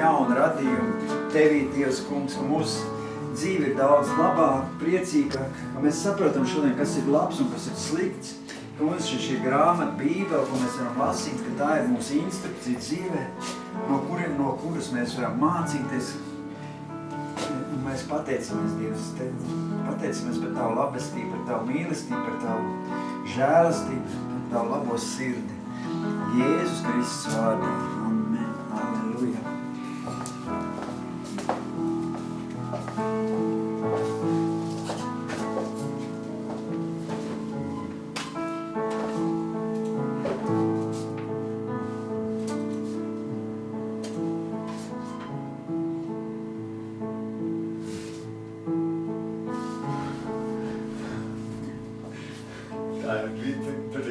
jaunu radījumu Tevī, Dievs, kungs, ka mūsu dzīve ir daudz labāka, priecīgāka, ka mēs saprotam šodien, kas ir labs un kas ir slikts, ka mums ir šī grāmata Bībele, ko mēs varam lasīt, ka tā ir mūsu instrukcija dzīvē, no kuras mēs varam mācīties. Un mēs pateicamies, Dievs, pateicamies par Tavu labestību, par Tavu mīlestību, par Tavu žēlastību, par Tavu labo sirdi. Jēzus Kristus vārdā. Amen. Halleluja. Lai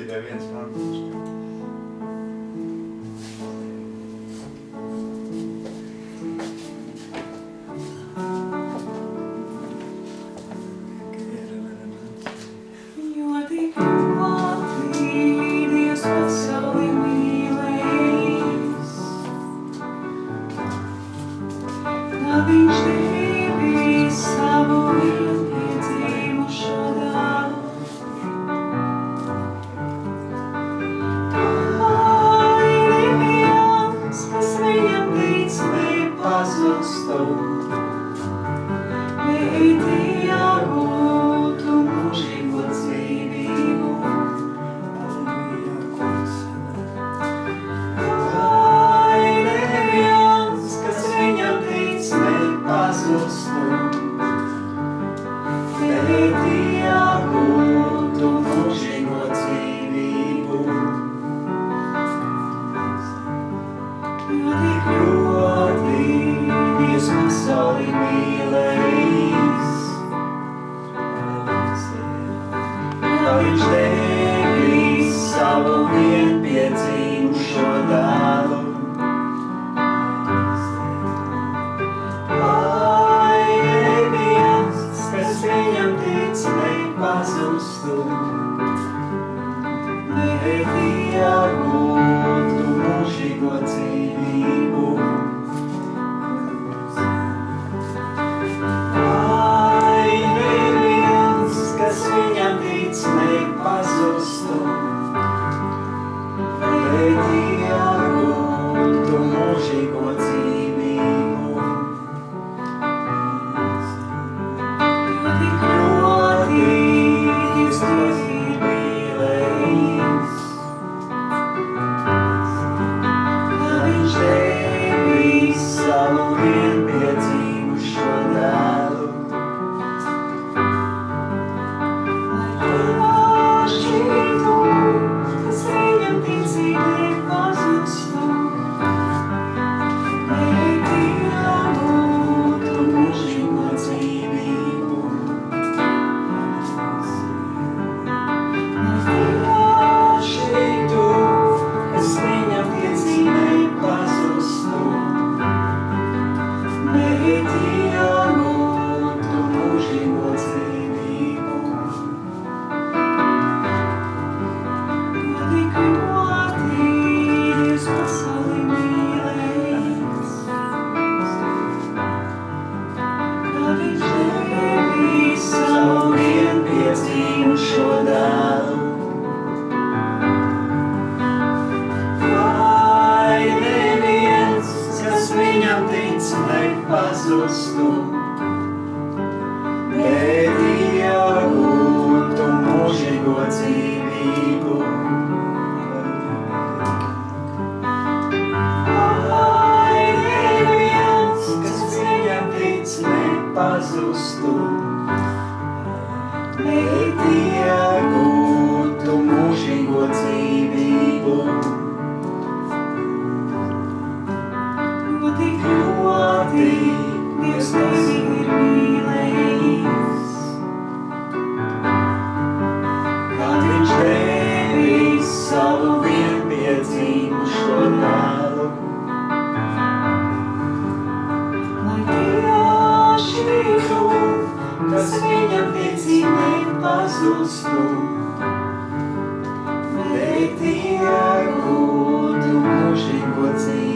Tie gūtu mūžīgo dzīvību.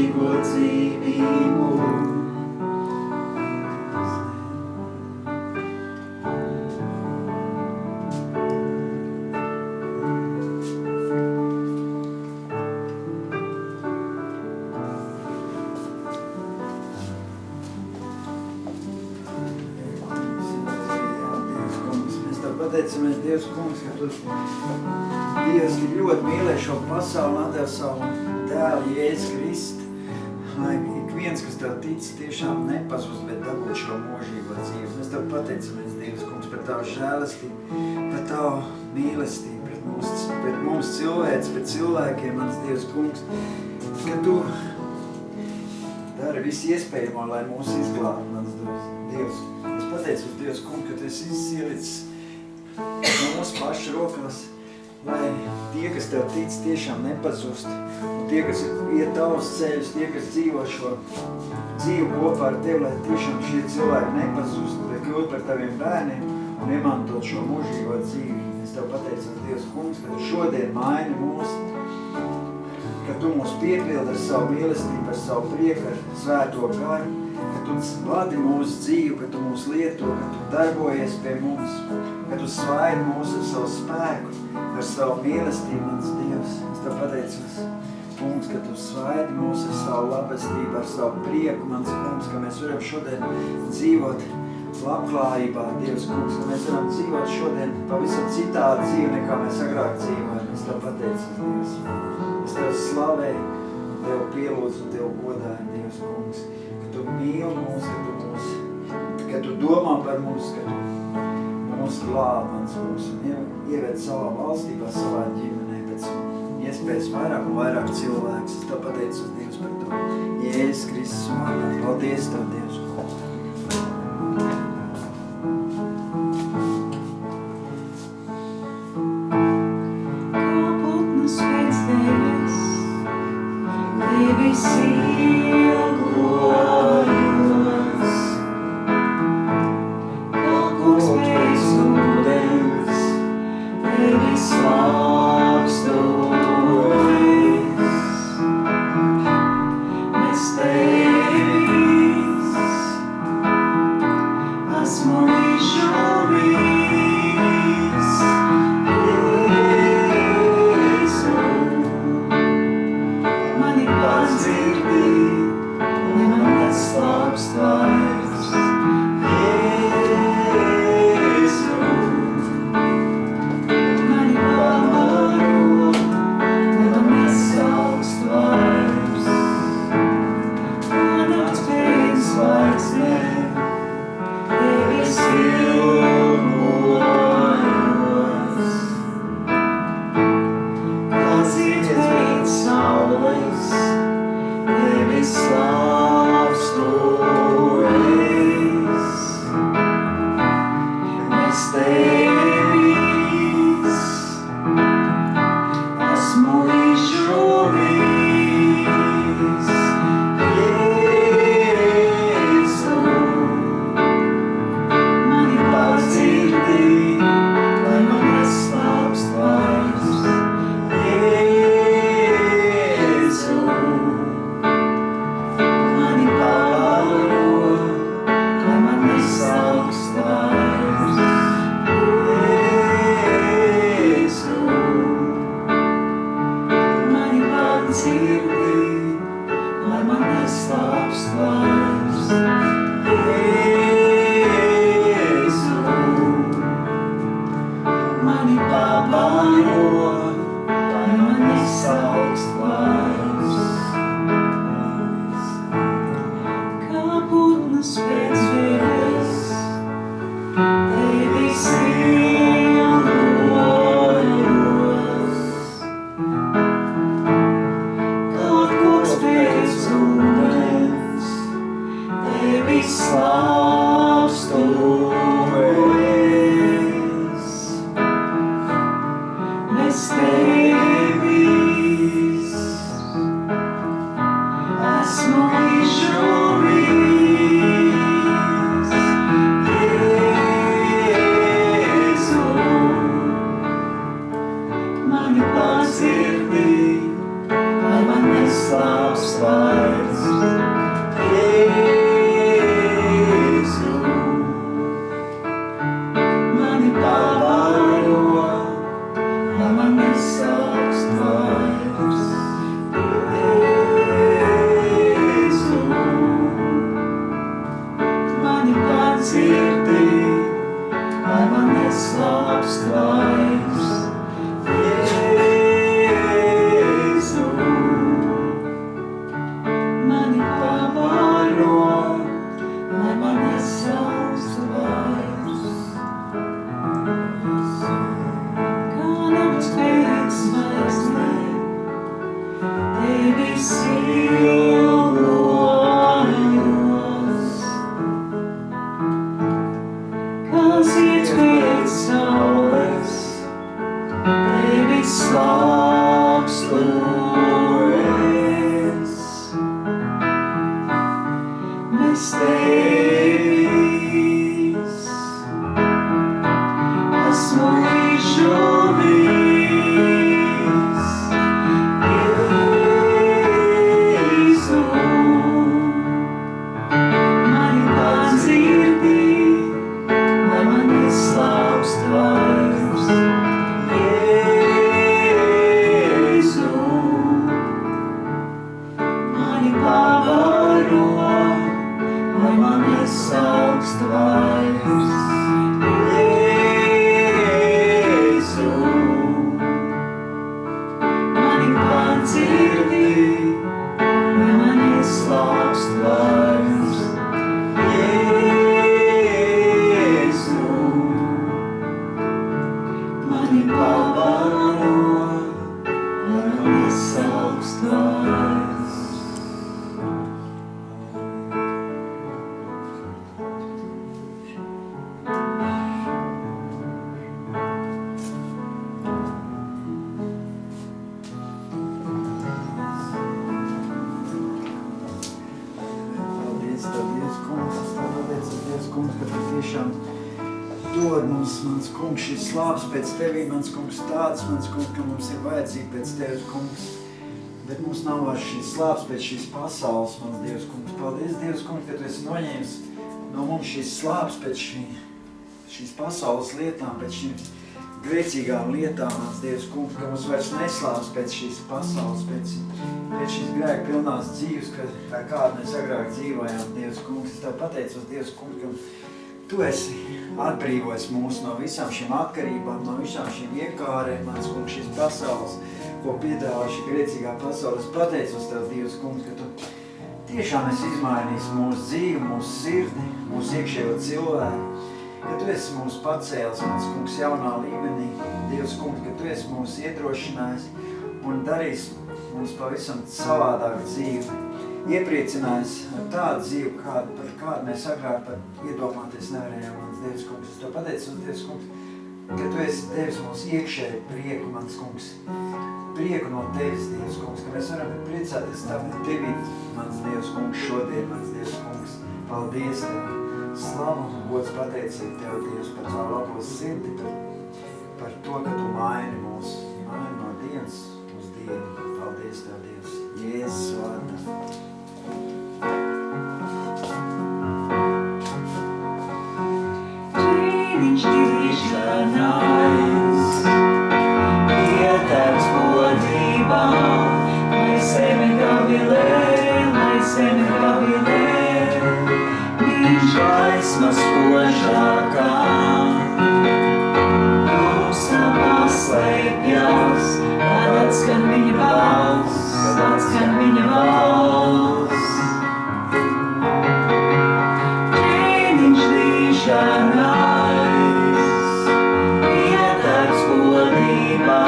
mūžīgo dzīvību. Pateicamies, Dievs, kungs, ka tu Dievs tik ļoti mīlēji šo pasauli un atdevi savu dēlu Jēzu Kristu, lai ik viens, kas tev tic, tiešām nepazust, bet dabūt šo mūžīgo dzīvi. Mēs tev pateicamies, Dievs, kungs, par tavu žēlastību, par tavu mīlestību, pret mums cilvēks, pret cilvēkiem, mans Dievs, kungs, ka tu dari visu iespējamo, lai mūs izglābtu, mans Dievs. Es pateicos, Dievs, kungs, ka tu esi ielicis mūsu pašu rokās, lai tie, kas tev tic, tiešām nepazust, un tie, kas iet tavus ceļus, tie, kas dzīvo šo dzīvi kopā ar tevi, lai tiešām šie cilvēki nepazust, bet kļūt par taviem bērniem un iemantot šo mūžīgo dzīvi. Es tev pateicos, Dievs, kungs, ka tu šodien maini mūs, ka tu mūs piepildi ar savu mīlestību, ar savu prieku, ar svēto garu, ka tu vadi mūsu dzīvi, ka tu mūs lieto, ka tu darbojies pie mums, ka tu svaidi mūs ar savu spēku, ar savu mīlestību, mans Dievs. Es tev pateicos, kungs, ka tu svaidi mūs ar savu labestību, ar savu prieku, mans kungs, ka mēs varam šodien dzīvot labklājībā, Dievs, kungs, ka mēs varam dzīvot šodien pavisam citādu dzīvi, nekā mēs agrāk dzīvojam. Es tev pateicos, Dievs. Es tev slavēju, tev pielūdzu un tev godāju, Dievs, kungs, ka tu mīli mūs, ka tu domā par mums, ka tu mūs glāb, mans kungs, un ieved savā valstībā, savā ģimenē, pēc iespējas vairāk un vairāk cilvēks. Es tev pateicos, Dievs, par to. Jēzus Kristus vārdā. Paldies tev, Dievs, kungs. There Pēc Tevī, mans kungs, tāds, mans kungs, ka mums ir vajadzība pēc Tevis, kungs. Bet mums nav vairs šīs slāpes pēc šīs pasaules, mans Dievs, kungs. Paldies, Dievs, kungs, ka Tu esi noņēmis no mums šīs slāpes pēc šīs pasaules lietām, pēc šīm grēcīgām lietām, mans Dievs, kungs, ka mums vairs neslāpes pēc šīs pasaules, pēc šīs grēka pilnās dzīves, kā kādu mēs agrāk dzīvojām, Dievs, kungs. Es Tev pateicos, Dievs, kungs, ka Tu esi atbrīvojis mūs no visām šīm atkarībām, no visām šīm iekārēm, mans kungs, šīs pasaules, ko piedāvā šī grēcīgā pasaule. Es pateicos Tev, Dievs, kungs, ka Tu tiešām esi izmainījis mūsu dzīvi, mūsu sirdi, mūsu iekšējo cilvēku, ka Tu esi mūs pacēlis, mans kungs, jaunā līmenī. Dievs, kungs, ka Tu esi mūs iedrošinājis un darījis mums pavisam savādāk dzīvi. Iepriecinājis ar tādu dzīvi, par kādu mēs agrāk pat iedomāties nevarējām, mans Dievs, kungs. Es Tev pateicos, Dievs, kungs, ka Tu esi devis mums iekšēju prieku, mans kungs. Prieku no Tevis, Dievs, kungs, ka mēs varam priecāties Tevī, mans Dievs, kungs, šodien, mans Dievs, kungs. Paldies Tev, slavu un gods pateicību Tev, Dievs, par Tavu labo sirdi, par to, ka Tu maini mūs, maini no dienas uz dienu. Paldies Tev, Dievs, Jēzus vārdā. Viņš tīšanās, ietērts godībā, lai sevi gavilē, viņš gaismas spožākā, klusā paslēpjas, kad atskan viņa balss, Ķēniņš tīšanās, ietērts godībā,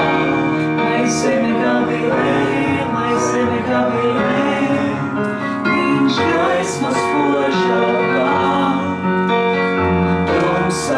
lai sevi gavilē, viņš gaismas spožākā, tumsā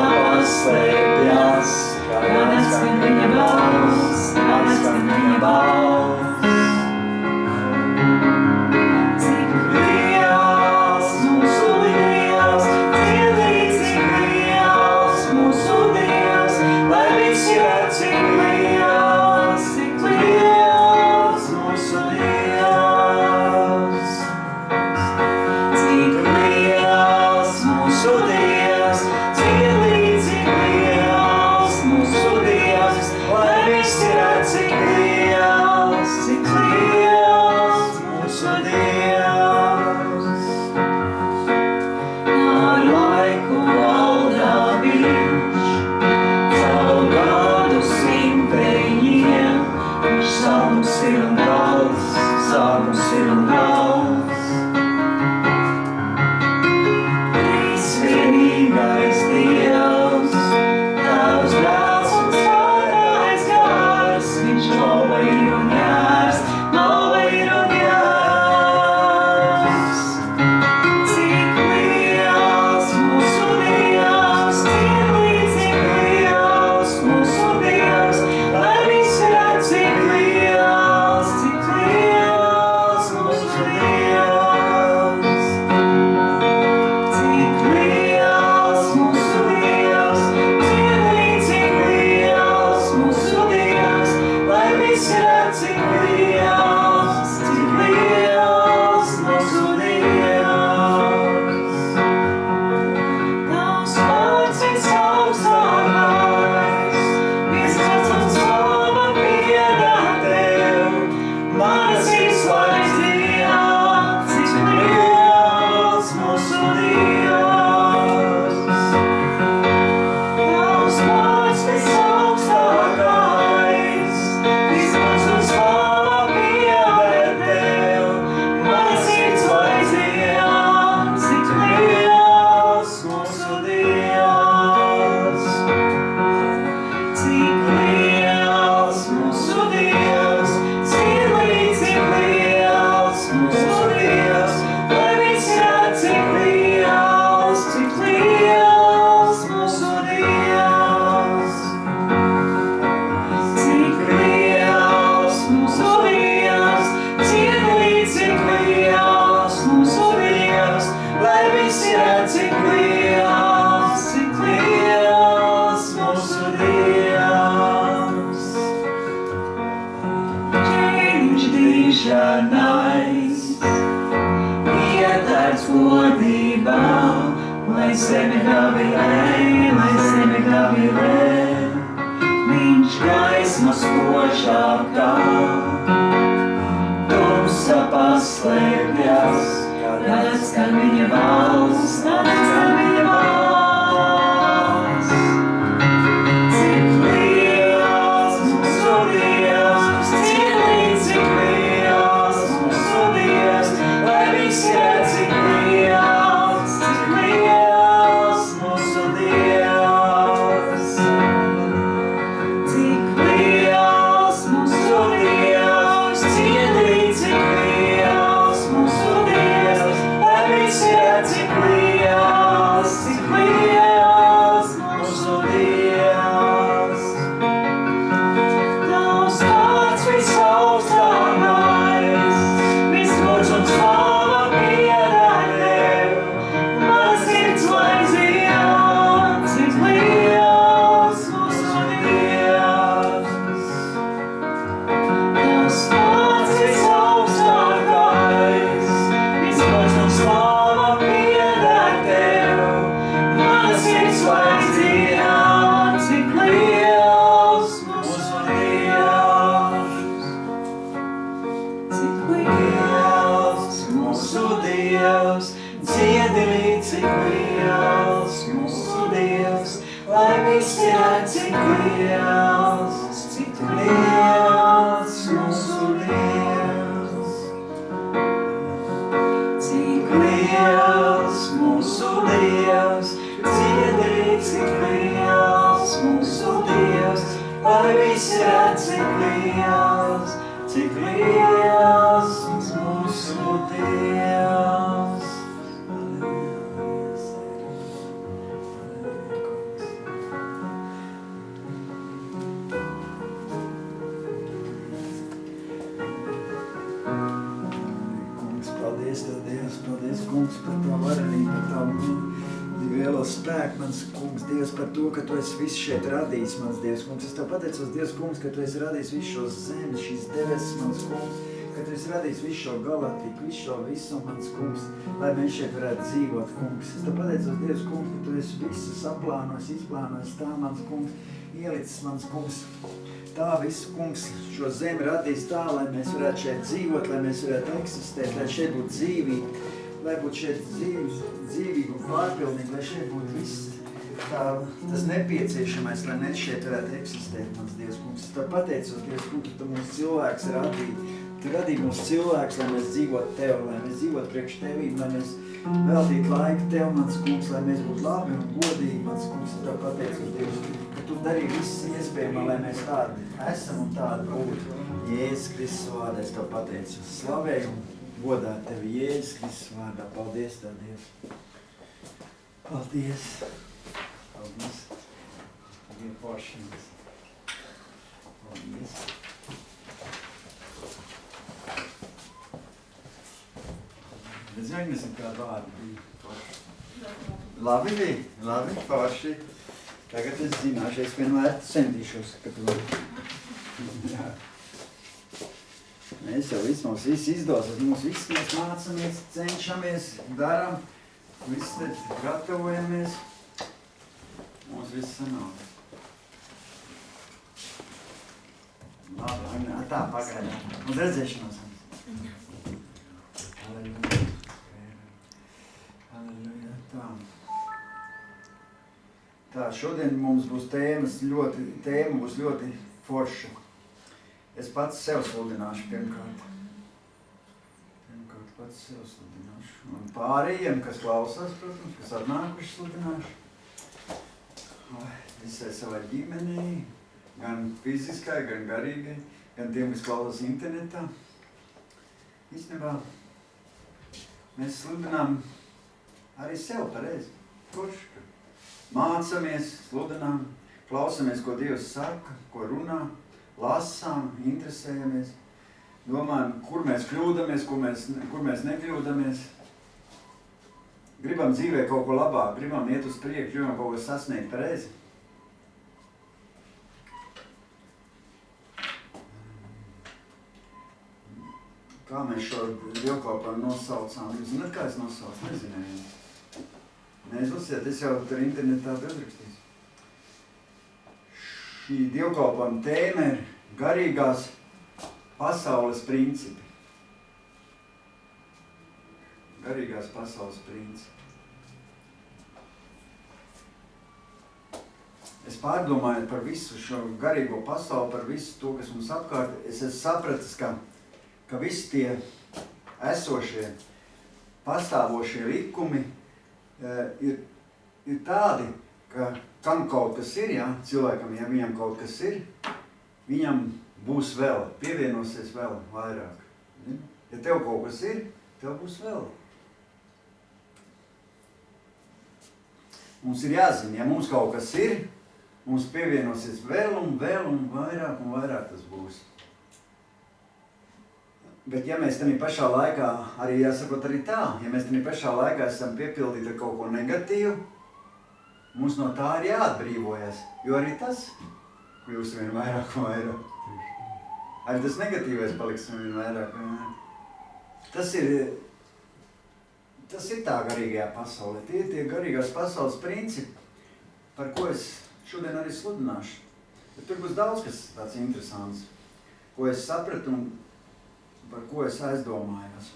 iedarbs godībā, lai zemi gavilē, viņš gaismu spožākā, tumsa paslēpjas, kad atskan viņa balss, Cik liels mūsu Dievs, cik liels mūsu Dievs, lai visi redz, cik liels mūsu Dievs. Cik liels mūsu Dievs, cik liels mūsu Dievs, lai visi redz, cik liels mūsu Dievs. Tavs vārds visaugstākais, visgods un slava pieder Tev. Mana sirds lai zina, cik liels mūsu Dievs. Tavs vārds visaugstākais, visgods un slava pieder Tev. Mana sirds lai zina, cik liels mūsu Dievs. Cik liels mūsu Dievs, dziedi, cik liels mūsu Dievs, lai visi redz, cik liels mūsu Dievs. Cik liels mūsu Dievs, dziedi, cik liels mūsu Dievs, lai visi redz, cik liels mūsu Dievs. Kungs, paldies Tev, Dievs, paldies, Kungs, par Tavu varenību, par Tavu lielo spēku, mans Kungs, Dievs, par to, ka Tu esi visu šeit radījis, mans Dievs, Kungs. Es Tev pateicos, Dievs, Kungs, ka Tu esi radījis visu šo zemi, šīs debesis, mans Kungs, ka Tu esi radījis visu šo galaktiku, visu šo visu, mans Kungs, lai mēs šeit varētu dzīvot, Kungs. Es Tev pateicos, Dievs, Kungs, ka Tu esi visu saplānojis, izplānojis tā, mans Kungs, ielicis, mans Kungs, tā visu, Kungs, šo zemi radījis tā, lai mēs varētu šeit dzīvot, lai mēs varētu eksistēt, lai šeit būtu dzīvība, lai būtu šeit dzīvība un pārpilnība, lai šeit būtu viss tas nepieciešamais, lai mēs šeit varētu eksistēt, mans Dievs, Kungs. Es Tev pateicos, Dievs, Kungs, ka Tu mūsu cilvēks radīji. Tu radīji mūsu cilvēks, lai mēs dzīvotu Tev, lai mēs dzīvotu priekš Tevīm, lai mēs veltītu laiku Tev, mans Kungs, lai mēs būtu labi un godīgi, mans Kungs. Es Tev pateicos, Dievs, ka Tu darīji viss iespējamā, lai mēs tādi esam un tādi būtu. Jēzus Kristus vārdā es Tev pateicos. Slavēju un godā Tevi Jēzus Kristus vārdā. Paldies Tev, Dievs. Paldies. Paldies. Paldies poršanas. Paldies. Es zināsim, kādu vārdu bija. Labi bija, labi, forši. Tagad es zināšu, es vienmēr centīšos, ka tu vari. Jā. Mēs jau mums viss izdosies, mums mācamies, cenšamies, daram, viss te gatavojamies. Mums viss sanāk. Labi, tā pagaidām. Uz redzēšanos. Halleluja. Halleluja. Tā, šodien mums būs tēma būs ļoti forša. Es pats sev sludināšu pirmkārt. Pats sev sludināšu. Un pārējiem, kas klausās, protams, kas atnākuši sludināšu. Visai savai ģimenei, gan fiziskai, gan garīgai, gan tiem, kas klausās internetā. Īstenībā mēs sludinām arī sev pareizi. Kurš? Mācamies, sludinām, klausamies, ko Dievs saka, ko runā, lasām, interesējamies, domājam, kur mēs kļūdamies, kur mēs nekļūdamies. Gribam dzīvē kaut ko labāk, gribam iet uz priekšu, gribam kaut ko sasniegt pareizi. kā mēs šo dievkalpojumu nosaucām. Jūs zināt, kā es nosaucu? Nezināju. Neizlasiet, es jau tur internetā uzrakstīju. Šī dievkalpojuma tēma ir garīgās pasaules principi. Garīgās pasaules principi. Es pārdomāju par visu šo garīgo pasauli, par visu to, kas mums apkārt. Es esmu sapratis, ka visi tie esošie, pastāvošie likumi ir tādi, ka kam kaut kas ir, ja, cilvēkam, ja viņam kaut kas ir, viņam būs vēl, pievienosies vēl vairāk. Ja tev kaut kas ir, tev būs vēl. Mums ir jāzina, ja mums kaut kas ir, mums pievienosies vēl un vairāk tas būs. Bet ja mēs tajā pašā laikā, arī jāsaprot arī tā, ja mēs tajā pašā laikā esam piepildīti ar kaut ko negatīvu, mums no tā ir jāatbrīvojas, jo arī tas kļūs vien vairāk un vairāk. Arī tas negatīvais paliks vien vairāk. Tas ir tā garīgajā pasaulē. Tie ir tie garīgās pasaules principi, par ko es šodien arī sludināšu. Bet tur būs daudz kas tāds interesants, ko es sapratu un par ko es aizdomājos.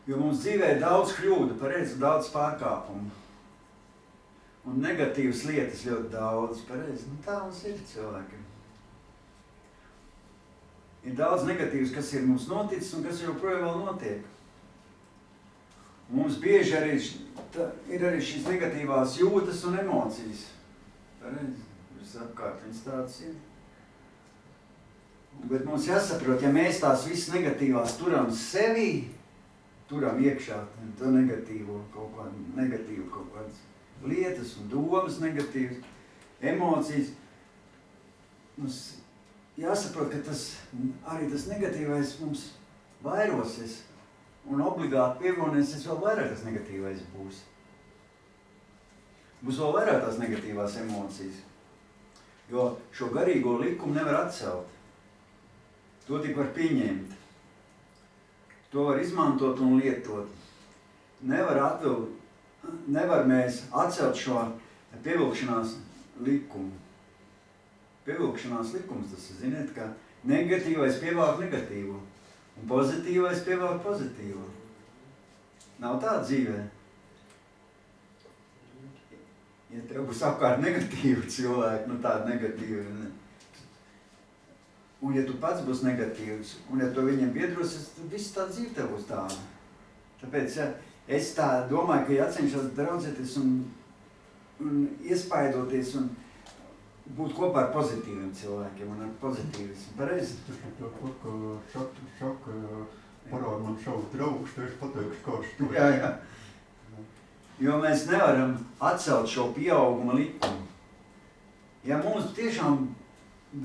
Jo mums dzīvē ir daudz kļūdu, pareizi, daudz pārkāpumu. Un negatīvas lietas ļoti daudz, pareizi. Tā mums ir cilvēki. Ir daudz negatīvas, kas ir mums noticis un kas joprojām vēl notiek. Mums bieži arī ir arī šīs negatīvās jūtas un emocijas. Pareizi, visapkārt viņas tādas ir. Bet mums jāsaprot, ja mēs tās visas negatīvās turam sevī, turam iekšā to negatīvu, kaut kādas lietas un domas negatīvas, emocijas, mums jāsaprot, ka arī tas negatīvais mums vairosies un obligāti pievienosies vēl vairāk tas negatīvais būs. Būs vēl vairāk tās negatīvās emocijas, jo šo garīgo likumu nevar atcelt. To tik var pieņemt. To var izmantot un lietot. Nevar mēs atcelt šo pievilkšanās likumu. Pievilkšanās likums, tas ziniet, ka negatīvais pievelk negatīvo un pozitīvais pievelk pozitīvo. Nav tā dzīvē. Ja tev būs apkārt negatīvi cilvēki, tādi negatīvi, un ja tu pats būs negatīvs, un ja tu viņiem biedrosies, tad viss tā dzīve tev būs tāda. Tāpēc es tā domāju, ka jācenšas draudzēties un iespaidoties un būt kopā ar pozitīviem cilvēkiem un ar pozitīvismu. Pareizi? Šaka parāda man šaut draugs, tu esi pateikšu, kāds tu esi. Jā. Jo mēs nevaram atcelt šo pieauguma likumu. Ja mums tiešām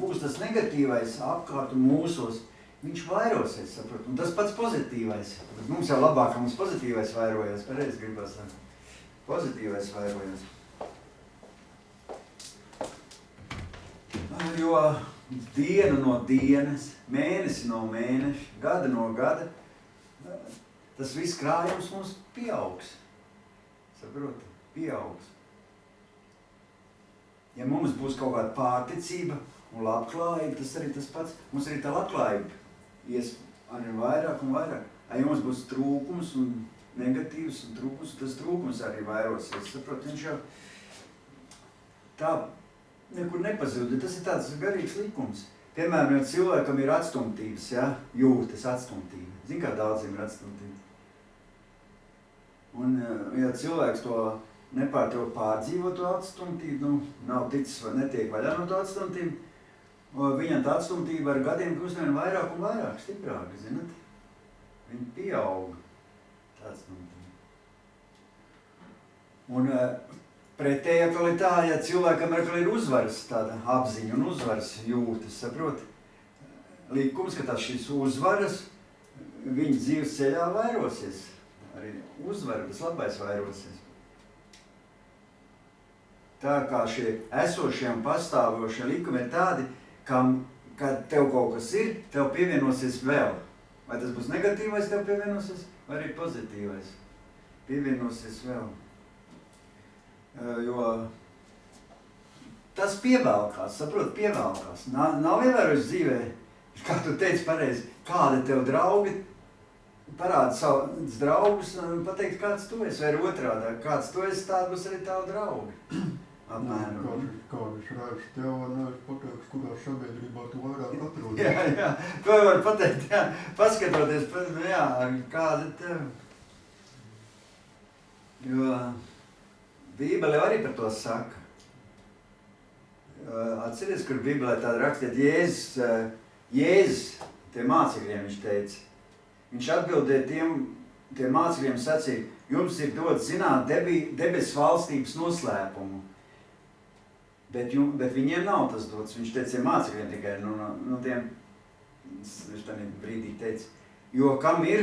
būs tas negatīvais apkārt un mūsos, viņš vairosies, saprot, un tas pats pozitīvais. Bet mums jau labāk, ka mums pozitīvais vairojas, pareizi gribas, pozitīvais vairojas. Jo diena no dienas, mēnesi no mēneša, gada no gada, tas viss krājums mums pieaugs. Saprot, pieaugs. Ja mums būs kaut kāda pārticība un labklājība, tas arī tas pats. Mums arī tā labklājība ies arī vairāk un vairāk. Ja mums būs trūkums un negatīvs un trūkums, tas trūkums arī vairosies. Saprot, viņš jau tā nekur nepazūd. Tas ir tāds garīgs likums. Piemēram, ja cilvēkam ir atstumtības, ja, jūtas atstumtība. Zini, kā daudziem ir atstumtība. Un ja cilvēks to nepārtraukti pārdzīvo to atstumtību, nav ticis vai netiek vaļā no to atstumtību, viņam tā atstumtība ar gadiem kļūst vien vairāk un vairāk, stiprāk, zinat? Viņa pieauga, tā atstumtība. Un pretēji atkal ir tā, ja cilvēkam atkal ir uzvaras tāda apziņa un uzvaras jūtas, saprot? Likums, ka šīs uzvaras viņa dzīves ceļā vairosies. Arī uzvara, tas labais vairosies. Tā kā šie esošie un pastāvošie likumi ir tādi, kad tev kaut kas ir, tev pievienosies vēl. Vai tas būs negatīvais tev pievienosies, vai arī pozitīvais pievienosies vēl. Jo tas pievelkās, saprot, pievelkās. Nav ievērojis dzīvē, kā tu teici pareizi, kāda tev draugi, parāda savus draugus un pateikt, kāds tu esi, vai ir otrādā, kāds tu esi, tāda būs arī tavu draugi. Apmēram. Kādas redz tev, un es pateikšu, kurā sabiedrībā tu vairāk atrodies. Jā, to var pateikt, jā, paskatoties, jā, kāda tev. Jo Bībele arī par to saka. Atceries, kur Bībelē tāda rakstīt, Jēzus, tie mācekļiem viņš teica. Viņš atbildēja tiem mācekļiem sacīja, jums ir dots zināt debesu valstības noslēpumu. Bet viņiem nav tas dots. Viņš teica mācekļiem tikai no tiem, viņš tādā brīdī teica, jo kam ir,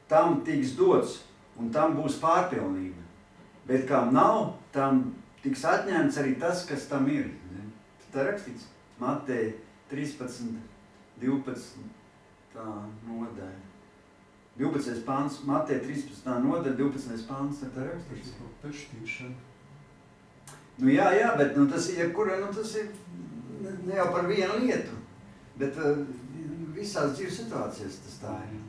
tam tiks dots, un tam būs pārpilnība. Bet kam nav, tam tiks atņemts arī tas, kas tam ir. Tā rakstīts Mateja 13, 12, tā nodaļa. 12. pāns, Mateja 13. nodaļa, 12. pāns, tā rakstīts. Tas ir pestīšana. Jā, bet tas ir tas ir ne jau par vienu lietu, bet visās dzīves situācijās tas tā ir.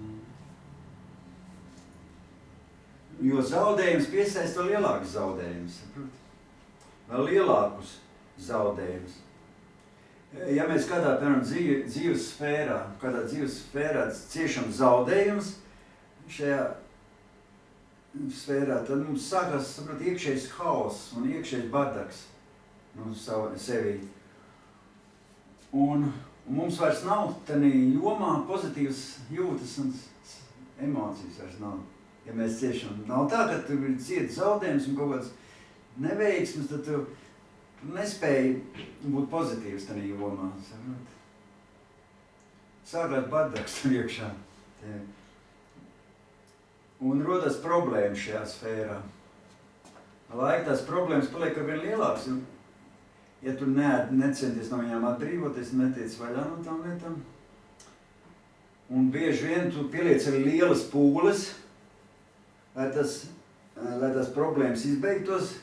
Jo zaudējums piesaista lielākus zaudējumus, saprot? Vēl lielākus zaudējumus. Ja mēs kādā, piemēram, dzīves sfērā ciešam zaudējumus šajā sfērā, tad mums sākās, saprot, iekšējs haoss un iekšējs bardaks sevī. Un mums vairs nav tādā jomā pozitīvas jūtas un emocijas vairs nav. Ja mēs ciešam, nav tā, ka tu cieti zaudējums un kaut kāds neveiksmes, tad tu nespēji būt pozitīvs tādā jomā. Saprot? Sākās bardaks tur iekšā. Un rodas problēmas šajā sfērā. Laika tās problēmas paliek ar vien lielākas. Ja tu necenties no viņām atbrīvoties, netiec vaļā no tām lietām. Un bieži vien tu pieliec arī lielas pūles, lai tas problēmas izbeigtos,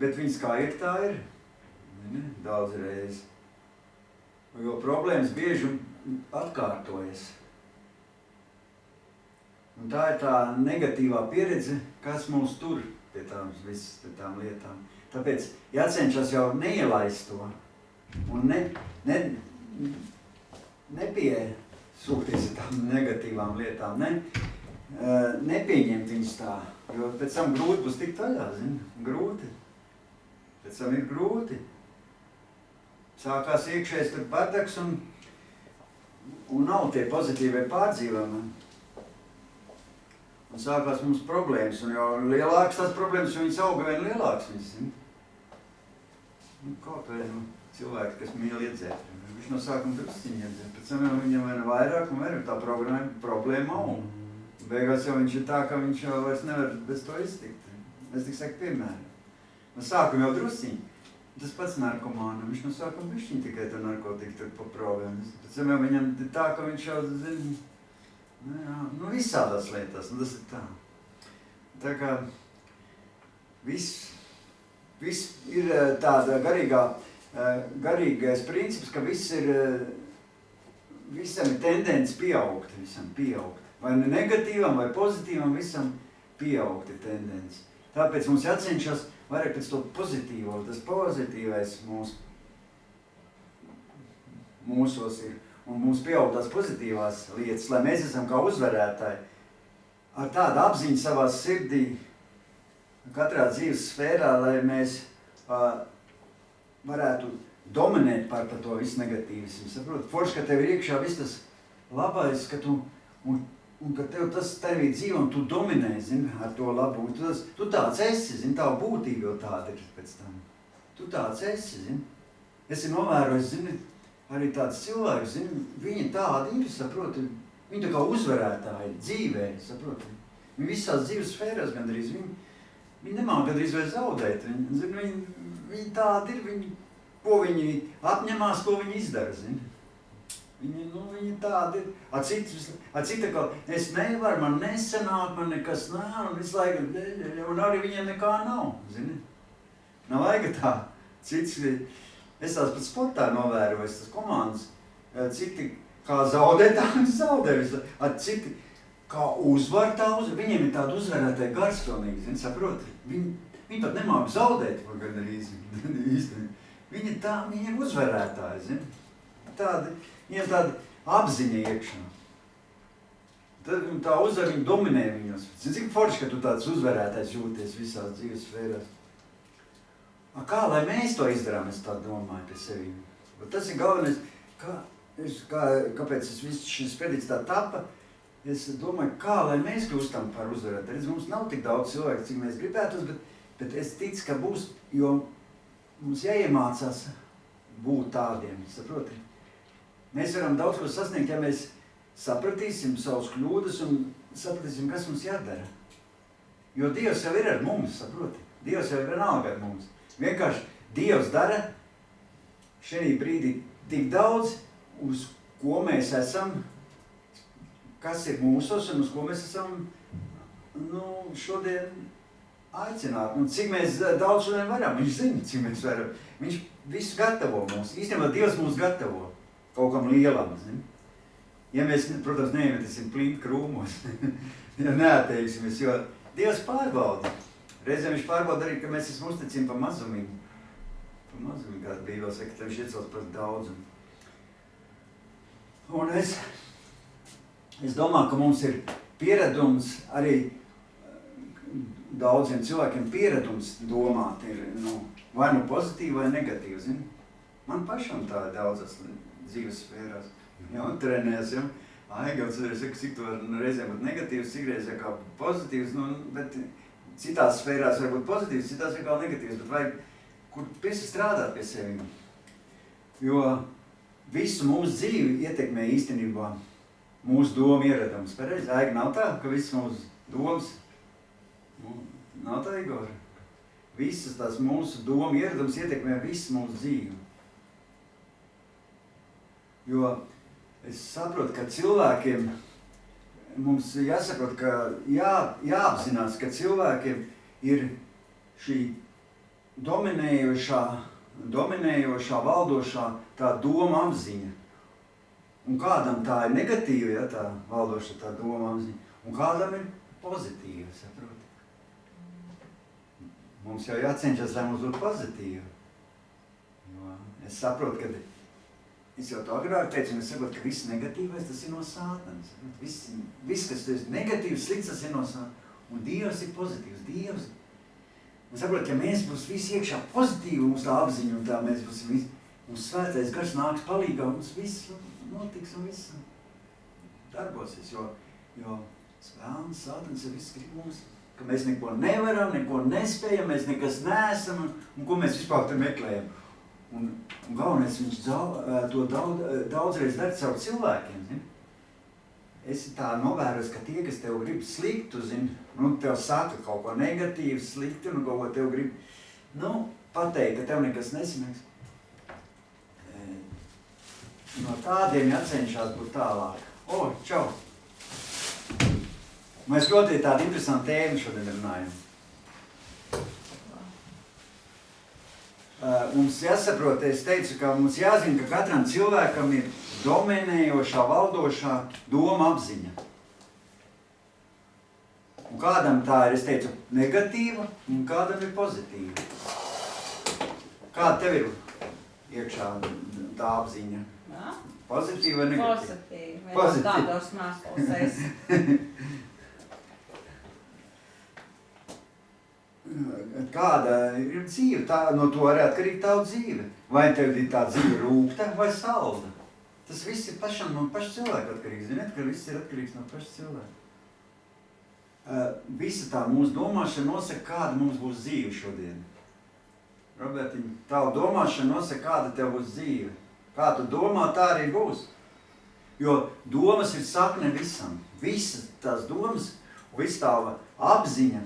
bet viņas kā ir, tā ir. Daudz reizi. Jo problēmas bieži atkārtojas. Un tā ir tā negatīvā pieredze, kas mūs tur pie tām lietām. Tāpēc jācenšas jau neielaist to un nepiesūties tām negatīvām lietām, nepieņemt viņas tā, jo pēc tam grūti būs tikt vaļā, grūti. Pēc tam ir grūti. Sākās iekšējais tur bardaks un nav tie pozitīvie pārdzīvojumi. Un sākās mums problēmas, un jau lielākas tās problēmas, jo viņas auga vien lielākas. Kaut vai cilvēki, kas mīl iedzēt. Viņš no sākuma drusciņi iedzēt, pēc tam jau viņam vien vairāk un vairāk tā problēma auga. Beigās jau viņš ir tā, ka viņš jau vairs nevar bez to iztikt. Es tik saku piemēram. No sākuma jau drusciņi. Tas pats narkomānam, viņš no sākuma bišķiņ tikai tur narkotika tur pa problēmas. Pēc tam jau viņam tā, ka viņš jau zina, visādās lietās, tas ir tā. Tā kā viss ir tāda garīgais princips, ka visam ir tendence pieaugt, Vai negatīvam, vai pozitīvam, visam pieaugt ir tendence. Tāpēc mums jācenšas vairāk pēc to pozitīvo, tas pozitīvais mūsos ir. Un mums pieaug tās pozitīvās lietas, lai mēs esam kā uzvarētāji ar tādu apziņu savā sirdī, katrā dzīves sfērā, lai mēs varētu dominēt par to visu negatīvismu. Saprot, forši, ka tev ir iekšā viss tas labais, ka un ka tev tas tevī dzīvo un tu dominē, ar to labu. Tu tāds esi, tava būtība jau tāda ir pēc tam. Tu tāds esi, Esi novērojis, arī tāds cilvēks, viņi tādi ir, saproti, viņi tā kā uzvarētāji dzīvē, saproti. Viņi visās dzīves sfērās gandrīz, viņi nemāk gandrīz vai zaudēt, viņi tādi ir, ko viņi apņemās, ko viņi izdara, Viņi tādi, cita kā, es nevaru, man nesanāk, man nekas nav, un visu laiku, un arī viņiem nekā nav, zini. Nav vajag tā. Cits, es tās pat sportā novēroju, tas komandas, citi kā zaudē, tā zaudē visu. Citi kā uzvar, tā uzvar. Viņiem ir tāda uzvarētāja gars pilnīgi, zini, saproti. Viņi pat nemāk zaudēt, gan arī īsti. Viņi ir uzvarētāji, zini. Viņiem tāda apziņa iekšā. Tad tā uzvar, viņi dominē viņos. Cik forši, ka tu tāds uzvarētājs jūties visās dzīves sfērās. Kā lai mēs to izdarām, es tā domāju pie sevi. Bet tas ir galvenais, kāpēc šis predikts tā tapa, es domāju, kā lai mēs kļūstam par uzvarētāju. Mums nav tik daudz cilvēku, cik mēs gribētos, bet es ticu, ka būs, jo mums jāiemācās būt tādiem, saproti? Mēs varam daudz ko sasniegt, ja mēs sapratīsim savus kļūdas un sapratīsim, kas mums jādara. Jo Dievs jau ir ar mums, saproti? Dievs jau ir vienalga ar mums. Vienkārši Dievs dara šajā brīdī tik daudz, uz ko mēs esam, kas ir mūsos un uz ko mēs esam šodien aicināti. Un cik mēs daudz šodien varam, viņš zina, cik mēs varam. Viņš visu gatavo mums. Īstenībā Dievs mūs gatavo kaut kam lielam, zini. Ja mēs, protams, neiemetīsim plīti krūmos, ja neatteiksimies, jo Dievs pārbauda. Reizēm viņš pārbauda arī, ka mēs esam uzticīgi pa mazumiņu. Pa mazumiņu, kā Bībele saka, ka viņš iecels par daudzumu. Un es domāju, ka mums ir pieredums arī daudziem cilvēkiem pieredums domāt ir, vai pozitīvi vai negatīvi, zini. Man pašam tā ir daudzas dzīves sfērās. Jā, trenēs, jā. Aigals arī saka, cik tu var reizēm būt negatīvs, cik reizē kā pozitīvs, bet citās sfērās var būt pozitīvs, citās ir kā negatīvs, bet vajag, kur piesi strādāt pie sevi. Jo visu mūsu dzīvi ietekmē īstenībā mūsu domu ieradums. Pareizi, Aiga, nav tā, ka viss mūsu domas, nav tā, Igor? Visas tās mūsu domu ieradums ietekmē visu mūsu dzīvi. Jo es saprotu, ka cilvēkiem, mums jāsaprot, ka jāapzinās, ka cilvēkiem ir šī dominējošā, valdošā tā doma apziņa. Un kādam tā ir negatīva, ja, tā valdoša tā doma apziņa, un kādam ir pozitīva, saproti. Mums jau jācenšas, lai mums būtu pozitīva. Jo es saprotu, ka es jau to agrāk teicu, un es saprotu, ka viss negatīvais tas ir no Sātana. Viss, kas ir negatīvs, slikts, tas ir no Sātana. Un Dievs ir pozitīvs. Dievs. Un saprotu, ka mēs būs visi iekšā pozitīvi, mums tā apziņa, un tā mēs būsim visi. Mums svētais gars nāks palīgā, mums viss notiks un viss darbosies. Jo Vēlns, Sātans ir viss grib mums, ka mēs neko nevaram, neko nespējam, mēs nekas neesam, un ko mēs vispār te meklējam. Un galvenais, viņš to daudzreiz dara caur cilvēkiem, zini. Esi tā novērojis, ka tie, kas tev grib sliktu, zini, tev saka kaut ko negatīvu, sliktu, un kaut ko tev grib, pateikt, ka tev nekas nesanāks. No tādiem jācenšās būt tālāk. Čau! Mēs ļoti tādu interesantu tēmu šodien runājam. Mums jāsaprot, es teicu, ka mums jāzina, ka katram cilvēkam ir dominējošā, valdošā doma apziņa. Un kādam tā ir, es teicu, negatīva, un kādam ir pozitīva. Kāda tev ir iekšā tā apziņa? Pozitīva vai negatīva? Pozitīva. Tādos mākslos. Kāda ir dzīve, no to arī atkarīgi tavu dzīve. Vai tev ir tā dzīve rūgta vai salda? Tas viss ir pašam no paša cilvēka atkarīgs. Ziniet, ka viss ir atkarīgs no paša cilvēka. Visa tā mūsu domāšana nosaka, kāda mums būs dzīve šodien. Robertiņ, tavu domāšana nosaka, kāda tev būs dzīve. Kā tu domā, tā arī būs. Jo domas ir sakne visam. Visas tās domas, viss tava apziņa,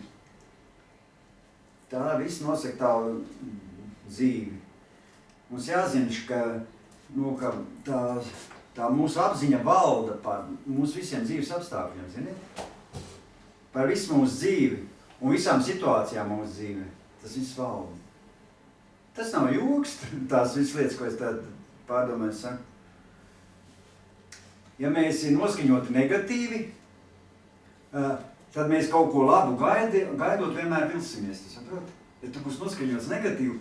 tā viss nosaka tavu dzīvi. Mums jāzina, ka tā mūsu apziņa valda par mūsu visiem dzīves apstākļiem, ziniet? Par visu mūsu dzīvi un visām situācijām mūsu dzīvē. Tas viss valda. Tas nav joks, tās visas lietas, ko es tādu pārdomāju saku. Ja mēs ir noskaņoti negatīvi, tad mēs kaut ko labu gaidot vienmēr vilsimies, tu saproti? Ja tu būsi noskaņots negatīvi,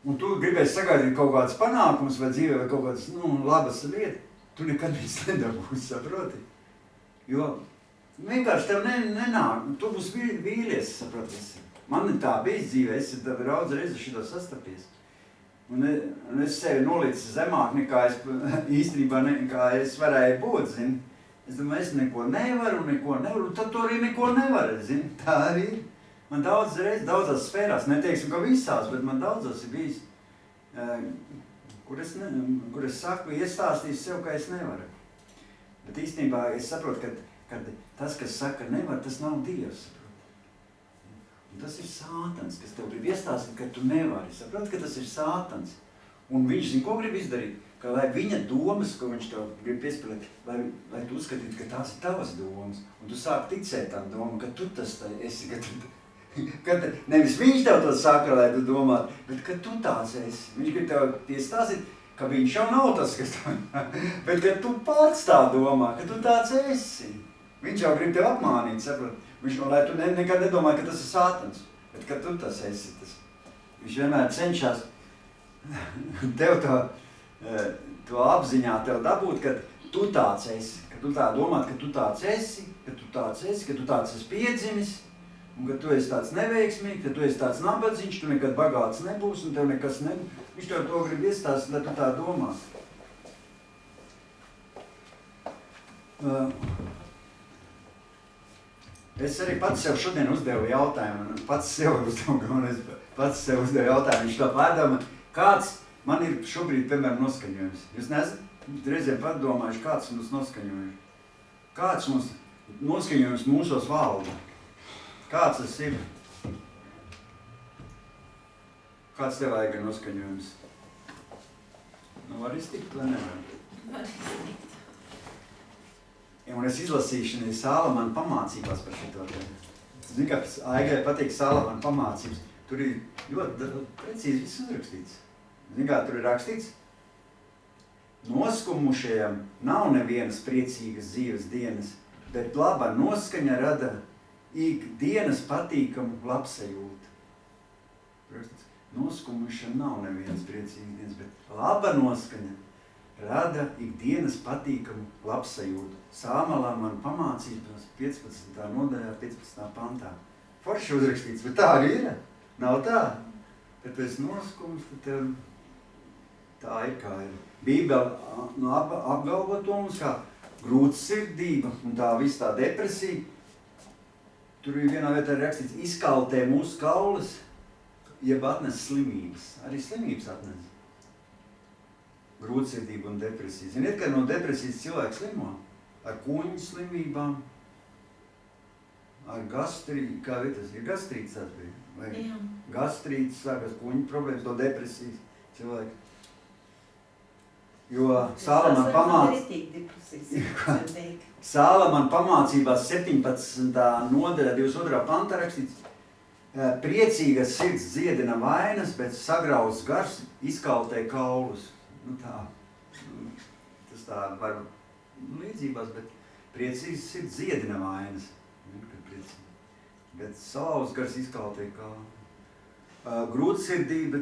un tu gribēsi sagaidīt kaut kādas panākumus vai dzīvē vai kaut kādas, labas lietas, tu nekad viņas nedabūsi, saproti? Jo vienkārši tev nenāk, tu būsi vīlies, saproti? Man tā bijis dzīvē, es ir daudz reizi šito sastapies. Un es sevi nolicis zemāk nekā es īstenībā nekā es varēju būt, zini. Es domāju, es neko nevaru, un tad tu arī neko nevari, zini. Tā arī ir. Man daudzās sfērās, neteiksim, ka visās, bet man daudzās ir bijis, kur es saku, iestāstīs sev, ka es nevaru. Bet īstenībā es saprotu, ka tas, kas saka nevar, tas nav Dievs. Un tas ir Sātans, kas tev grib iestāstīt, ka tu nevari. Saproti, ka tas ir Sātans. Un viņš zina, ko grib izdarīt. Ka lai viņa domas, ko viņš tev grib piespēlēt, lai tu uzskatītu, ka tās ir tavas domas. Un tu sāki ticēt tām domām, ka tu tas esi. Kad nevis viņš tev to saka, lai tu domātu, bet ka tu tāds esi. Viņš grib tev piestāstīt, ka viņš jau nav tas, kas tā, bet ka tu pats tā domā, ka tu tāds esi. Viņš jau grib tev apmānīt, saprot. Viņš, lai tu nekad nedomāji, ka tas ir Sātans, bet ka tu tas esi. Viņš vienmēr cenšas tev to apziņā tev dabūt, ka tu tāds esi, ka tu tā domāt, ka tu tāds esi, ka tu tāds esi piedzimis, un ka tu esi tāds neveiksmīgs, ka tu esi tāds nabadzīgs, tu nekad bagāts nebūs, un tev nekas nebūs. Viņš tev to grib iestāstīt, lai tu tā domā. Es arī pats sev šodien uzdevu jautājumu, pats sev uzdevu jautājumu, viņš to pārdomā, kāds man ir šobrīd, piemēram, noskaņojums. Jūs nesat reizēm padomājuši, kāds mums noskaņojums? Kāds mums noskaņojums mūsos valda? Kāds tas ir? Kāds tev vajag noskaņojums? Var iztikt vai nevar? Var iztikt. Un es izlasīšu Salamana pamācībās par šito. Zini, kā Aigai patīk Salamana pamācības. Tur ir ļoti precīzi viss uzrakstīts. Zini, kā tur ir rakstīts? Noskumušajam nav nevienas priecīgas dzīves dienas, bet laba noskaņa rada ikdienas patīkamu labsajūtu. Noskumušam nav nevienas priecīgas dienas, bet laba noskaņa rada ikdienas patīkamu labsajūtu. Salamana pamācības 15. nodaļā, 15. pantā. Forši uzrakstīts, bet tā arī ir. Nav tā. Kad tu esi noskums, tad tev tā ir kā ir. Bībele apgalvo to mums kā grūtsirdība un tā viss tā depresija. Tur ir vienā vietā rakstīts, izkaltē mūsu kaulas, jeb atnes slimības. Arī slimības atnes. Grūtsirdība un depresija. Ziniet, ka no depresijas cilvēks slimo? Ar kuņu slimībām, ar gastrīti, kā tas ir gastrītis tāds bija? Vai gastrītis sākas kuņu problēmas, no depresijas cilvēki. Jo Salamana pamācībās 17. nodaļā 22. pantā rakstīts, priecīgas sirds dziedina vainas, bet sagrauts gars izkaltē kaulus. Tā, tas tā var līdzībās, bet priecīgas sirds dziedina vainas. Bet salauz gars izkaltē kaulus. Grūtsirdība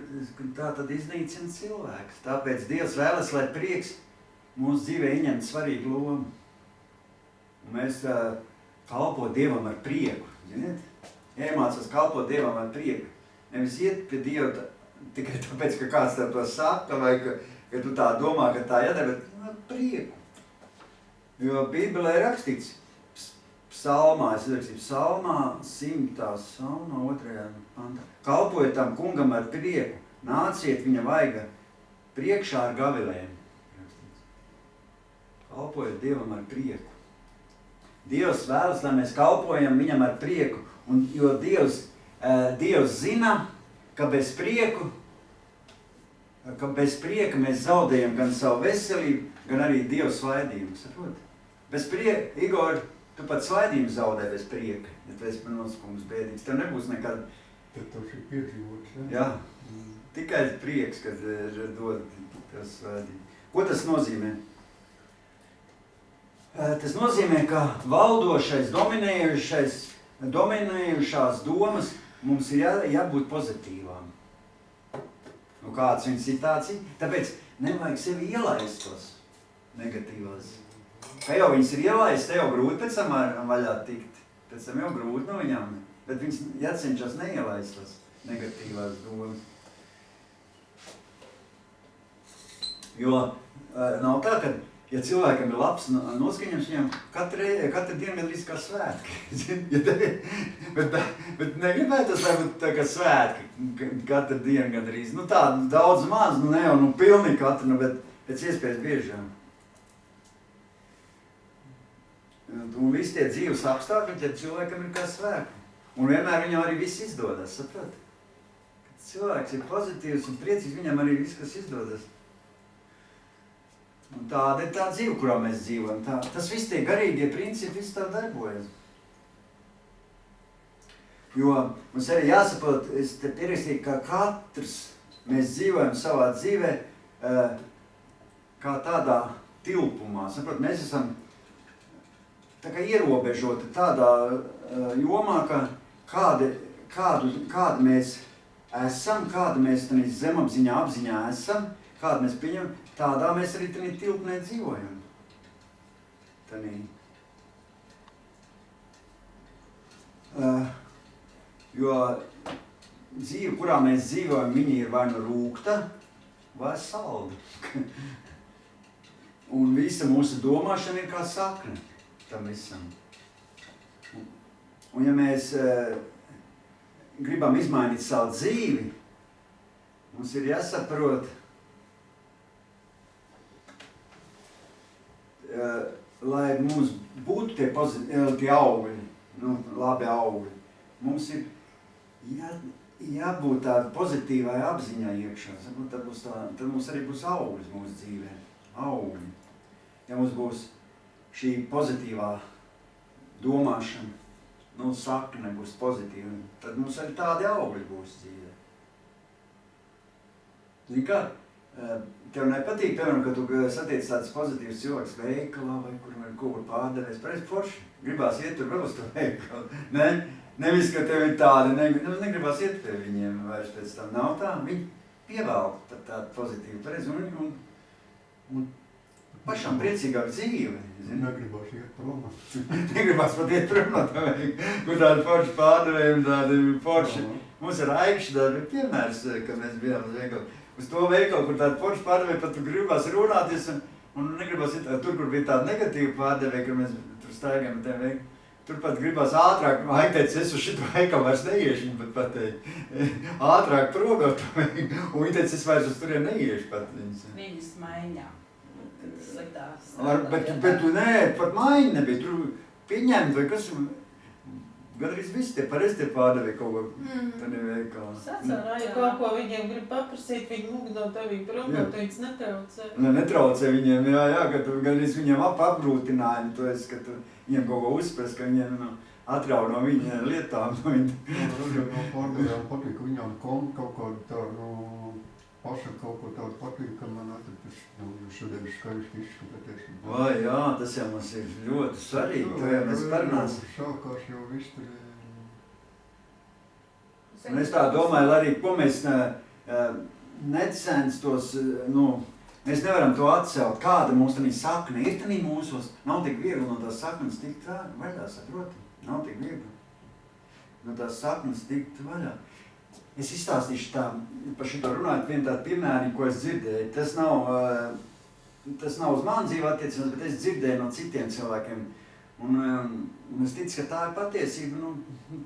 tā tad iznīcina cilvēks. Tāpēc Dievs vēlas, lai prieks mūsu dzīvē ieņem svarīgu lomu. Un mēs kalpo Dievam ar prieku, ziniet? Iemācās kalpot Dievam ar prieku. Nevis iet pie Dieva tikai tāpēc, ka kāds tev to saka, vai ka tu tā domā, ka tā jādara, bet ar prieku. Jo Bībelē ir rakstīts, Psalmā, es rakstīju, Psalmā 100. Psalmā 2. pantā. Kalpojiet tam kungam ar prieku, nāciet viņa vaiga priekšā ar gavilēm. Kalpojiet Dievam ar prieku. Dievs vēlas, lai mēs kalpojam viņam ar prieku, jo Dievs zina, ka bez prieku ka bez prieka mēs zaudējam gan savu veselību, gan arī Dieva svaidījumu, saproti? Bez prieka, Igor, tu pat svaidījumu zaudē bez prieka, ja tu esi par noskums bēdīgs. Tev nebūs nekad... Tad tas ir piedzīvots, ja? Jā, tikai prieks, kad dod tev svaidību. Ko tas nozīmē? Tas nozīmē, ka valdošais, dominējušās domas mums ir jābūt pozitīvām. Nu, kāds viņas situācija? Tāpēc nevajag sevi ielaist tos negatīvās. Kā jau viņas ir ielaist, te jau grūti pēc tam vaļā tikt. Pēc tam jau grūti no viņām. Bet viņas jācenšas neielaist tos negatīvās domas. Jo nav tā, ka ja cilvēkam ir labs noskaņams, viņam katru dienu gandrīz kā svētki. bet negribētu tas varbūt tā kā svētki katru dienu gandrīz. Nu tā, daudz maz, nu ne jau, nu pilnīgi katru, nu, bet pēc iespējas biežāk. Un visi tie dzīves apstākļi, tad cilvēkam ir kā svētki. Un vienmēr viņam arī viss izdodas, saprot? Kad cilvēks ir pozitīvs un priecīgs, viņam arī viss, kas izdodas. Un tāda ir tā dzīve, kurā mēs dzīvojam. Tas viss tie garīgie principi, viss tā darbojas. Jo mums arī jāsaprot, es te pierakstīju, ka katrs mēs dzīvojam savā dzīvē kā tādā tilpumā. Saprot, mēs esam tā kā ierobežoti tādā jomā, ka kādu mēs esam, kādu mēs tādā zemapziņā, apziņā esam, kādu mēs pieņemam, tādā mēs arī tādā tilpnē dzīvojam. Jo dzīve, kurā mēs dzīvojam, viņa ir vai nu rūgta, vai salda. Un visa mūsu domāšana ir kā sakne tam visam. Un ja mēs gribam izmainīt savu dzīvi, mums ir jāsaprot, lai mums būtu tie augļi, labi augļi, mums ir jābūt tāda pozitīvai apziņai iekšā. Tad mums arī būs augļi mūsu dzīvē. Augļi. Ja mums būs šī pozitīvā domāšana, sakne būs pozitīva, tad mums arī tādi augļi būs dzīvē. Zini kā, tev nepatīk, piemēram, ka tu satiec tāds pozitīvs cilvēks veikalā vai kur kaut kur pārdevējs. Pareizi forši, gribās iet tur vēl uz to veikalu. Nevis, ka tev ir tādi, negribās iet pie viņiem vairs pēc tam. Nav tā, viņi pievēl tādu pozitīvu pareizi un pašām priecīgāk dzīve. Negribās iet prom. Negribās pat iet prom no tā veikalu, kur tādi forši pārdevējumi, tādi forši. Mums ir Aikši tādi piemērs, kad mēs bijām uz veikalu. Uz to veikalu, kur tādi forši pārdevēji, pat tu gribās runāties un negribās iet, tur, kur bija tāda negatīva pārdevēja, kad mēs tur staigājam ar tiem veikalu. Tur pat gribās ātrāk, Aika teica, es uz šito veikalu vairs neiešu, viņa pat pateica, ātrāk prom no to veikalu, un viņa teica, es vairs uz turien neiešu pat viņas. Viņas maiņā, kad tas sliktās. Bet tu nē, pat maiņa nebija, tur pieņemt vai kas, gan arī visi tie pareizi tie pārdevēji kaut ko tādā veikalā. Ja kaut ko viņiem grib paprasīt, viņi mugdo tevī prom, un tu viņus netraucē. Netraucē viņiem, jā, ka tu gan arī viņiem apgrūtinājumi, tu esi, ka tu viņiem kaut ko uzspēs, ka viņiem atrauj no viņa lietām. No pārdevējām patīk, viņām kaut kādu tādu, paša kaut ko tādu patīk, ka man atrast, šodien skaisti izskatāties. Vai, jā, tas jau mums ir ļoti svarīgi, to jau mēs parunāsim. Sākās jau viss tur. Un es tā domāju, lai arī, ko mēs necenstos, mēs nevaram to atcelt, kāda mums tā sakne ir tā mūsos. Nav tik viegli no tās saknes tikt vaļā, saproti? Nav tik viegli no tās saknes tikt vaļā. Es izstāstīšu tā, par šito runājot vienu tādu piemēru, ko es dzirdēju. Tas nav uz mani dzīve attiecināts, bet es dzirdēju no citiem cilvēkiem. Un es ticu, ka tā ir patiesība,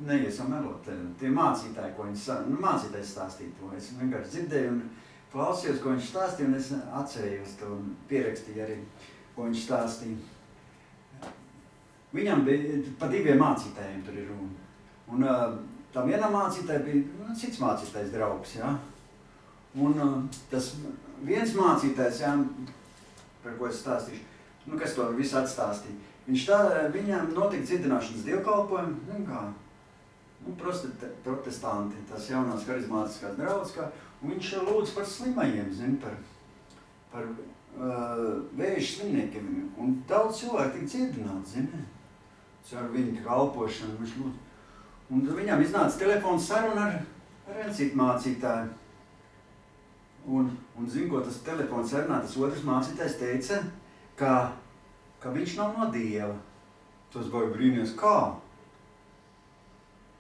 neiesim melot. Tie mācītāji, ko viņi mācītājs stāstīja to. Es vienkārši dzirdēju un klausījos, ko viņš stāstīja, un es atcerējos to un pierakstīju arī, ko viņš stāstīja. Viņam bija pa 2 mācītājiem tur ir runa. Un tam vienam mācītājai bija cits mācītājs draugs, jā. Un tas viens mācītājs, jā, par ko es stāstīšu, kas to visu atstāstīja, viņam notika dziedināšanas dievkalpojumi, kā, protestanti, tās jaunās harizmātiskās draudzes, un viņš lūdz par slimajiem, par vēža slimniekiem, un daudz cilvēku tika dziedināti, ar viņu kalpošanu, viņš lūdz. Un viņam iznāca telefons saruna ar citu mācītāju. Un ko tas telefons sarunā, tas otrs mācītājs teica, ka viņš nav no Dieva. Tas bija brīnījums, kā?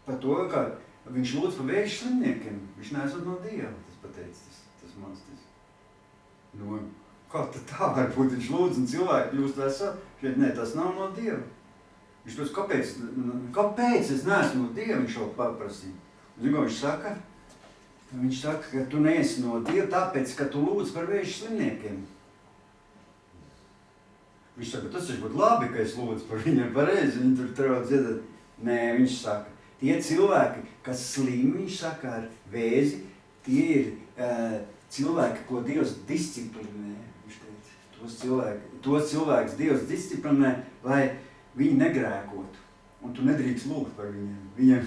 Par to, ka viņš lūdz par vēža slimniekiem. Viņš neesot no Dieva, tas pateica, tas mācītājs. Nu, kā tad tā var būt? Viņš lūdz un cilvēki kļūst veseli? Nē, tas nav no Dieva. Viņš tos, kāpēc es neesmu no Dieva, viņš jau paprasīja. Zinu, ko viņš saka? Viņš saka, ka tu neesi no Dieva, tāpēc, ka tu lūdz par vēža slimniekiem. Viņš saka, tas būtu labi, ka es lūdzu par viņiem pareizi, viņi tur trauc dziedāt. Nē, viņš saka, tie cilvēki, kas slim, viņš saka, ar vēzi, tie ir cilvēki, ko Dievs disciplinē. Viņš teica, tos cilvēkus Dievs disciplinē, lai viņi negrēkotu, un tu nedrīkst lūgt par viņiem.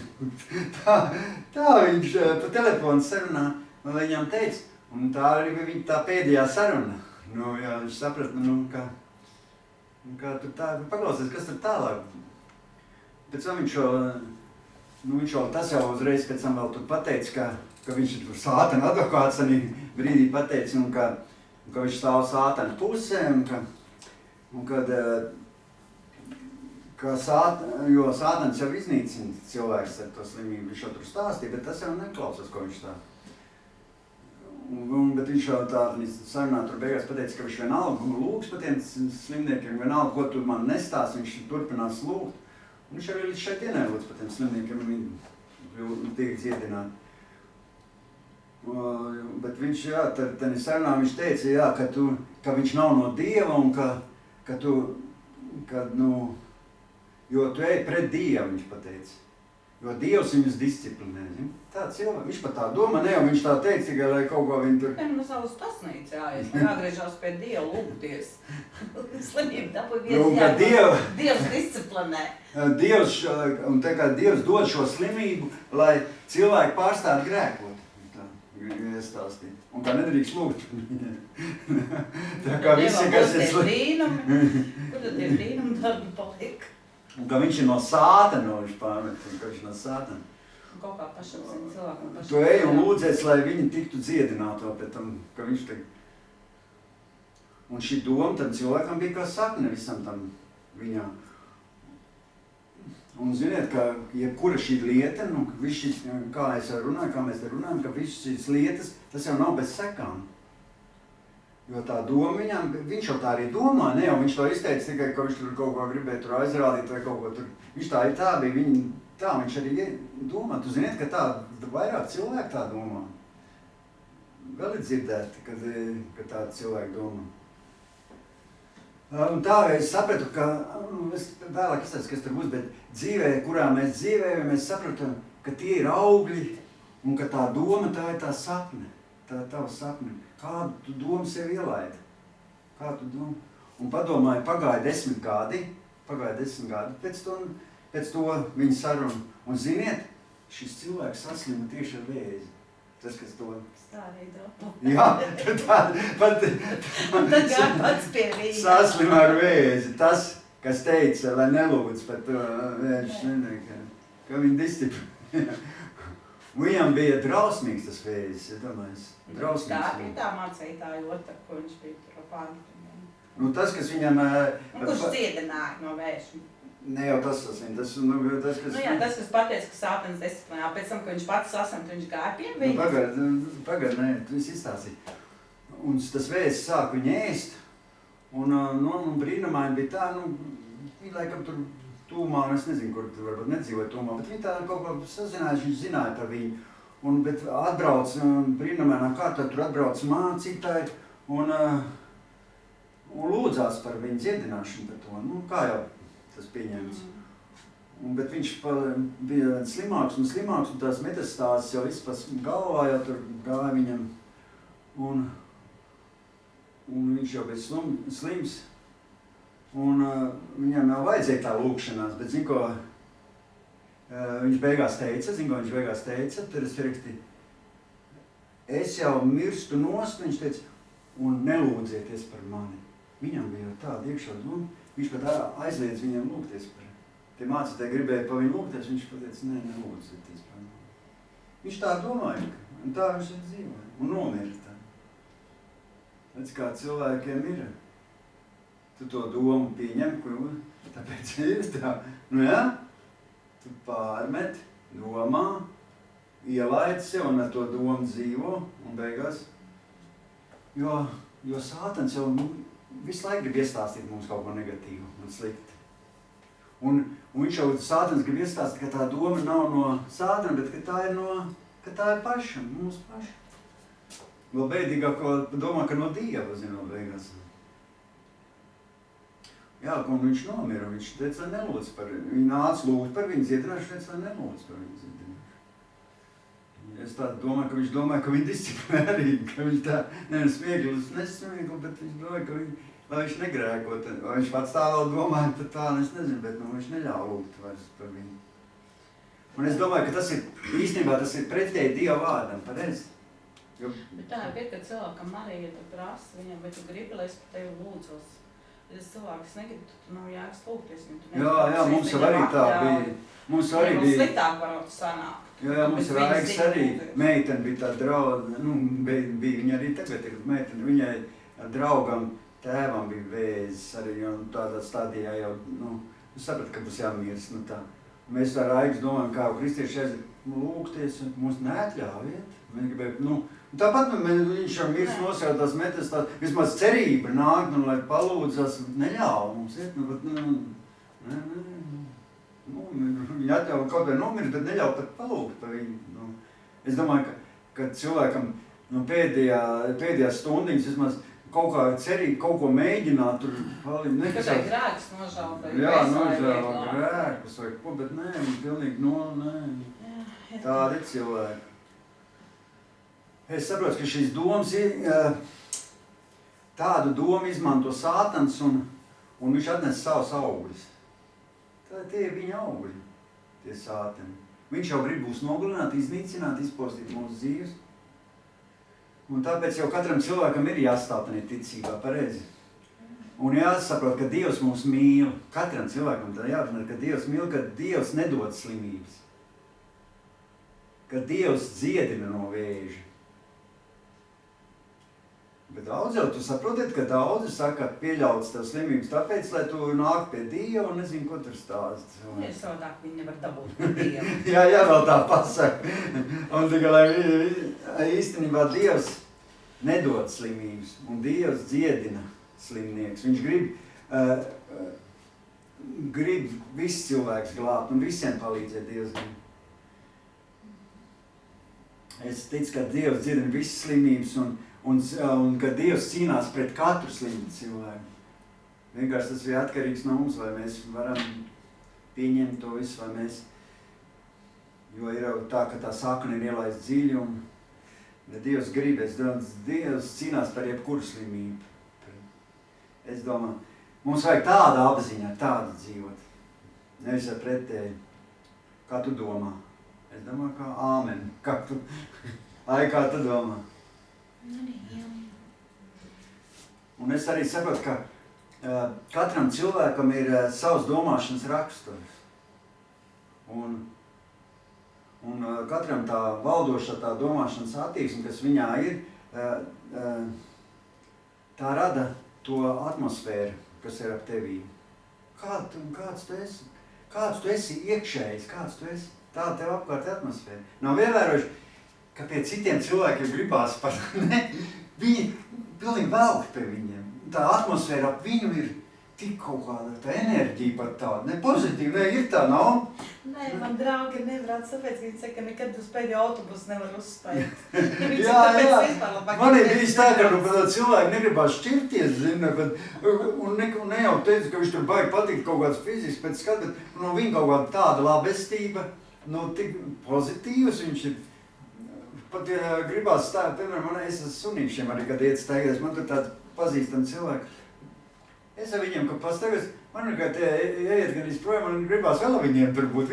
Tā viņš pa telefonu sarunā viņam teica, un tā arī bija tā pēdējā saruna. Nu, jā, viņš saprat, ka tur tā, paklausies, kas tur tālāk. Pēc tam viņš jau tas jau uzreiz pēc tam vēl tur pateica, ka viņš ir sātana advokāts, arī brīdī pateica, un ka viņš stāv sātana pusē, un kad jo sātans jau iznīcina cilvēks ar to slimību, viņš jau tur stāstīja, bet tas jau neklausās, ko viņš tā. Bet viņš jau tā sarunā tur beigās pateica, ka viņš vienalga lūgs par tiem slimniekiem, vienalga, ko tu man nestāsti, viņš turpinās lūgt. Un viņš arī līdz šai dienai lūdz par tiem slimniekiem, viņi tiek dziedināti. Bet viņš, jā, tad sarunā viņš teica, jā, ka viņš nav no Dieva un jo tu ej pret Dievu, viņš pateica. Jo Dievs viņus disciplinē, tā cilvēki, viņš pat tā domā, ne jau viņš tā teica, tikai lai kaut ko viņi tur... No savas tasnīcas jāies, jāgriežās pie Dievu lūgties. Slimību dabūja Dievs disciplinē. Un tā kā Dievs dod šo slimību, lai cilvēki pārstātu grēkot. Tā, iestāstīt. Un tā nedrīkst lūgt. Tā kā visi, kas ir slimību. Kur tad tie brīnumi darbi paliek? Un ka viņš ir no sātana, viņš pārmet, ka viņš ir no sātana. Un kaut kā pašam zina cilvēkam pašam. Tu ej un lūdzies, lai viņi tiktu dziedināti vēl pēc tam, ka viņš te... Un šī doma tam cilvēkam bija kā sakne visam tam viņā. Un ziniet, ka jebkura šī lieta, kā es runāju, kā mēs te runājam, ka visas šīs lietas, tas jau nav bez sekām. Jo tā doma viņam, viņš jau tā arī domā, ne jau viņš to izteica tikai, ka viņš tur kaut ko gribēja tur aizrādīt vai kaut ko tur. Viņš tā bija, viņš arī domā. Tu ziniet, ka tā vairāk cilvēki tā domā. Vēl ir dzirdēti, ka tā cilvēki domā. Un tā es sapratu, ka, es vēlāk izstāstu, kas tur būs, bet dzīvē, kurā mēs dzīvējam, mēs sapratam, ka tie ir augļi un ka tā doma, tā ir tā sapne. Tā ir tava sapne. Kādu tu domu sev ielaidi? Kādu domu? Un padomāju, pagāja 10 gadi, pēc to viņa sarunu. Un ziniet, šis cilvēks saslima tieši ar vēzi. Tas, kas to... Stārīja drapu. Jā, pat un tad gāja pats pie viņa. Saslima ar vēzi. Tas, kas teica, lai nelūdz par to vēžu slimniekiem, ka viņi disciplinē. Viņam bija drausmīgs tas vēzis, ja domājas. Drausmīgs. Tā bija tā mācītāja otra, ko viņš bija tur pārmetumiem. Nu tas, kas viņam... Kurš dziedināja no vēža? Ne jau tas saslim, tas, kas... Jā, tas, kas pateica, ka sātens disciplinē, pēc tam, ka viņš pats saslimt, viņš gāja pie viņa. Pagad, nē, tu esi izstāstīji. Un tas vēzis sāk viņu ēst, un brīnumaini bija tā, viņi laikam tur tūmā, un es nezinu, kur tur varbūt nedzīvoja tūmā, bet viņi tā kaut ko sazinājuši, viņš zināja par viņu. Bet atbrauc brīnumainā kārtā, tur atbrauc mācītāji un lūdzās par viņu dziedināšanu par to. Kā jau tas pieņemts. Bet viņš bija slimāks un tās metastāzes jau vispār galvā, jau tur gāja viņam. un viņš jau bija slims, un viņam jau vajadzēja tā lūkšanās, bet zin ko, viņš beigās teica, tad es pierakstīju, es jau mirstu nost, viņš teica, un nelūdzieties par mani. Viņam bija jau tāda iekšā doma, viņš pat aizliedz viņam lūgties par. Tie mācītāji gribēja pa viņu lūgties, viņš pateica, nelūdzieties par mani. Viņš tā domāja, un tā viņš ir dzīvoja, un nomirta. Redz, kā cilvēkiem ir. Tu to domu pieņem, tāpēc ir tā. Nu jā, tu pārmet, domā, ielaid sev un ar to domu dzīvo, un beigās. Jo Sātans jau visu laiku grib iestāstīt mums kaut ko negatīvu un slikti. Un viņš jau Sātans grib iestāstīt, ka tā doma nav no Sātana, bet ka tā ir paša, mūsu paša. Vēl beidīgāk domā, ka no Dieva, zinot, beigās. Jā, un viņš nomira, viņš teica, nelūdz par viņu. Viņi nāca lūgt par viņu dziedināšanu, teica, nelūdz par viņu dziedināšanu. Es tā domāju, ka viņš domāja, ka viņi disciplinērīgi, ka viņš tā, nesmiegli, bet viņš domāja, ka viņš negrēkot. Vai viņš pats tā vēl domāja, tad tā, es nezinu, bet viņš neļauj lūgt vairs par viņu. Un es domāju, ka tas ir, īstenībā tas ir pretēji Dieva vārdam, pareizi. Bet tā ir, ka cilvēkam arī, ja tu prasi viņam, vai tu gribi, lai es par tevi lūdzos. Ja cilvēks negrib, tu nav jāks lūgties. Jā, mums arī tā bija. Mums arī bija. Sliktāk varot sanāk. Jā, mums Raiks arī, meitene bija tā drauga, bija viņa arī tagad ir meitene, viņai draugam, tēvam bija vēzis arī, un tādā stadijā jau, saprat, ka būs jāmirst, tā. Mēs ar Raiks domājam, kā kristieši aiziet lūgties, mums neatļaujiet. Tāpat viņš jau mirst nosēdās metas, vismaz cerība nāk, lai palūdzas, neļauj mums iet, viņi atļauj kaut vai nomirt, bet neļauj pat palūgt par viņu. Es domāju, ka cilvēkam pēdējā stundiņas vismaz kaut kā cerība, kaut ko mēģināt tur palīdz. Tikai grēks nožēlot. Jā, nožēlot grēkus vai ko, bet nē, pilnīgi tādi cilvēki. Es saprotu, ka šīs domas ir, tādu domu izmanto Sātans un viņš atnes savus augļus. Tie ir viņa augļi, tie Sātani. Viņš jau grib būs nogalināt, iznīcināt, izpostīt mūsu dzīves. Un tāpēc jau katram cilvēkam ir jāstāv tādā ticībā, pareizi. Un jāsaprot, ka Dievs mūs mīl. Katram cilvēkam tā jāapzināt, ka Dievs mīl, ka Dievs nedod slimības. Ka Dievs dziedina no vēža. Bet daudz jau tu saprotiet, ka daudzi saka, ka pieļauts tev slimības tāpēc, lai tu nāk pie Dieva un nezinu, ko tur stāst. Ja savādāk viņi nevar dabūt pie Dieva. jā, vēl tā pasaka. Un tikai, lai īstenībā Dievs nedod slimības un Dievs dziedina slimnieks. Viņš grib visus cilvēkus glābt un visiem palīdzēt Dievs. Es ticu, ka Dievs dziedina visas slimības un ka Dievs cīnās pret katru slimu cilvēku. Vienkārši tas ir atkarīgs no mums, vai mēs varam pieņemt to visu, vai mēs, jo ir jau tā, ka tā sakna ir ielaist dziļi, un Dievs grib, Dievs cīnās par jebkuru slimību. Es domāju, mums vajag tāda apziņa, tādu dzīvot, nevis ar pretēji, kā tu domā. Es domāju, kā āmen, kā tu domā. Un es arī saprotu, ka katram cilvēkam ir savs domāšanas raksturs. Un katram tā valdoša tā domāšanas attieksme, kas viņā ir, tā rada to atmosfēru, kas ir ap tevī. Kāds tu esi? Kāds tu esi iekšējs? Kāds tu esi? Tā tev apkārt atmosfēra. Nav ievērojuši, ka pie citiem cilvēkiem gribās par viņi pilnīgi velk pie viņiem. Tā atmosfēra ap viņu ir tik kaut kāda tā enerģija par tādu. Ne pozitīva, ir tā, nav? Nē, man draugi nevar sapēc, viņi saka, ka nekad uz pēdējo autobusu nevar uzspēt. Jā. Man ir bijis tā, ka cilvēki negribās šķirties, zina, un ne jau teica, ka viņš tur baigi patikt kaut kāds fizisks pēc skatu, bet viņa kaut kāda tāda labestība, tik pozitīvs, viņš ir pat gribās stāvēt, piemēram, es esmu sunīšiem arī, kad iet staigās, man tur tādi pazīstami cilvēki. Es ar viņiem, kad pastaigās, man ir kā tie ieiet gan izprojām, man gribās vēl viņiem tur būt.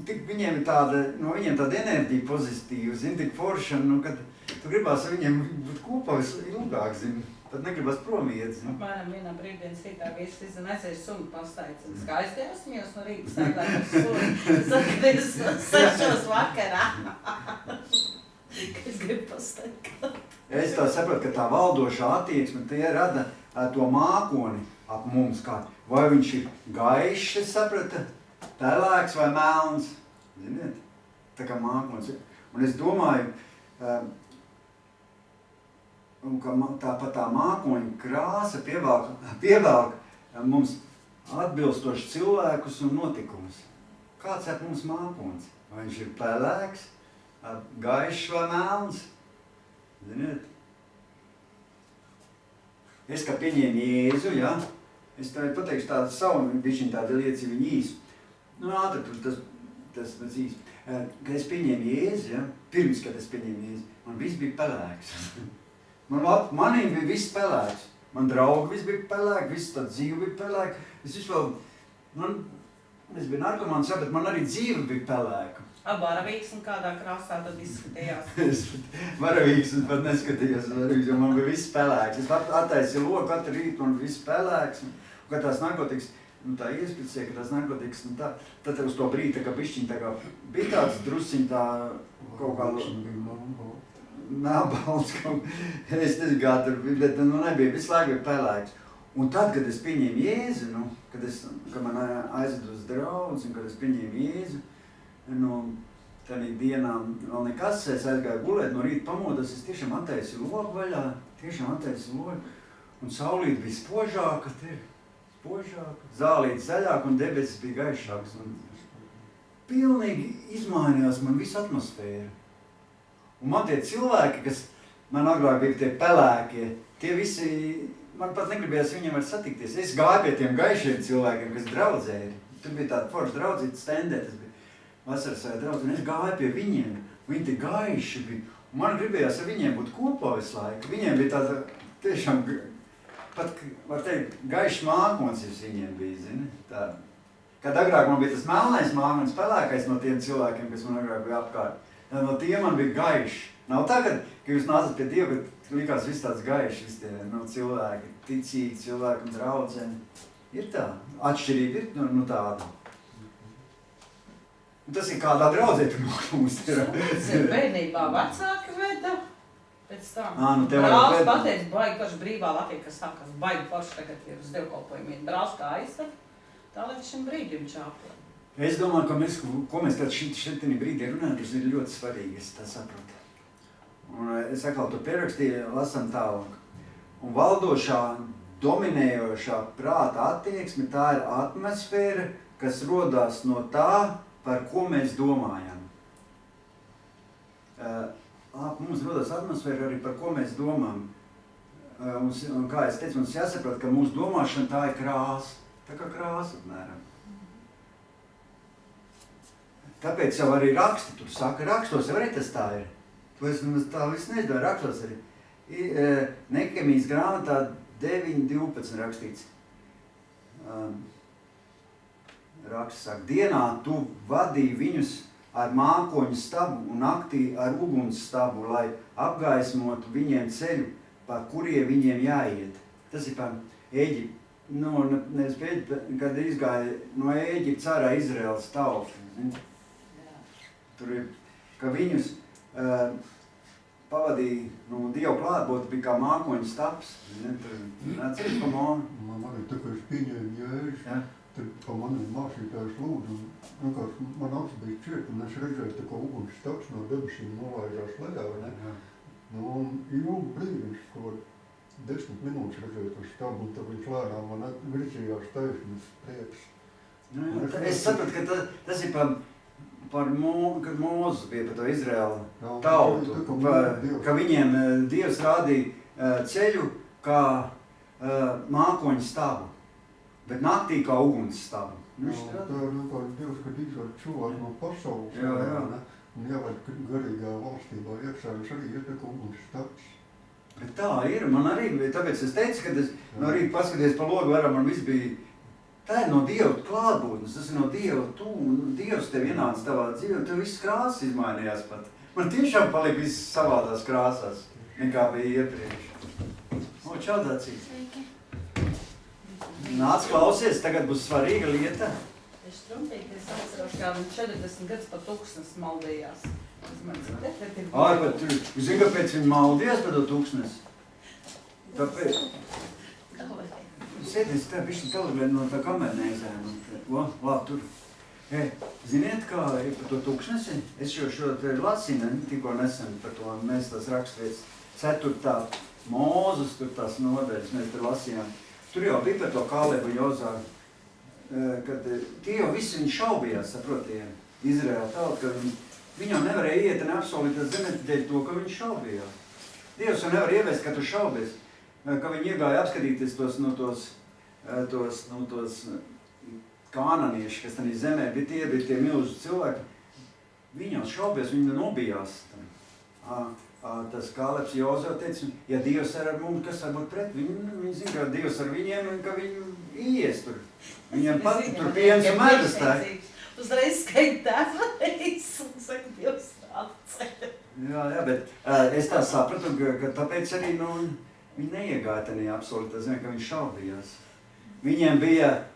Viņiem ir tāda, no viņiem tāda enerģija pozitīva, zini, tik forša, nu, kad tu gribās ar viņiem būt kopā ilgāk, zini. Tad negribas prom iet, zini. Apmēram vienā brīvdienas rītā visi izzina aizies sunu pastaigāt. Skaisti 8 no rīta staigāt ar sunu. Sakaties 6 vakarā. Es gribu pastaigāt. Es tā saprotu, ka tā valdošā attieksme tie rada to mākoni ap mums kā. Vai viņš ir gaišs, es sapratu, pelēks vai melns. Ziniet? Tā kā mākonis. Un es domāju, ka tāpat tā mākoņa krāsa pievelk mums atbilstoši cilvēkus un notikumus. Kāds ir mums mākonis? Vai viņš ir pelēks, gaišs vai melns? Ziniet? Es kā pieņēmu Jēzu, ja? Es pateikšu tādu savu, bišķiņ tādu lieci viņu īsu. Nu, ātri tur tas īsi. Kad es pieņēmu Jēzu, ja? Pirms, kad es pieņēmu Jēzu, man viss bija pelēks. Maniem bija viss pelēks. Man draugi viss bija pelēki, viss tā dzīve bija pelēka. Es biju narkomāns, bet man arī dzīve bija pelēka. Varavīgs un kādā krāsā tad izskatījās? Varavīgs un pat neskatījos, jo man bija viss pelēks. Es attaisīju loku katru rītu, man viss pelēks. Un kad tās narkotikas, tā iespicēja, ka tās narkotikas, tad uz to brīdi, ka bišķiņ tā kā bija tāds drusciņ tā kaut kādu... Melnbalts kaut es nezinu, kā tur bija, bet nebija, visu laiku bija pelēks. Un tad, kad es pieņēmu Jēzu, kad man aizvedu uz draudzi, un kad es pieņēmu Jēzu, tādā dienā vēl nekas, es aizgāju gulēt, no rīta pamodos, es tiešām attaisīju loku vaļā, un saulīte bija spožāka, zālīte zaļāka un debesis bija gaišāks. Pilnīgi izmainījās man visu atmosfēru. Un man tie cilvēki, kas man agrāk bija tie pelēkie, tie visi, man pat negribējās viņiem var satikties. Es gāju pie tiem gaišiem cilvēkiem, kas draudzēja. Tur bija tāda forša draudzīta stendē, tas bija vasaras vai draudz, un es gāju pie viņiem. Viņi tie gaiši bija. Un man gribējās ar viņiem būt kopā visu laiku. Viņiem bija tāda tiešām, pat, var teikt, gaišs mākons viņiem bija, zini. Tā. Kad agrāk man bija tas melnais mākons, pelēkais no tiem cilvēkiem, kas man agrāk bija apkārt. No tiem man bija gaiši. Nav tā, ka jūs nācat pie Dieva, ka likās viss tāds gaiši, visi tie cilvēki, ticīgi cilvēki un draudzeni. Ir tā, atšķirība ir tāda. Un tas ir kādā draudzē tur mums ir. Bērnībā vecāki veda, pēc tam. Brālis pateica, baigi paši brīvā Latvija, kas sākas, baigi paši tagad ir uz dievkalpojumiem. Brālis kā aizsaka, tā līdz šim brīdim čāpla. Es domāju, ka ko mēs tad šitini brīdī runājam, tas ir ļoti svarīgi, es tā saprotu. Un es atkal to pierakstīju, lasam tālāk. Un valdošā, dominējošā prāta attieksme, tā ir atmosfēra, kas rodās no tā, par ko mēs domājam. Mums rodās atmosfēra arī par ko mēs domājam. Un kā es teicu, mums jāsaprot, ka mūsu domāšana tā ir krāsa. Tā kā krāsa, apmēram. Tāpēc jau arī raksti, tur saka, rakstos jau arī tas tā ir. To es tā viss nezinu, rakstos arī. Nehemijas grāmatā 9.12 rakstīts. Raksts saka, dienā tu vadīji viņus ar mākoņu stabu un naktī ar uguns stabu, lai apgaismotu viņiem ceļu, pa kuriem viņiem jāiet. Tas ir par Ēģipti. Nevis pēc, kad izgāja no Ēģiptes ārā Izraēlas tautu. Tur ir, ka viņus pavadīja, Dievu klātbūtne bija kā mākoņu stabs. Tur atceries pa mani? Man arī tā, ka es pieņēmu Jēzu, tad pa maniem mācītājs lūdzu, un man acs bija šķiet, un es redzēju, tā kā uguns stabs no debesīm nolaidās lejā, vai ne? Un ilgu brīdi viņš kaut 10 minūtes redzēja to stabu, un tad viņš lēnām man virzījās taisnes prieks. Es sapratu, ka tas ir kad Mūzes bija par to Izraēlu tautu, ka viņiem Dievs rādīja ceļu kā mākoņu stabu, bet naktī kā uguns stabu. Tā ir kā Dievs, kad izved cilvēku no pasaules, un jāved garīgā valstībā iekšējums arī ir tā uguns stāsts. Bet tā ir, man arī, tāpēc es teicu, ka es no rīta paskaties pa logu varam, man viss bija, tā ir no Dieva klātbūtnes, tas ir no Dieva Dievs tev ienāca tavā dzīvē, tev viss krāsas izmainījās pat. Man tiešām palika viss savādās krāsās, nekā bija iepriekš. O, čau, Dacīt. Nāc, klausies, tagad būs svarīga lieta. Es trumpīties atceros, kā viņš 40 gadus pa tūkstnes maldījās. Ai, bet tu zini, kāpēc viņi maldījās par to tūkstnesi? Tāpēc... Sēdies tā bišķi telegrēm no tā kamernēzēm. Labi, tur. Ziniet, kā ir par to tūkstnesi? Es šo te lasīju, tikko nesen par to, mēs tās rakstvietas 4. Mūzes, tur tās nodaļas, mēs te lasījām. Tur jau bija par to Kālebu Jozāru, kad tie jau visi viņi šaubījās, saprotiet, Izraēla tauta, ka viņam nevarēja iet un apsolītās zemē dēļ to, ka viņi šaubījās. Dievs jau nevar ievest, ka tu šaubies, ka viņi iegāja apskatīties tos kānanieši, kas tādā zemē bija tie milži cilvēki. Viņi jau šaubies, viņi nobijās. Tas Kālebs Jozārs teica, ja Dievs ar mums, kas var būt pret? Viņi zina, ka Dievs ar viņiem un ka viņi ies tur. Viņiem pat tur piens un medus tā. Uzreiz skaitās varēs un saka, Dievs atceļ. Jā, bet es tā sapratu, ka tāpēc arī, viņi neiegāja tajā absolūtā zemē, ka viņi šaubījās. Viņiem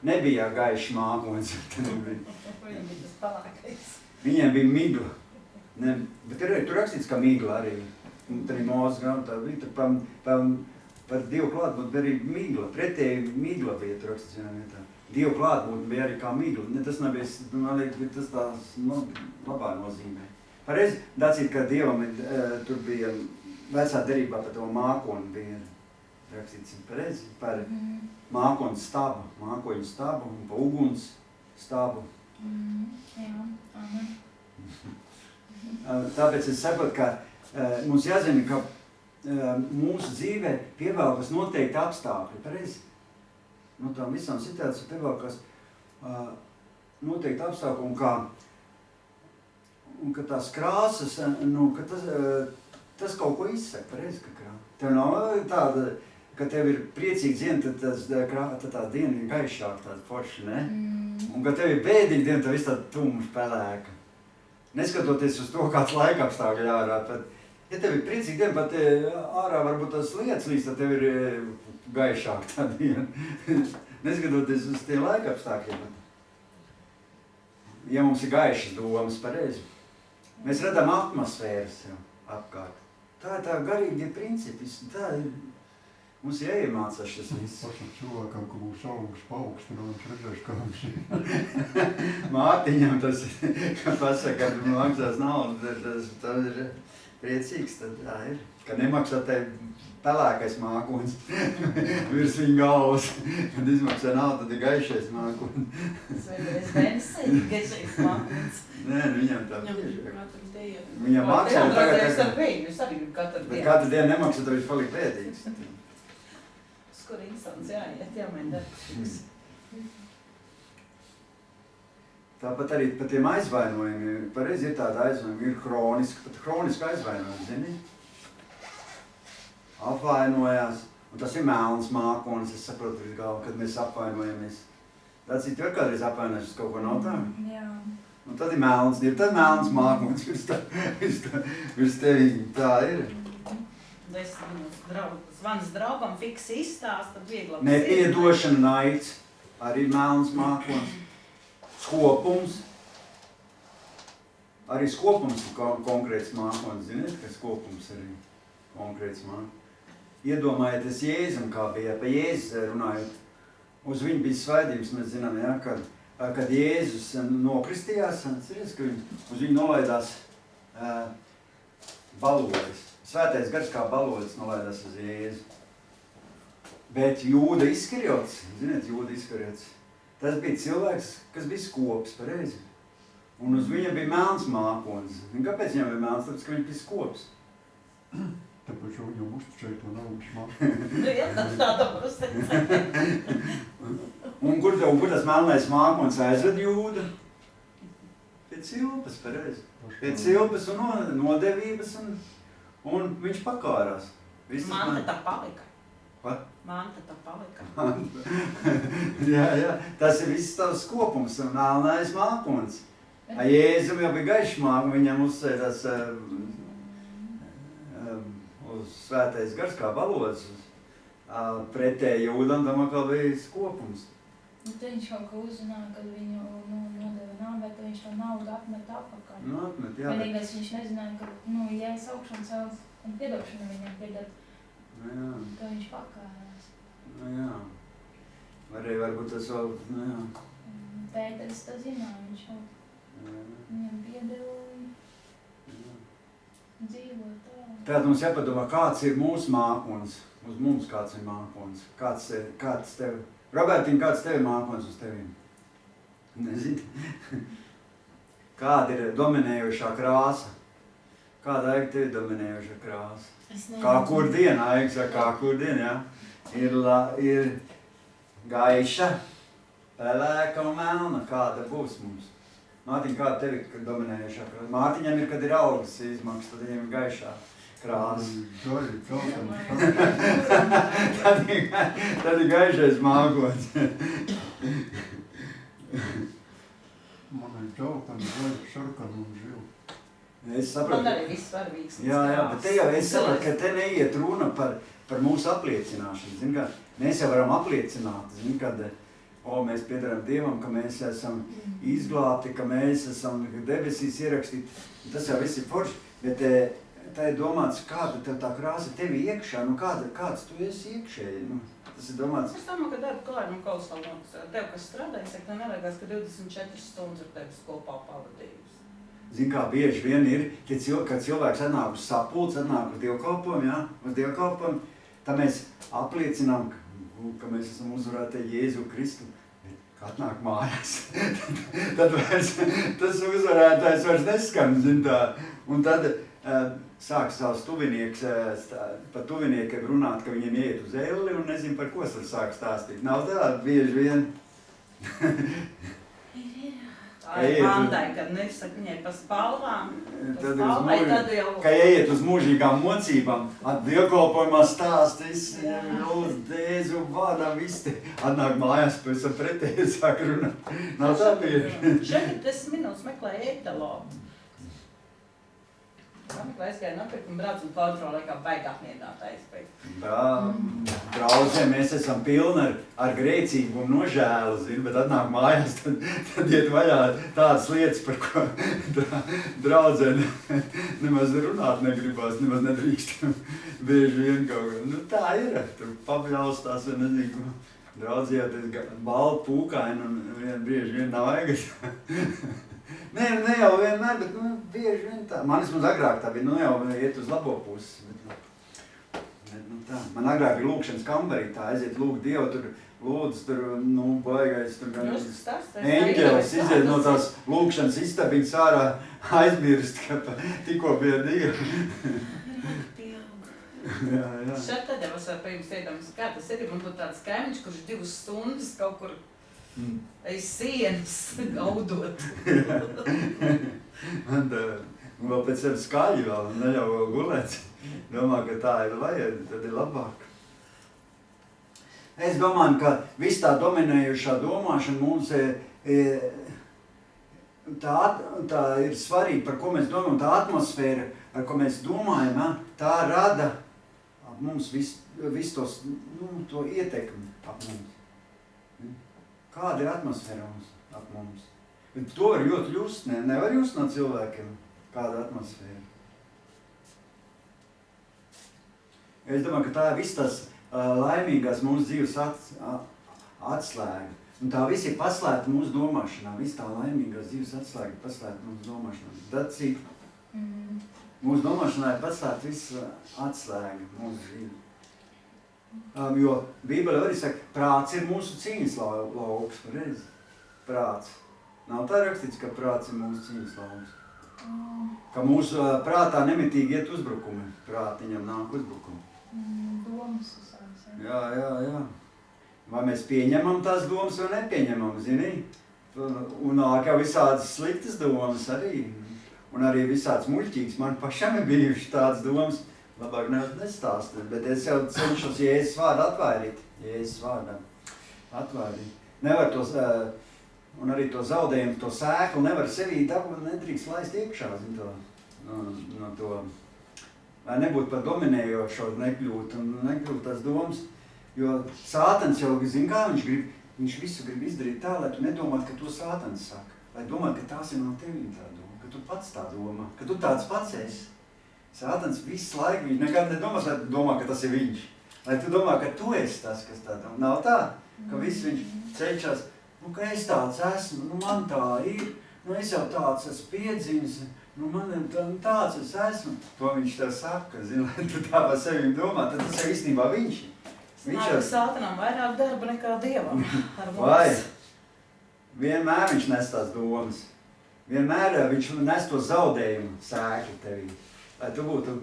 nebija gaišs mākonis. Viņiem bija tas palākais. Viņiem bija migla. Bet tur rakstīts, ka migla arī. Tad arī Mūzes grāmatā bija tur par Dievu klātbūtni arī migla. Pretēji migla bija tur rakstīts vienā vietā. Dievu klātbūtni bija arī kā migla. Tas nebija, man liekas, tas tās labā nozīmē. Pareizi, Dacīt, ka Dievam tur bija vecā derībā par to mākoni bija rakstīts. Pareizi, par mākoņu stabu un pa uguns stabu. Jā, aha. Tāpēc es saprotu, ka mums jāzina, ka mūsu dzīvē pievēlkas noteikti apstākļi, pareizi? No tām visām situācijām pievēlkas noteikti apstākļi, un ka tās krāsas, ka tas kaut ko izsaka, pareizi, ka krāsa. Tev nav tāda, ka tev ir priecīga diena, tad tā diena ir gaišāka, tāda forša, ne? Un ka tev ir bēdīga diena, tad viss tāda tumša pelēka. Neskatoties uz to, kāds laikapstākļi ārā, ja tev ir priecīga diena, pat ārā varbūt tās lietas līdz, tad tev ir gaišāk tā diena. Neskatoties uz tie laikapstākļiem. Ja mums ir gaišas domas, pareizi. Mēs redzam atmosfēras jau apkārt. Tā ir tā garīgie principi. Tā ir. Mums jāiemācās šis viss. Pašam cilvēkam, ka būs augus paaugstina, viņš redzēs, kā viņš ir. Mārtiņam tas, ka pasaka, ka maksās naudu, tas ir priecīgs, tad tā ir. Ka nemaksā te pelēkais mākonis virs viņa galvas. Kad izmaksā naudu, tad ir gaišais mākonis. Tas vienreiz mēnesī gaišais mākonis. Nē, viņam tā bieži. Viņam maksā tagad. Ar viņu, es arī gribu katru dienu. Bet katru dienu nemaksā, tad viņš palika pēdīgs. Kur instants jāiet, jāmēģina darbs. Tāpat arī par tiem aizvainojumiem. Pareizi ir tāda aizvainojuma, ir hroniska aizvainojuma, zini? Apvainojās, un tas ir melns mākonis, es saprotu visu galvu, kad mēs apvainojamies. Tāds ir kādreiz apvainojušies kaut ko nav tā? Jā. Un tad ir melns mākonis virs tevi, tā ir. Zvans draugam, fiks izstāst, tad vieglāk. Nepiedošana, naids, arī melns mākonis. Skopums. Arī skopums ir konkrēts mākonis. Ziniet, ka skopums arī konkrēts mākonis. Iedomājieties Jēzum, kā bija pa Jēzus runājot. Uz viņu bija svaidījums, mēs zinām, ja, kad Jēzus nokristījās, ka uz viņu nolaidās balolis. Svētais gars kā balolis nolaidās uz Jēzu. Bet Jūda Iskariots, ziniet, tas bija cilvēks, kas bija skops, pareizi. Un uz viņa bija melns mākonis. Un kāpēc viņam bija melns? Tāpēc, ka viņš bija skops. Tāpēc viņam uzticēja to naudas mākoni. Jā, tāda uzticēja. Un kur tas melnais mākonis aizved Jūdu? Pie cilpas, pareizi. Pie cilpas un nodevības un viņš pakārās. Manta tā palika. Ko? Manta tā palika. jā, tas ir viss tavs kopums un melnais mākonis. Jēzum jau bija gaišs mākonis, viņam uzsēdās uz svētais gars kā valodas. Pretēji Jūdam tam atkal bija kopums. Tad viņš kaut ko uzzināja, kad viņu nodeva naudu, bet viņš to naudu apmet apakaļ. Atmet, jā. Vienīgais viņš nezināja, ka, Jēzus augšana savas un piedošana viņam piedod, ka viņš pakārās. Jā. Varbūt tas vēl, jā. Pēteris to zināja, viņš jau viņam piedeva dzīvot tā. Tātad mums jāpadomā, kāds ir mūsu mākonis. Uz mums kāds ir mākonis. Kāds tev? Robertiņ, kāds tev ir mākonis uz tevīm? Nezinu. Kāda ir dominējošā krāsa? Kāda Aiga tev ir dominējošā krāsa? Kā kur diena, Aiga saka, kā kur diena, jā? Ir gaiša, pelēka un melna. Kāda būs mums? Mārtiņ, kāda tev ir dominējošā krāsa? Mārtiņam ir, kad ir augas izmaksas, tad viņam ir gaišā krāsa. Tad ir gaišais mākonis. Man ir džaukani, zaļi, sarkani un žili. Es sapratu. Man arī viss svarīgs. Jā, bet te jau es sapratu, ka te neiet runa par mūsu apliecināšanu. Zini, ka mēs jau varam apliecināt, zini, kad mēs piedaram Dievam, ka mēs esam izglābti, ka mēs esam debesīs ierakstīti. Tas jau viss ir forši, bet tā ir domāts, kāda tev tā krāsa tevi iekšā, kāds tu esi iekšēji. Tas ir domāts. Es domāju, ka darba klājuma kaut kā tev, kas strādāja, saka, tev nevajagās, ka 24 stundas ar tevis kopā pavadījums. Zini, kā bieži vien ir, kad cilvēks atnāk uz sapulci, atnāk uz dievkalpojumu, tad mēs apliecinām, ka mēs esam uzvarēti Jēzu Kristu. Kad atnāk mājās, tad tas uzvarētājs vairs neskan, zini tā. Un tad sāks savs tuvinieks, par tuviniekiem runāt, ka viņiem iet uz elli un nezinu, par ko tad sāk stāstīt. Nav tā, bieži vien. Mandai, kad nesaka viņai pa spalvām, tad jau... Ka ieiet uz mūžīgām mocībām, dievkalpojumā stāst, lūdzu, Jēzu vārdā, viss te atnāk mājās, pēc tam pretēji sāk runāt. Nav tā bieži. 40 minūtes meklēja etalogu. Es gāju nopirkt un braucu un kontrolē, kā baigā apmiedāt aizpēc. Draudzē, mēs esam pilni ar grēcību un nožēlu, zini, bet atnāk mājās, tad iet vaļā tādas lietas, par ko draudzē nemaz runāt negribās, nemaz nedrīkstam. Bieži vien kaut kā, tā ir, tur papļaustās vai nezinu, ko. Draudzējāties balti pūkaini un bieži vien nav aigas. Ne jau vienmēr, bet bieži vien tā. Man vismaz agrāk tā bija, jau iet uz labo pusi. Bet tā. Man agrāk ir lūkšanas kambarī, tā aiziet lūgt Dievu, tur lūdzu, tur, baigais, tur gan eņģelis iziet no tās lūkšanas istabiņas ārā aizmirst, ka tikko bija Dievu. Jā. Šeit tad jau es varu pie jums iedomās, kā tas ir, man būtu tāds kaimiņš, kurš 2 stundas kaut kur aiz sienas gaudot. Un vēl pēc tam skaļi vēl, neļauj vēl gulēt. Domā, ka tā ir vajag, tad ir labāk. Es domāju, ka viss tā dominējušā domāšana mums tā ir svarīga, par ko mēs domājam, tā atmosfēra, ar ko mēs domājam, tā rada ap mums visu to ietekmi ap mums. Kāda ir atmosfēra ap mums? Bet to var just, nevar just no cilvēkiem, kāda atmosfēra. Es domāju, ka tā ir viss tas laimīgās mūsu dzīves atslēga. Un tā viss ir paslēpta mūsu domāšanā, viss tā laimīgās dzīves atslēga paslēpta mūsu domāšanā. Dacīt, mūsu domāšanā ir paslēpta viss atslēga mūsu dzīve. Jo Bībele arī saka, prāts ir mūsu cīņas lauks, redzi? Prāts. Nav tā rakstīts, ka prāts ir mūsu cīņas lauks. Ka mūsu prātā nemitīgi iet uzbrukumi. Prātiņam nāk uzbrukumi. Domas uzsāks, Jā. Vai mēs pieņemam tās domas vai nepieņemam, zini? Un nāk jau visādas sliktas domas arī. Un arī visāds muļķīgs. Man pašam ir bijuši tādas domas. Labāk nestāstīt, bet es jau cenšos Jēzus vārdu atvairīt. Jēzus vārdā atvairīt. Nevar tos, un arī to zaudējumu, to sēklu nevar sevī dabūt, nedrīkst laist iekšā, zin to, no to. Lai nebūtu par dominējošo, nekļūt tās domas. Jo Sātans jau, zin kā viņš grib, viņš visu grib izdarīt tā, lai tu nedomāt, ka to Sātans saka. Lai domāt, ka tās ir no tevīm tā doma, ka tu pats tā domā, ka tu tāds pats esi. Sātans visu laiku, viņš nekad nedomās, lai tu domā, ka tas ir viņš. Lai tu domā, ka tu esi tas, kas tā domā. Nav tā, ka viss viņš cenšas, ka es tāds esmu, man tā ir, es jau tāds esmu piedzimis, man tāds es esmu. To viņš tev saka, zini, lai tu tā par sevi domā, tad tas jau īstenībā viņš. Sanāk, ka Sātanam vairāk darba nekā Dievam ar mums. Vai? Vienmēr viņš nes tās domas. Vienmēr viņš nes to zaudējumu sēkli tevī. Lai tu būtu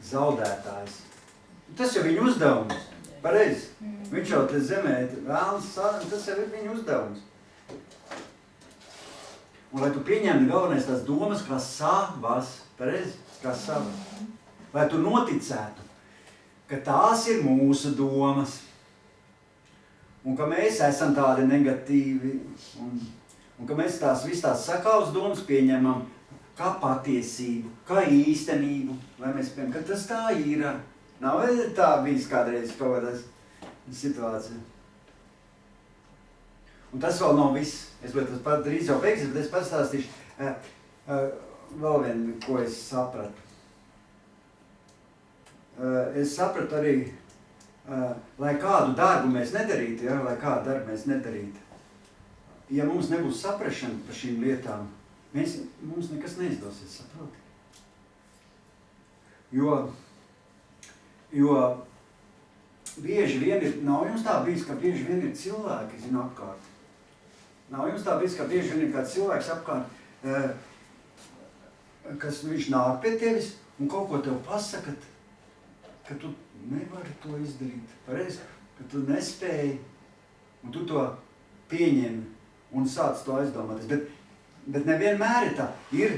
zaudētājs. Tas jau viņa uzdevums. Pareizi. Viņš jau te zemē, vēlas, tas jau ir viņa uzdevums. Un lai tu pieņemti galvenais tās domas kā savas. Pareizi? Kā savas. Lai tu noticētu, ka tās ir mūsu domas. Un ka mēs esam tādi negatīvi. Un ka mēs tās sakaus domas pieņemam kā patiesību, kā īstenību, lai mēs pieņemam, ka tas tā ir. Nav tā bijis kādreiz kaut kādā situācija. Un tas vēl nav viss. Es pat drīz jau beigsies, bet es pastāstīšu vēl vienu, ko es sapratu. Es sapratu arī, lai kādu darbu mēs nedarītu, ja mums nebūs saprašana par šīm lietām, mums nekas neizdosies, saprot. Jo bieži vien ir, nav jums tā bijis, ka bieži vien ir cilvēki, zina, apkārt. Nav jums tā bijis, ka bieži vien ir kāds cilvēks apkārt, kas viņš nāk pie tevis un kaut ko tev pasaka, ka tu nevari to izdarīt, pareizi, ka tu nespēji, un tu to pieņem un sāc to aizdomāties. Bet nevienmēr ir tā. Ir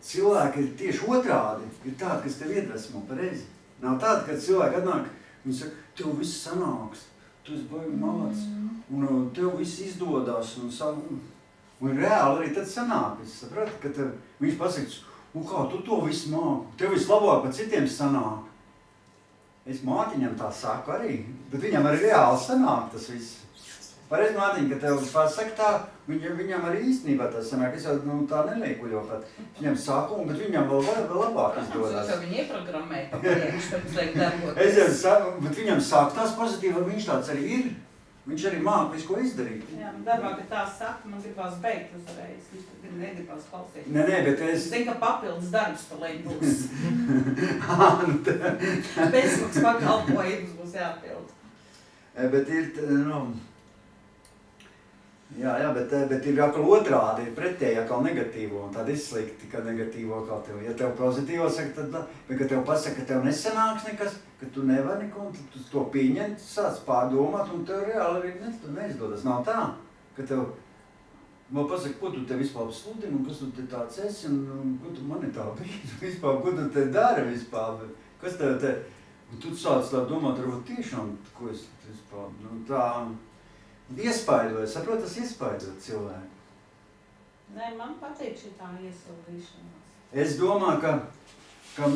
cilvēki ir tieši otrādi, ir tādi, kas tev iedvesmo, pareizi. Nav tādi, kad cilvēki atnāk, viņi saka, tev viss sanāks, tu esi baigi malacis, un tev viss izdodās, un reāli arī tad sanāk, es sapratu, ka viņš pasaka, un kā tu to visu māki, tev viss labāk pa citiem sanāk. Es Mātiņam tā saku arī, bet viņam arī reāli sanāk tas viss. Pareiz, Mātiņ, ka tev pasaka tā, viņam arī īstenībā tas sanāk. Es jau tā neliekuļo pat. Viņam saku, bet viņam vēl labāk izdodās. Jūs jau viņu ieprogrammēja pa priekšu, tad liek darboties. Es jau saku, bet viņam sāk tās pozitīvi, viņš tāds arī ir. Viņš arī māca visu, ko izdarīt. Jā, darbā, ka tā saka, man gribās beigt uzreiz. Negribās klausīt. Nē, bet es... Zinu, ka papildus darbs pa leju būs. Bezmaksas pakalpojums būs jāpild. Bet ir, bet ir atkal otrādi, ir pretēji atkal negatīvo, un tad ir slikti, ka negatīvo atkal tev. Ja tev pozitīvo saka, tad, bet ka tev pasaka, ka tev nesanāks nekas, ka tu nevari neko, un tu to pieņem, tu sāc pārdomāt, un tev reāli arī neizdodas. Nav tā, ka tev man pasaka, ko tu te vispār sludini, un kas tu te tāds esi, un ko tu mani tā brīdi vispār, ko tu te dari vispār, kas tev te, un tu sāc tā domāt, varbūt tiešām, ko es vispār, tā iespaidoja, saprot, tas iespaidot cilvēku. Nē, man patīk šī tā iesildīšanās. Es domāju, ka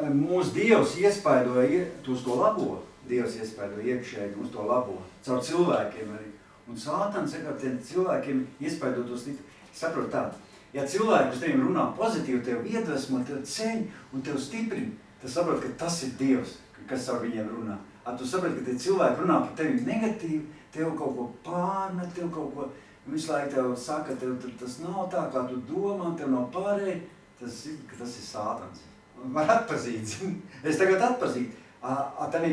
mūsu Dievs iespaidoja uz to labo. Dievs iespaidoja iekšēji uz to labo. Caur cilvēkiem arī. Un Sātans ar tiem cilvēkiem iespaidot uz tik. Saprot tā, ja cilvēki uz teviem runā pozitīvi, tev iedvesmo, tev ceļ un tev stiprina, tad saprot, ka tas ir Dievs, kas ar viņiem runā. Tu saprot, ka tie cilvēki runā par tevi negatīvi, tev kaut ko pārmet, tev kaut ko, visu laiku tev saka, tev tas nav tā, kā tu domā, tev nav pārēji, tas ir Sātans. Var atpazīt, es tagad atpazītu. Tad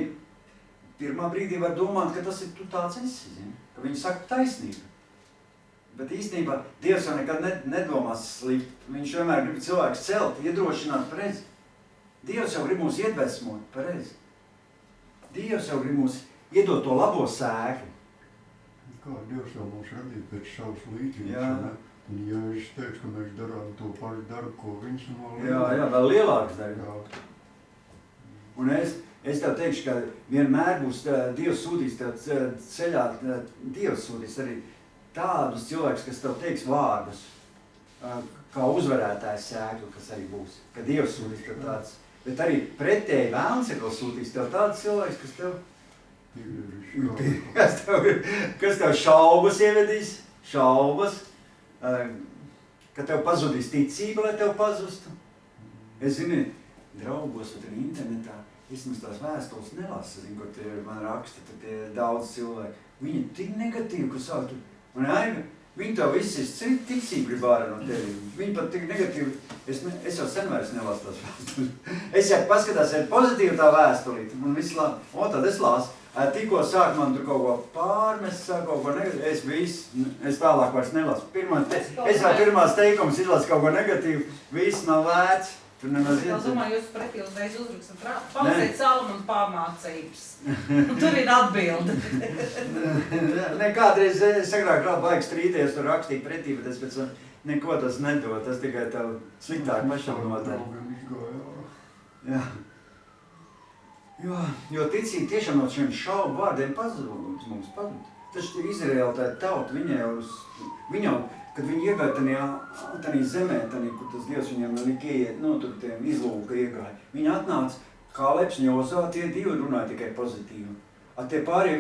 pirmā brīdī var domāt, ka tas ir tu tāds esi, zini? Ka viņi saka taisnību. Bet īstenībā Dievs jau nekad nedomās slikt. Viņš vienmēr grib cilvēkus celt, iedrošināt pareizi. Dievs jau grib mūs iedvesmot pareizi. Dievs jau grib mūs iedot to labo sēkli. kā Dievs jau mums radīja pēc savas līdzības, Jā. ne? Un Jēzus teica, ka mēs darām to pašu darbu, ko viņš un vēl Jā, vēl lielāks darbu. Jā. Un es tev teikšu, ka vienmēr būs Dievs sūtīs tev ceļā, Dievs sūtīs arī tādus cilvēkus, kas tev teiks vārdus, kā uzvarētājs sēklu, kas arī būs, ka Dievs sūtīs tev tāds. Bet arī pretēji vēlns sūtīs tev tāds cilvēks, kas tev šaubas ievedīs, ka tev pazudīs ticība, lai tev pazustu. Es zinu, draugos vai internetā, es tās vēstules nelasu, zinu, ko tie man raksta, tad tie daudz cilvēki. Viņi tik negatīvi, ka sāk tur, un aiga, viņi tev visi ticību grib ārā no tevi. Viņi pat tik negatīvi, es jau sen vairs nelasu tās vēstules. Es jau paskatās, ir pozitīva tā vēstulīte, un viss labi, tad es lasu. Tikko sāk man tur kaut ko pārmest, sāk kaut ko negatīvu, es tālāk vairs nelasu. Es jau pirmās teikumus izlasu kaut ko negatīvu, viss nav vērts. Tur nemaz Es domāju, jūs pretī uzreiz uzrakstat, palasiet Salomona pamācības. Tur ir atbilde. Kādreiz es agrāk vajag strīdēs, tur rakstīt pretī, bet es pēc neko tas nedod, tas tikai tev sliktāk pašam nodara. Jā. Jo ticība tiešām no šiem šaubu vārdiem pazūd mums. Taču Izraēla tā tauta, viņa jau, kad viņi iegāja tādā zemē, kur tas Dievs viņiem tur tiem izlūka iegāja, viņi atnāca, Kāleps un Jozua, tie divi runāja tikai pozitīvi. Tie pārējie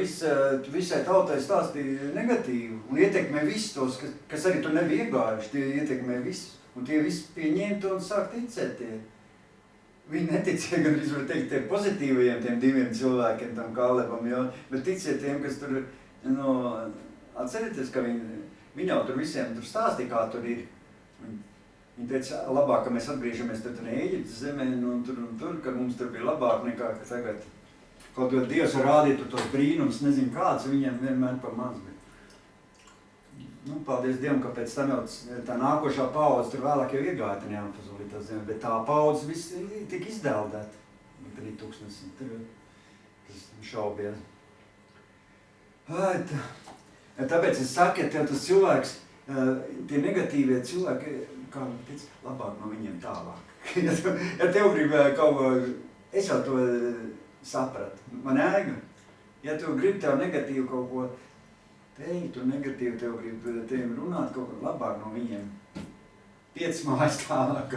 visai tautai stāstīja negatīvi un ietekmē visus tos, kas arī tur nebija iegājuši, tie ietekmē visus. Un tie visi pieņēma to un sāk ticēt. Viņi neticēja, gan var teikt, tiem pozitīvajiem, tiem diviem cilvēkiem, tam Kālepam, bet ticēja tiem, kas tur, atcerieties, ka viņi jau tur visiem tur stāstīja, kā tur ir. Viņi teica, labāk, ka mēs atgriežamies tur Ēģiptes zemē un tur, ka mums tur bija labāk nekā tagad. Kaut ko Dievs var rādīt tur tos brīnums, nezinu kāds, viņiem vienmēr par maz. Paldies Dievam, ka pēc tam jau tā nākošā paudze tur vēlāk jau iegāja tā neapazulītā zemē, bet tā paudze viss tika izdeldēta. Tad tūkstnes, tas šaubies. Tāpēc es saku, ja tev tas cilvēks, tie negatīvie cilvēki, kā viņi tic, labāk no viņiem tālāk. Ja tev grib kaut ko, es jau to sapratu, man ēga. Ja tu grib tev negatīvu kaut ko teikt, tu negatīvi tev grib tev runāt kaut ko, labāk no viņiem. 5 mājas tālāk,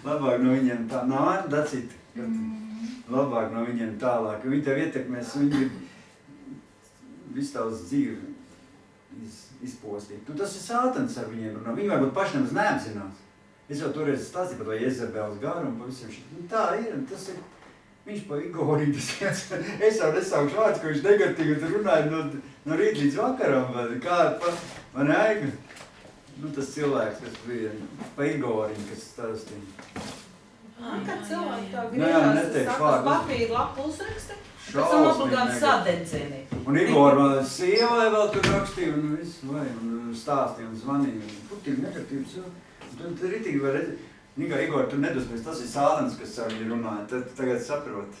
labāk no viņiem tā, nav dacīt, labāk no viņiem tālāk. Viņi tev ietekmēs, viņi grib visu tavas dzīvi izpostīt. Tas ir Sātans ar viņiem runā. Viņi varbūt paši nemaz neapzinās. Es jau toreiz stāstīju par to Jezebeles garu un pa visiem šeit. Tā ir, tas ir, viņš pa Igorī, es jau nesaukšu vārds, ka viņš negatīvi runāja no rīt līdz vakaram, man ēga. Tas cilvēks, kas bija pa Igorī, kas stāstīja. Kad cilvēki tā gribās, sākas papīra lapu uzraksta, pēc tam obligāti sadedzeni. Un Igor sievai vēl tur rakstīja un visu, un stāstīja un zvanīja. Kur tik negatīvi cilvēki? Tad ritīgi var redzēt. Igor, tu nedusmies, tas ir Sātans, kas ar viņu runāja. Tad tagad saprot,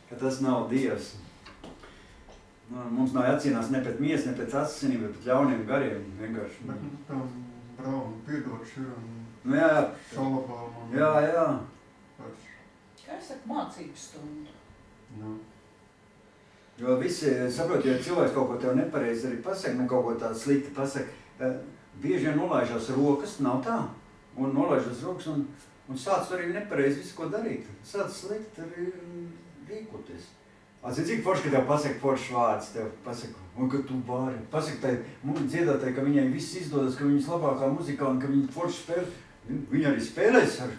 ka tas nav Dievs. Mums nav jācīnās ne pret miesu, ne pret asinīm, bet pret ļauniem gariem. Vienkārši. Bet tam Brauna piedots ir un Šalabām un... Jā. Kā es saku, mācību stundu? Jo visi, saprot, ja cilvēks kaut ko tev nepareizi arī pasaka, kaut ko tādu slikti pasaka, bieži vien nolaižās rokas, nav tā, un nolaižās rokas un sāc arī nepareizi visu ko darīt. Sāc slikti arī rīkoties. Cik forši, ka tev pasaka foršs vārds, tev pasaka, un ka tu vari. Pasaka tai dziedātāji, ka viņai viss izdodas, ka viņas labākā muzikā un ka viņi forši spēlē. Viņi arī spēlēs ar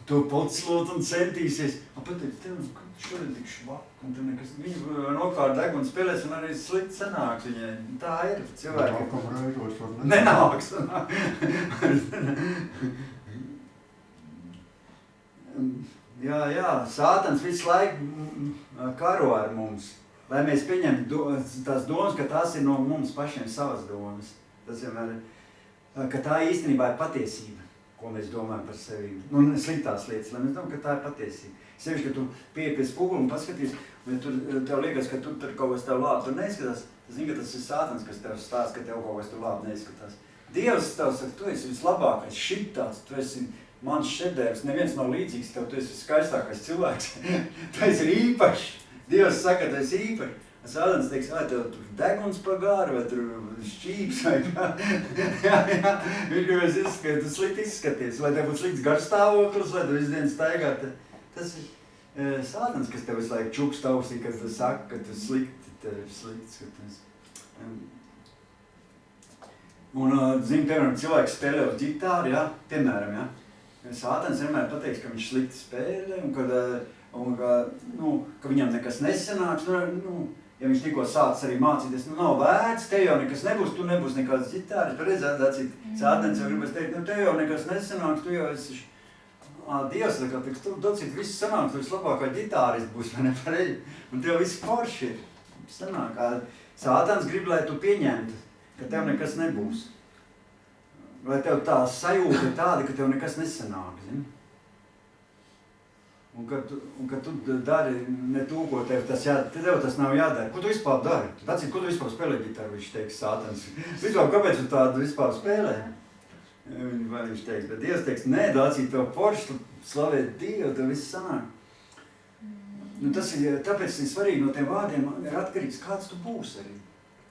to paclot un centīsies. Pateic, tev, ka šodien tik švak, un tev nekas, viņi nokārt deg un spēlēs un arī slikti sanāks viņai. Tā ir cilvēki. Nākam reizos var nenāks. Jā, Sātans visu laiku karo ar mums, lai mēs pieņemtu tās domas, ka tās ir no mums pašiem savas domas. Tas vienmēr, ka tā īstenībā ir patiesība, ko mēs domājam par sevi. Nu, sliktās lietas, lai mēs domājam, ka tā ir patiesība. Sevišķi, ka tu pieeji pie spoguli un paskaties, un tev liekas, ka tu tur kaut kas tev labi tur neizskatās. Tu zini, ka tas ir Sātans, kas tev stāsta, ka tev kaut kas tur labi neizskatās. Dievs tev saka, tu esi vislabākais, šitāds, tu esi mans šedevrs, neviens nav līdzīgs tev, tu esi skaistākais cilvēks. Tu esi īpašs. Dievs saka, tu esi īpašs. Sātans teiks, vai tev tur deguns pa gāru, vai tur šķīps, vai kā. jā. Viņš gribēs izskatīt, tu slikti izskaties, vai tev būtu slikts garstāvoklis, vai tu visu dienu staigā. Tas ir Sātans, kas tev visu laiku čukst ausī, kad tu saka, ka tu slikti, tev ir slikti skaties. Un, zini, piemēram, cilvēks spēlē uz ģitāru, jā, piemēram, jā. Sātans vienmēr pateiks, ka viņš slikti spēlē, un ka viņam nekas nesanāks, ja viņš tikko sācis arī mācīties, nav vērts, te jau nekas nebūs, tu nebūs nekāds ģitāris, tu redzēt, Sātans jau gribas teikt, te jau nekas nesanāks, tu jau esi, Dievs, tu docīt, viss sanāks, tu vislabākā ģitārists būs, vai ne pareļi, un tev viss forši ir, sanāk, Sātans grib, lai tu pieņemtu, ka tev nekas nebūs, lai tev tā sajūta ir tāda, ka tev nekas nesanāk, zini? Un kad tu dari ne to, ko tev tas nav jādara. Ko tu vispār dari? Dacīt, ko tu vispār spēlē ģitāru, viņš teiks Sātans. Vispār, kāpēc tu tādu vispār spēlē? Vai viņš teiks, bet Dievs teiks, nē, Dacīt, tev forši, tu slavē Dievu, tev viss sanāk. Tāpēc ir svarīgi no tiem vārdiem, ir atkarīgs, kāds tu būsi arī.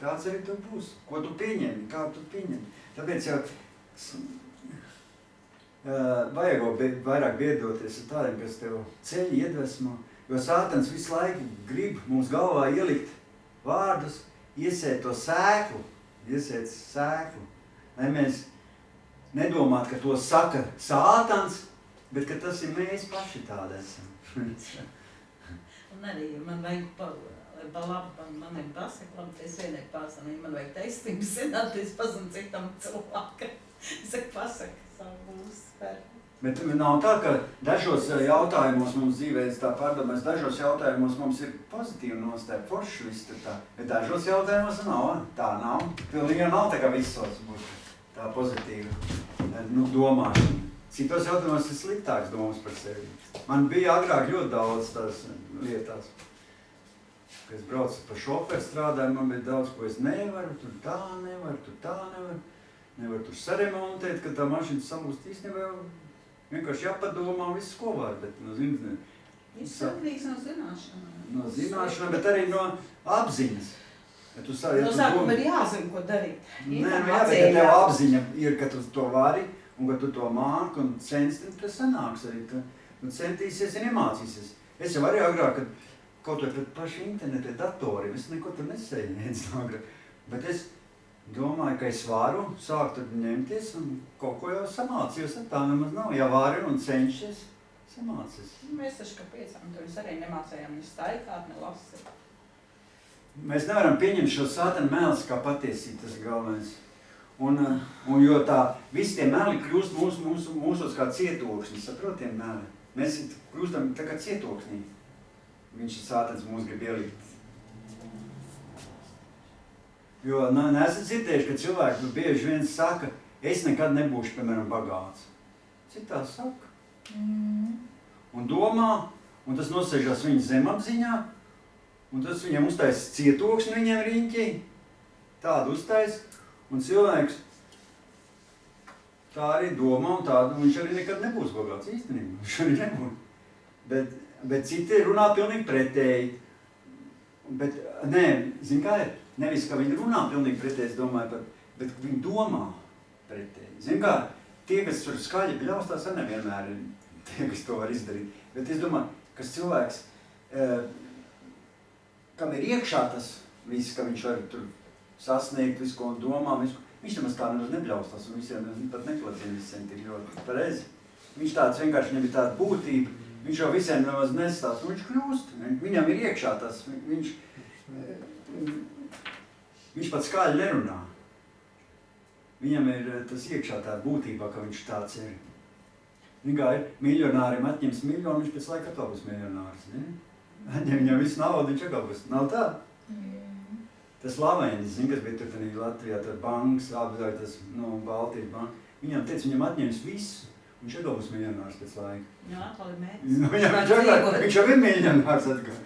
Tāds arī tu būsi. Ko tu pieņemi, kā tu pieņemi. Tāpēc jau vajag vairāk biedoties ar tādiem, kas tev ceļ iedvesmo, jo Sātans visu laiku grib mums galvā ielikt vārdus, iesēt to sēklu, lai mēs nedomātu, ka to saka Sātans, bet ka tas ir mēs paši tādi esam. Un arī man vajag pa labi, man ir pasaka, labi, es vienīgi pārsanīju, man vajag taisnību zināt, es pazinu citam cilvēkam. Es saku, pasaka. Bet nav tā, ka dažos jautājumos mums dzīvēs tā pārdomās, dažos jautājumos mums ir pozitīva nostāja, forši viss tur tā, bet dažos jautājumos nav, tā nav. Pilnīgi nav tā, ka visos būtu tā pozitīva domāšana. Citos jautājumos ir sliktāks domas par sevi. Man bija agrāk ļoti daudz tās lietās, ka es braucu pa šoferu strādāju, man bija daudz, ko es nevaru, tur tā nevaru. Nevar tur saremontēt, ka tā mašīna samūst īstenībā vienkārši jāpadomā visu, ko var, bet, Viss atkarīgs no zināšanām. No zināšanām, bet arī no apziņas. Ja sākuma ir jāzina, ko darīt. Nē, bet ja tev apziņa ir, ka tu to vari, un ka tu to māki un censti, tad sanāks arī, tu centīsies un iemācīsies. Es jau arī agrāk, kad kaut vai pret pašu internetu datoriem, es neko tur nesēju agrāk, bet es domāju, ka es varu sākt tad ņemties un kaut ko jau samācījos, tā nemaz nav. Ja vari un cenšies, samācies. Mēs taču, ka 5, tur arī nemācējām ne staigāt, ne lasīt. Mēs nevaram pieņemt šo Sātana melus kā patiesību, tas ir galvenais. Un jo tā, visi tie meli kļūst mūsos kā cietoksni, saprotiet meli? Mēs kļūstam tā kā cietoksnī. Viņš ir Sātans mūs grib ielikt. Jo neesat dzirdējuši, ka cilvēki bieži vien saka, es nekad nebūšu, piemēram, bagāts. Citās saka. Un domā, un tas nosēžās viņa zemapziņā, un tas viņam uztais cietoksni viņiem riņķī. Tādu uztais, un cilvēks tā arī domā, un tādu, un viņš arī nekad nebūs bagāts īstenībā. Viņš arī nebūs. Bet citi runā pilnīgi pretēji. Bet, nē, zin kā ir? Nevis, ka viņi runā pilnīgi pretēji, es domāju, bet viņi domā pretēji. Zin kā, tie, kas tur skaļi bļaus, tās arī nevienmēr ir tie, kas to var izdarīt. Bet es domāju, ka cilvēks, kam ir iekšā tas viss, ka viņš var tur sasniegt visu, ko domā, viņš nemaz tā nemaz nebļaustās, un visiem pat neklacina visiem tik ļoti pareizi. Viņš tāds vienkārši nebija tāda būtība, viņš jau visiem nemaz nestāst, un viņš kļūst. Viņam ir iekšā tas, viņš pat skaļi nerunā. Viņam ir tas iekšā tā būtībā, ka viņš tāds ir. Kā ir, miljonāriem atņems miljonu, viņš pēc laika atkal būs miljonārs. Atņem viņam visu naudu, viņš atkal būs. Nav tā? Tas Lavēnis, kas bija tur Latvijā, tur bankas, apzāja tas, Baltijas banka. Viņam teica, viņam atņems visu. Viņš atkal būs miljonārs pēc laika. Jā, atkal ir mērķis. Viņš jau ir miljonārs atkal.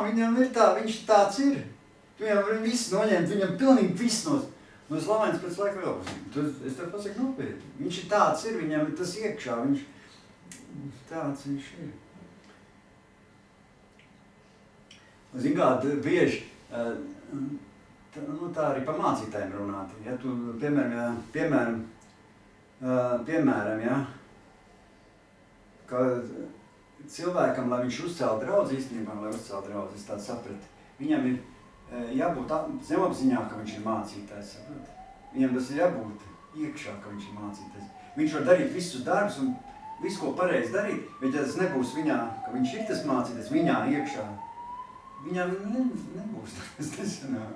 Viņam ir tā, viņš tāds ir. Viņam viss noņemt, viņam pilnīgi viss no slavēns pēc laika vēl būs. Es tev pasaku nopietni. Viņš ir tāds ir, viņam ir tas iekšā, tāds viņš ir. Zin kā, bieži, tā arī pa mācītājiem runāt. Ja tu, piemēram, ja, ka cilvēkam, lai viņš uzcēl draudzi, īstenībā, es tādu sapratu, viņam ir jābūt zemapziņā, ka viņš ir mācītājs, saprot? Viņam tas ir jābūt iekšā, ka viņš ir mācītājs. Viņš var darīt visus darbus un visu, ko pareizi darīt, bet ja tas nebūs viņā, ka viņš ir tas mācītājs, viņā iekšā, viņam nebūs tas nesanāk.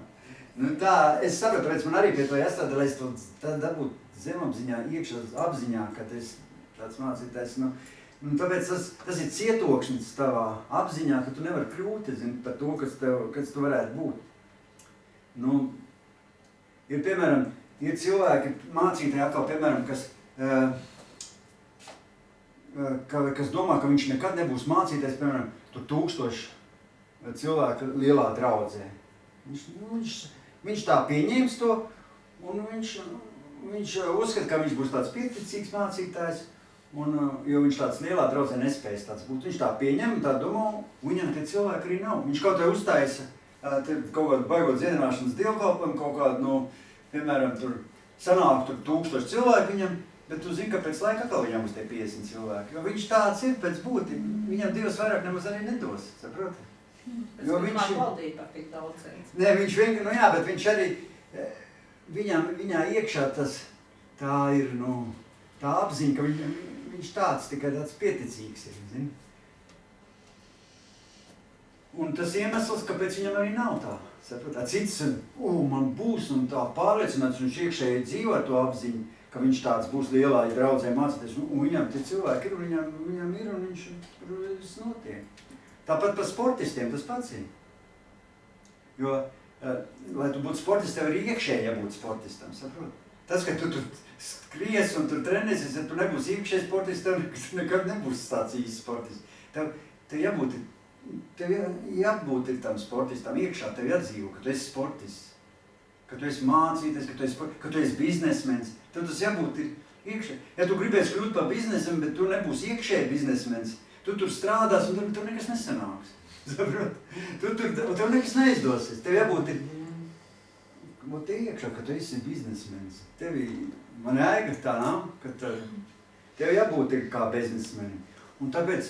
Tā, es sapratu, tāpēc man arī pie to jāstrādā, lai es to dabūtu zemapziņā, iekšā apziņā, ka es tāds mācītājs. Tāpēc tas ir cietokšņs tavā apziņā, ka tu nevari kļūt par to, kas tu varētu būt. Ir, piemēram, ir cilvēki, mācītāji atkal, piemēram, kas domā, ka viņš nekad nebūs mācītājs, piemēram, tur 1000 cilvēku lielā draudzē. Viņš tā pieņems to, un viņš uzskata, ka viņš būs tāds pieticīgs mācītājs, jo viņš tāds lielā draudzē nespējas tāds būt. Viņš tā pieņem un tā domā, un viņam tie cilvēki arī nav. Viņš kaut kā uztaisa kaut kādu baigot dziedināšanas dievkalpojumu, kaut kādu, piemēram, tur sanāk tur 1000 cilvēku viņam, bet tu zini, ka pēc laika atkal viņam būs tie 50 cilvēki. Jo viņš tāds ir pēc būtība, viņam divas vairāk nemaz arī nedos, saproti? Jo viņš valdīja par tik daudz. Nē, viņš vienkārši, jā, bet viņš arī, viņā iekšā tā ir, tā apziņa, ka viņš tāds tikai tāds pieticīgs ir, zini? Un tas iemesls, kāpēc viņam arī nav tā, saprot? Cits, man būs un tā pārliecināts, viņš iekšēji dzīvo ar to apziņu, ka viņš tāds būs lielā draudzē mācīties, un viņam tie cilvēki ir, viņam ir, un viņš notiek. Tāpat par sportistiem tas pats ir. Jo, lai tu būtu sportists, tev ir iekšēji jābūt sportistam, saprot? Tas, ka tu tur skries un tur trenēsies, ja tu nebūsi iekšēji sportists, tev nekad nebūs tāds īsts sportists. Tev jābūt tam sportistam iekšā, tev jādzīvo, ka tu esi sportists, ka tu esi mācīties, ka tu esi biznesmens. Tev tas jābūt iekšēji. Ja tu gribēsi kļūt par biznesam, bet tu nebūsi iekšēji biznesmens, tu tur strādās un tur nekas nesanāks. Saprot? Tev nekas neizdosies. Tev jābūt iekšā, ka tu esi biznesmenis. Man ēga tā nav, ka tev jābūt kā biznesmenim. Un tāpēc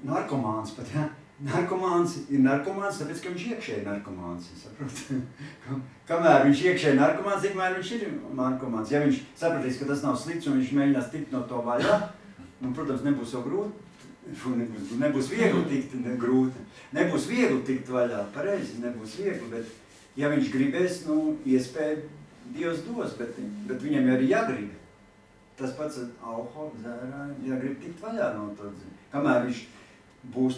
narkomāns pat, ja? Narkomāns ir narkomāns, tāpēc, ka viņš iekšēji narkomāns, saprot? Kamēr viņš iekšēji narkomāns, tikmēr viņš ir narkomāns. Ja viņš sapratīs, ka tas nav slikts un viņš mēģinās tikt no to vaļā, protams, nebūs jau grūti, nebūs viegli tikt grūti, nebūs viegli tikt vaļā, pareizi, nebūs viegli, bet ja viņš gribēs, iespēja Dievs dos, bet viņam arī jāgrib. Tas pats alkohola dzērājiem, jāgrib tikt vaļā no to dzīvi. Kamēr viņš būs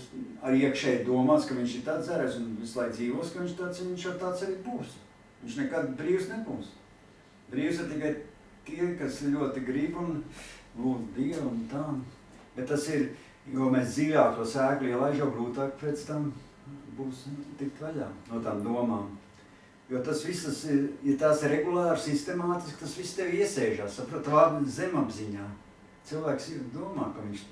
arī iekšēji domās, ka viņš ir tāds dzērājs un visu laiku dzīvos, ka viņš tāds arī būs. Viņš nekad brīvs nebūs. Brīvs ir tikai tie, kas ļoti grib un lūdz Dievu un tā. Bet tas ir, jo mēs dziļāk to sēklu ielaiž, jau grūtāk pēc tam būs tikt vaļā no tām domām. Jo tas viss, ja tās ir regulāri, sistemātiski, tas viss tev iesēžās, saprot, tavā zemapziņā. Cilvēks domā, ka viņš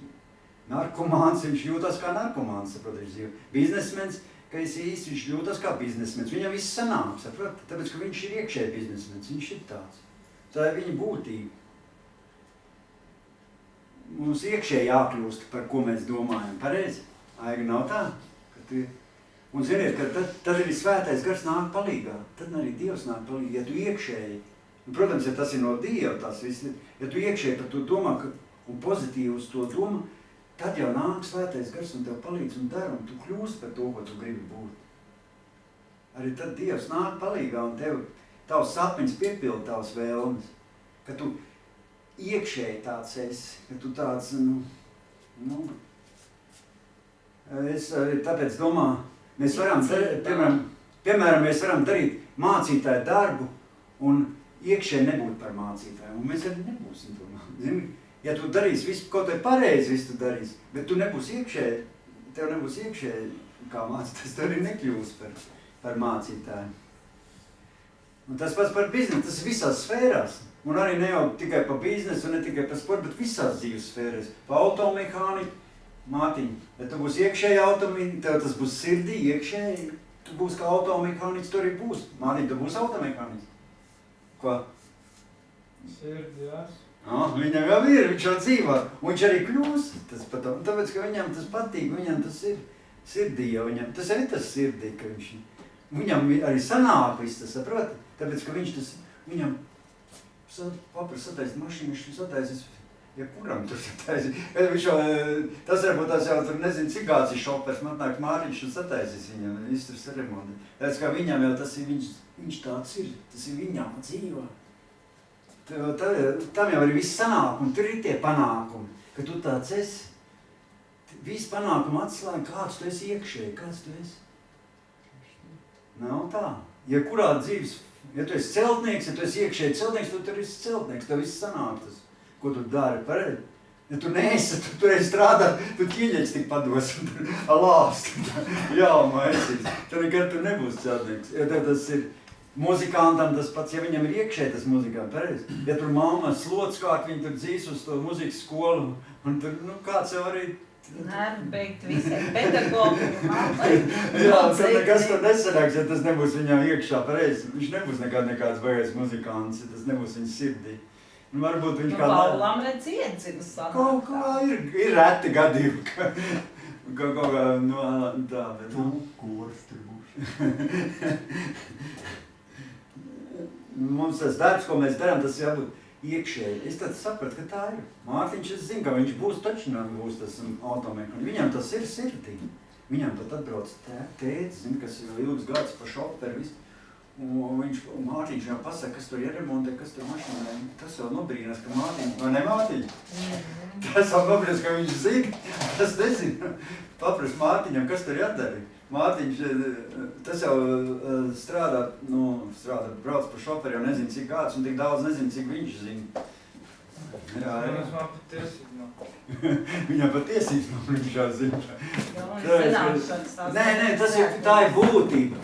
narkomāns, viņš jūtas kā narkomāns, saprot, viņš dzīvo. Biznesmens, ka viņš jūtas kā biznesmens, viņam viss sanāk, saprot, tāpēc, ka viņš ir iekšēji biznesmens, viņš ir tāds. Tā ir viņa būtība. Mums iekšēji jākļūst, par ko mēs domājam, pareizi? Aiga nav tā? Un ziniet, ka tad arī svētais gars nāk palīgā, tad arī Dievs nāk palīgā, ja tu iekšēji. Un, protams, ja tas ir no Dieva, tas viss, ja tu iekšēji par to domā un pozitīvi uz to domā, tad jau nāk svētais gars un tev palīdz un dara, un tu kļūst par to, ko tu gribi būt. Arī tad Dievs nāk palīgā un tavs sapnis piepilda tavas vēlmes, ka tu iekšēji tāds esi, ka tu tāds, es tāpēc domāju, mēs varam darīt, piemēram, mēs varam darīt mācītāju darbu un iekšēji nebūt par mācītāju, un mēs arī nebūsim to mācītāju. Ja tu darīsi visu, kaut vai pareizi visu tu darīsi, bet tu nebūsi iekšēji, tev nebūs iekšēji kā mācītājs, tu arī nekļūsi par mācītāju. Un tas pats par biznesu, tas ir visās sfērās. Un arī ne jau tikai par biznesu, ne tikai par sportu, bet visās dzīves sfērās. Pa automehāniku, Mātiņ, ja tu būsi iekšēji automehāniķi, tev tas būs sirdī, iekšēji, tu būsi kā automehāniķis, tu arī būsi. Mātiņ, tu būsi automehāniķis. Ko? Sirdi, jās. Viņam jau ir, viņš jau dzīvo, un viņš arī kļūs. Tāpēc, ka viņam tas patīk, viņam tas ir sirdī jau viņam. Tas arī tas sirdī, ka viņam arī sanāk viss, tas saproti. Tāpēc, ka viņš tas, viņam paprasti sataisīt mašīnu, viņš sataisīs. Ja kuram tur sataisīt? Tas varbūt tās jau tur nezinu, cik kāds ir šopers, man nāk Mārtiņš un sataisīs viņam, viss tur saremonti. Tāpēc, ka viņam jau tas ir, viņš tāds ir, tas ir viņam dzīvo. Tam jau ir viss sanāk, un tur ir tie panākumi, ka tu tāds esi. Viss panākumi atslēga, kāds tu esi iekšēji, kāds tu esi. Nav tā. Ja kurā dzīves, ja tu esi celtnieks, ja tu esi iekšēji celtnieks, tu tur esi celtnieks, tev viss sanāk tas. Ko tu dari pareizi? Ja tu neesi, tu esi strādāt, tu ķieģeķis tik pados un lāst. Jā, maisīs. Tu nekad tu nebūsi celtnieks. Ja tev tas ir muzikantam tas pats, ja viņam ir iekšē tas muzikants, pareizi. Ja tur mamma slots kārt, viņi tur dzīs uz to muzikas skolu, un tur, kāds jau arī... Nervi beigt visiem pedagogi, mammai. Jā, tad nekas tur nesanāks, ja tas nebūs viņam iekšā, pareizi. Viņš nebūs nekāds baigais muzikants, ja tas nebūs viņa sirdī. Nu, varbūt viņš Paulam redz iedzinas sanāk. Kaut kā ir reti gadījumi, ka kaut kā, tā, bet... Kors tur būs. Mums tas darbs, ko mēs darām, tas jābūt iekšēji. Es tad sapratu, ka tā ir. Mārtiņš, es zinu, ka viņš būs taču būs tas automehāniķis. Viņam tas ir sirdī. Viņam tad atbrauc tētis, zinu, kas jau ilgs gads pa šoferu visu. Un Mārtiņš jau pasaka, kas tur ieremontē, kas tur mašīnā. Tas jau nobrīnās, ka Mārtiņš, vai ne Mārtiņš? Tas jau nobrīnās, ka viņš zina, tas nezina. Paprast Mārtiņam, kas tur jādara. Mārtiņš, tas jau strādā, brauc pa šoferi, jau nezinu, cik kāds, un tik daudz nezinu, cik viņš zina. Viņas man patiesība nav. Viņam patiesība nav, viņš jau zina. Nē, tā ir būtība.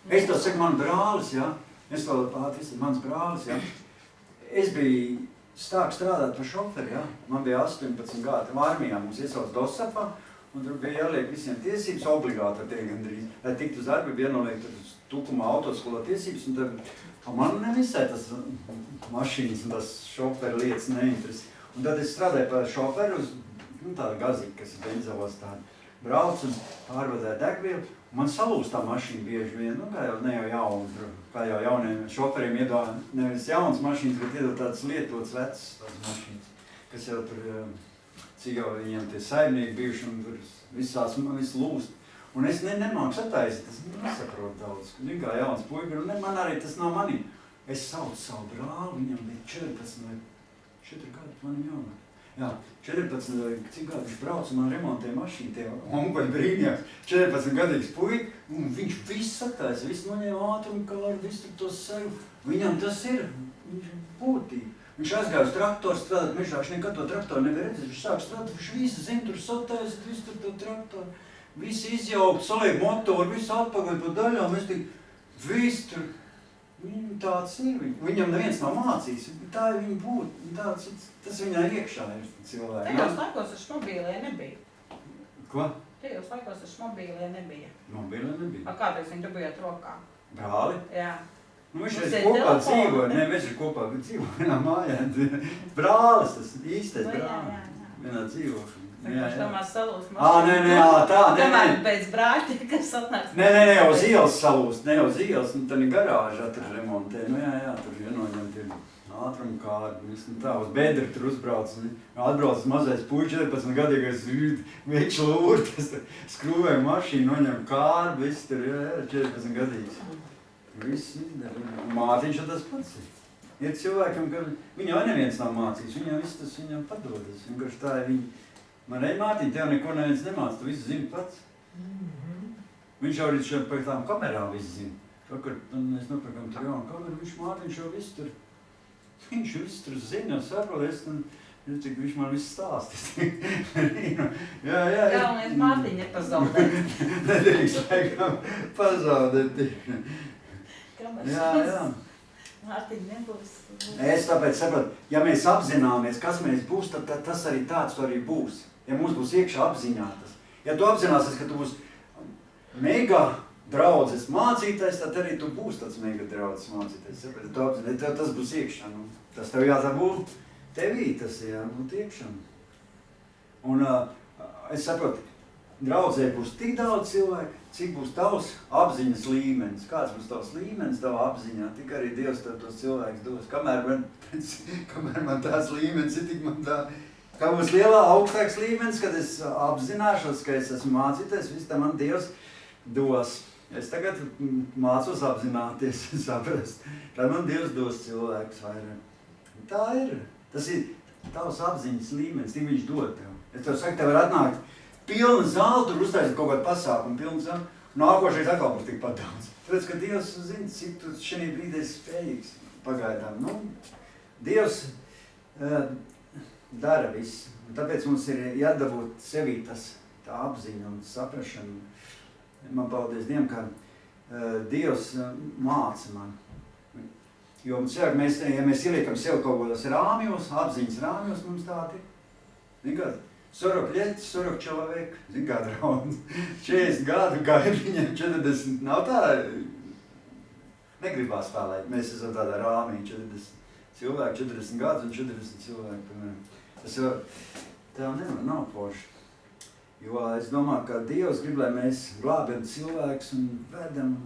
Es to saku, man brālis, ja? Es to patīs, mans brālis, ja? Es biju stāk strādāt par šoferi, ja? Man bija 18 gadi. Armijā mums iesauc Dosapā, un tur bija jāliek visiem tiesības obligāti ar tie gandrīz. Lai tiktu uz darbu, bija jānoliek Tukumā autoskolā tiesības, un tad man nevisai tas mašīnas un tas šoferi lietas neinteresē. Un tad es strādāju par šoferi uz tādu gazīti, kas ir benzavos tādu. Braucu un pārvadāju degvielu. Man salūst tā mašīna bieži vien, kā jau ne jau jauna, kā jau jauniem šoferiem iedod nevis jaunas mašīnas, bet iedod tādas lietotas vecas tās mašīnas, kas jau tur, cik jau viņiem tie saimnieki bijuši un tur viss lūst. Un es nemāku sataisīt, tas nesaprot daudz, kā jauns puika, un man arī tas nav manī. Es saucu savu brāli, viņam bija 14 vai 4 gadi, manim jaunāk. Jā, 14, cik gadu viņš brauc un man remontē mašīnu, tie onkuļi brīnījās. 14 gadīgs puika, un viņš viss sataisa, viss noņēma ātrumkāru, viss tur tos saru. Viņam tas ir, viņš ir būtīgi. Viņš aizgāja uz traktoru strādāt mežā, viņš nekad to traktoru nevar redzēt. Viņš sāk strādāt, viņš visu zina, tur sataisīt, visu tur to traktoru. Visu izjaukt, saliek motoru, visu atpakaļ pa daļām, es tik, viss tur. Viņam tāds ir, viņam neviens nav mācījis, tā ir viņa būt, tas viņā iekšā ir cilvēki. Tajos laikos taču mobīlie nebija. Ko? Tajos laikos taču mobīlie nebija. Mobīlie nebija. Kādreiz viņi dabujāt rokā? Brāli? Jā. Nu, viņš reiz kopā dzīvoja, mēs ir kopā dzīvoja vienā mājā. Brālis, tas īstais brālis. Vienā dzīvošana. Viņš tomēr salūst mašīnu. Nē, tā, nē. Tomēr pēc brāļi, kas atnāks. Nē, uz ielas salūst, ne uz ielas, nu tad ir garāžā tur remontē. Nu jā, tur ienoņem tie ātrumkāri, viss nu tā, uz bedri tur uzbrauc. Atbrauc mazais puiši, 14 gadīgais večs lūrtas, skrūvēja mašīnu, noņem kārbu, viss tur, jā, 14 gadīgs. Viss izdara. Mātiņš tas pats ir. Ir cilvēkam, ka viņam neviens nav mācījis, viņam viss tas viņam padodas. Vienkārši tā ir viņa. Man ej Mātiņ, tev neko neviens nemāc, tu visu zini pats. Viņš jau arī par tām kamerām visu zina. Vakar mēs nopirkam tur jaunu kameru, Mārtiņš jau visu tur, viņš visu tur zina, saprot, viņš man visu stāstīs. jā. Galvenais Mārtiņu nepazaudēt. Nedrīkst laikam pazaudēt. Jā. Mārtiņu nebūs. Es tāpēc saprotu, ja mēs apzināmies, kas mēs būs, tad tas arī tāds arī būs. Ja mums būs iekšā apziņā tas. Ja tu apzināsies, ka tu būs mega draudzes mācītājs, tad arī tu būs tāds mega draudzes mācītājs. Ja tas būs iekšā. Nu, tas tev jābūt tevī, tas jābūt iekšā. Un es saprotu, draudzē būs tik daudz cilvēku, cik būs tavs apziņas līmenis. Kāds būs tavs līmenis tavā apziņā, tik arī Dievs tev tos cilvēkus dos. Kamēr man tās līmenis ir, tik man tā... Kā būs lielā augstāks līmenis, kad es apzināšos, ka es esmu mācītājs, viss tā man Dievs dos. Es tagad mācos apzināties, saprast. Tad man Dievs dos cilvēkus vairāk. Tā ir. Tas ir tavs apziņas līmenis, tik viņš dod tev. Es tev saku, tev var atnākt pilna zāle, tur uztaisīt kaut kādu pasākumu, pilna zāle. Nākošais atkal būs tikpat daudz. Tāpēc, ka Dievs zina, cik tu šajā brīdī esi spējīgs pagaidām. Nu, Dievs dara visu. Tāpēc mums ir jādabūt sevī tā apziņa un saprašana. Man paldies Dievam, ka Dievs māca man. Jo ja mēs ieliekam sev kaut kādos rāmjos, apziņas rāmjos, mums tādi ir. Zin, 40 лет, 40 человек, zin kā draudz, 40 gadu, kā ir viņiem 40, nav tā, negribās spēlēt, mēs esam tādā rāmī, 40 cilvēki, 40 gadus un 40 cilvēki, piemēram. Tas jau, tev nav forši, jo es domāju, ka Dievs grib, lai mēs glābjam cilvēkus un vedam,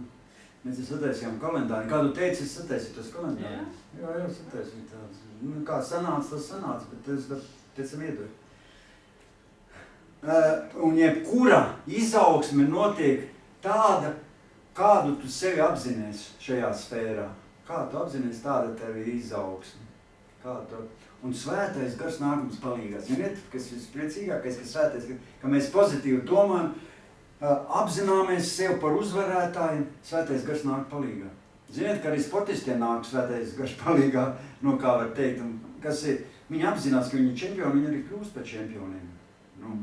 mēs sataisījām kalendāri, kādu teici, es sataisīju tos kalendāri? Jā, sataisīju tāds, kā sanāca, tas sanāca, bet es pēc tam iedoju. Un jebkura izaugsme notiek tāda, kādu tu sevi apzinies šajā sfērā. Kā tu apzinies, tāda tev ir izaugsme. Un svētais gars nāk mums palīgās. Ziniet, kas ir priecīgākais, ka svētais, ka mēs pozitīvi domājam, apzināmies sev par uzvarētājiem, svētais gars nāk palīgā. Ziniet, ka arī sportistiem nāk svētais gars palīgā, no kā var teikt. Un kas ir, viņi apzinās, ka viņi ir čempioni, viņi arī kļūst par čempioniem. Nu.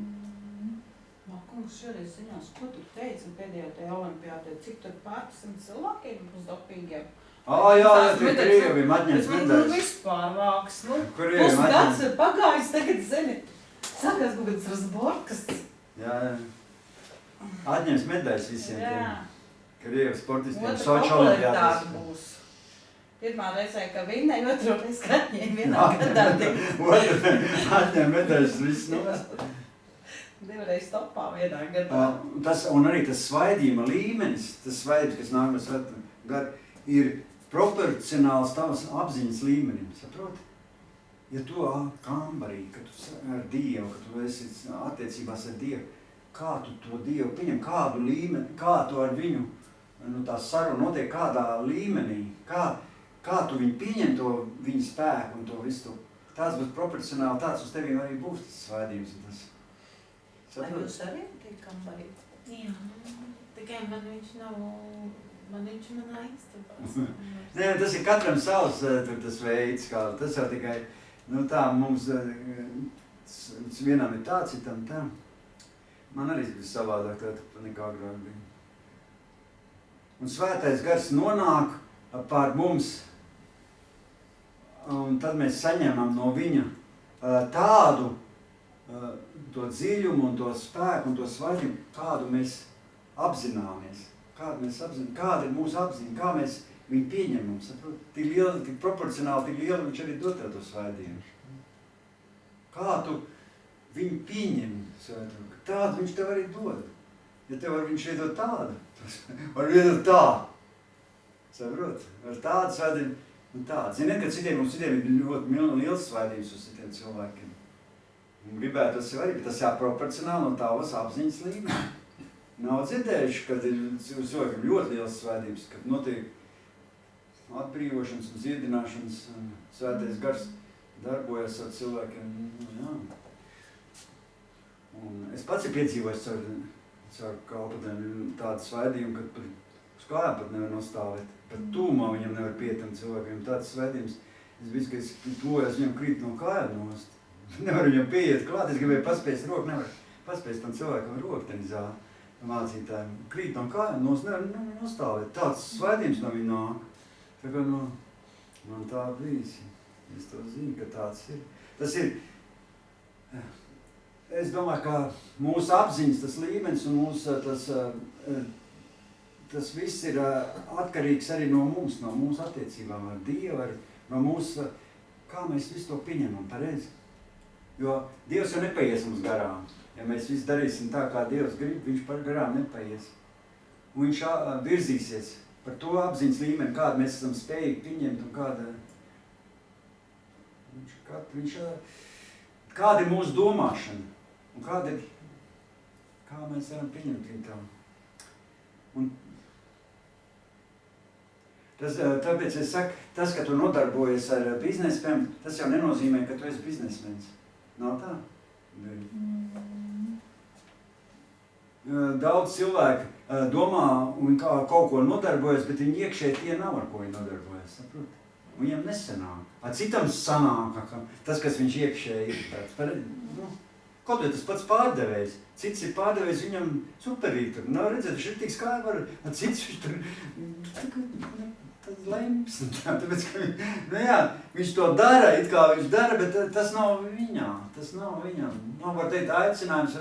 Kungs, šoreiz ziņās, ko tu teici pēdējā tajā olimpiādē, cik tur pārpusam cilvēkiem būs dopingiem? Jā, tie krievim atņems medaļas. Nu, vispār vāks, pusgads ir pagājis, tagad zini, sākās kaut kāds razborkas. Jā. Atņems medaļas visiem tiem krievu sportistiem. Otra popularitāte būs. Pirmā reizē, ka vinnēja, otro reiz skatņiem vienā gadā. Otra atņem medaļas viss novest. Divreiz topā vienā gadā. Un arī tas svaidījuma līmenis, tas svaidījums, kas nāk no svētā gara, ir proporcionāls tavas apziņas līmenim, saproti? Ja tu kambarī, ka tu ar Dievu, ka tu esi attiecībās ar Dievu, kā tu to Dievu pieņem, kādu līmeni, kā tu ar viņu, tā saruna notiek kādā līmenī, kā tu viņu pieņem to viņa spēku un to visu. Tās būs proporcionāli, tāds uz tevīm arī būs tas svaidījums un tas. Vai jūs arī tiek kambarī? Jā, tikai man viņš nav, man aiztabās. Nē, tas ir katram savs tas veids, kā tas jau tikai, tā mums, vienam ir tā, citam tā. Man arī ir savādāk tā nekā agrāk bija. Un svētais gars nonāk pār mums, un tad mēs saņemam no viņa tādu, to dziļumu un to spēku un to svaidību, kādu mēs apzināmies. Kāda ir mūsu apziņa, kā mēs viņu pieņemam. Tik liela, tik proporcionāli, tik liela viņš arī dod to svaidību. Kā tu viņu pieņem, tādu viņš tev arī dod. Ja tev var viņš iedot tādu, var iedot tā. Saprot? Ar tādu svaidību un tādu. Ziniet, ka citiem ir ļoti liels svaidības uz citiem cilvēkiem. Un gribētu tas jau arī, bet tas jāproporcionāli no tavas apziņas līmenī. Nav dzirdējuši, kad ir cilvēkiem ļoti liels svētības, kad notiek atbrīvošanas un dziedināšanas un svētais gars darbojas ar cilvēkiem. Jā. Un es pats ir piedzīvojis caur kalpatēm tādu svētījumu, kad uz kājām pat nevar nostāvēt. Pat tūmā viņam nevar pietam cilvēkiem. Tāds svētījums. Es visu, ka es tojos, viņam krīt no kājām nost. Nevar viņam pieiet klāt, es gribēju paspēst roku, nevar paspēst tam cilvēkam roku tenizā. Mācītājiem krīt no kājām, nevar nostāvēt. Tāds svētījums no viņa nāk. Tā kā man tā bijis. Es to zinu, ka tāds ir. Tas ir, es domāju, ka mūsu apziņas, tas līmenis un mūsu tas viss ir atkarīgs arī no mūsu attiecībām ar Dievu, no mūsu, kā mēs visu to pieņemam pareizi. Jo Dievs jau nepaies mums garām. Ja mēs visu darīsim tā, kā Dievs grib, viņš par garām nepaies. Un viņš virzīsies par to apziņas līmeni, kādu mēs esam spējīgi pieņemt un kāda ir mūsu domāšana un kā mēs varam pieņemt viņu tam. Un tāpēc es saku, tas, ka tu nodarbojies ar biznesiem, tas jau nenozīmē, ka tu esi biznesmens. Nav tā? Daudz cilvēku domā un kaut ko nodarbojas, bet viņi iekšēji tie nav, ar ko viņi nodarbojas. Saprot? Viņam nesanāk. Citam sanāk, tas, kas viņš iekšēji ir tāds. Kaut vai tas pats pārdevējs. Cits ir pārdevējs, viņam superīgi tur. Nav redzēt, viņš ir tik skāri var. Cits viņš tur tāds lems. Tāpēc, ka viņš to dara, it kā viņš dara, bet tas nav viņā. Tas nav viņam. Nav, var teikt, aicinājums,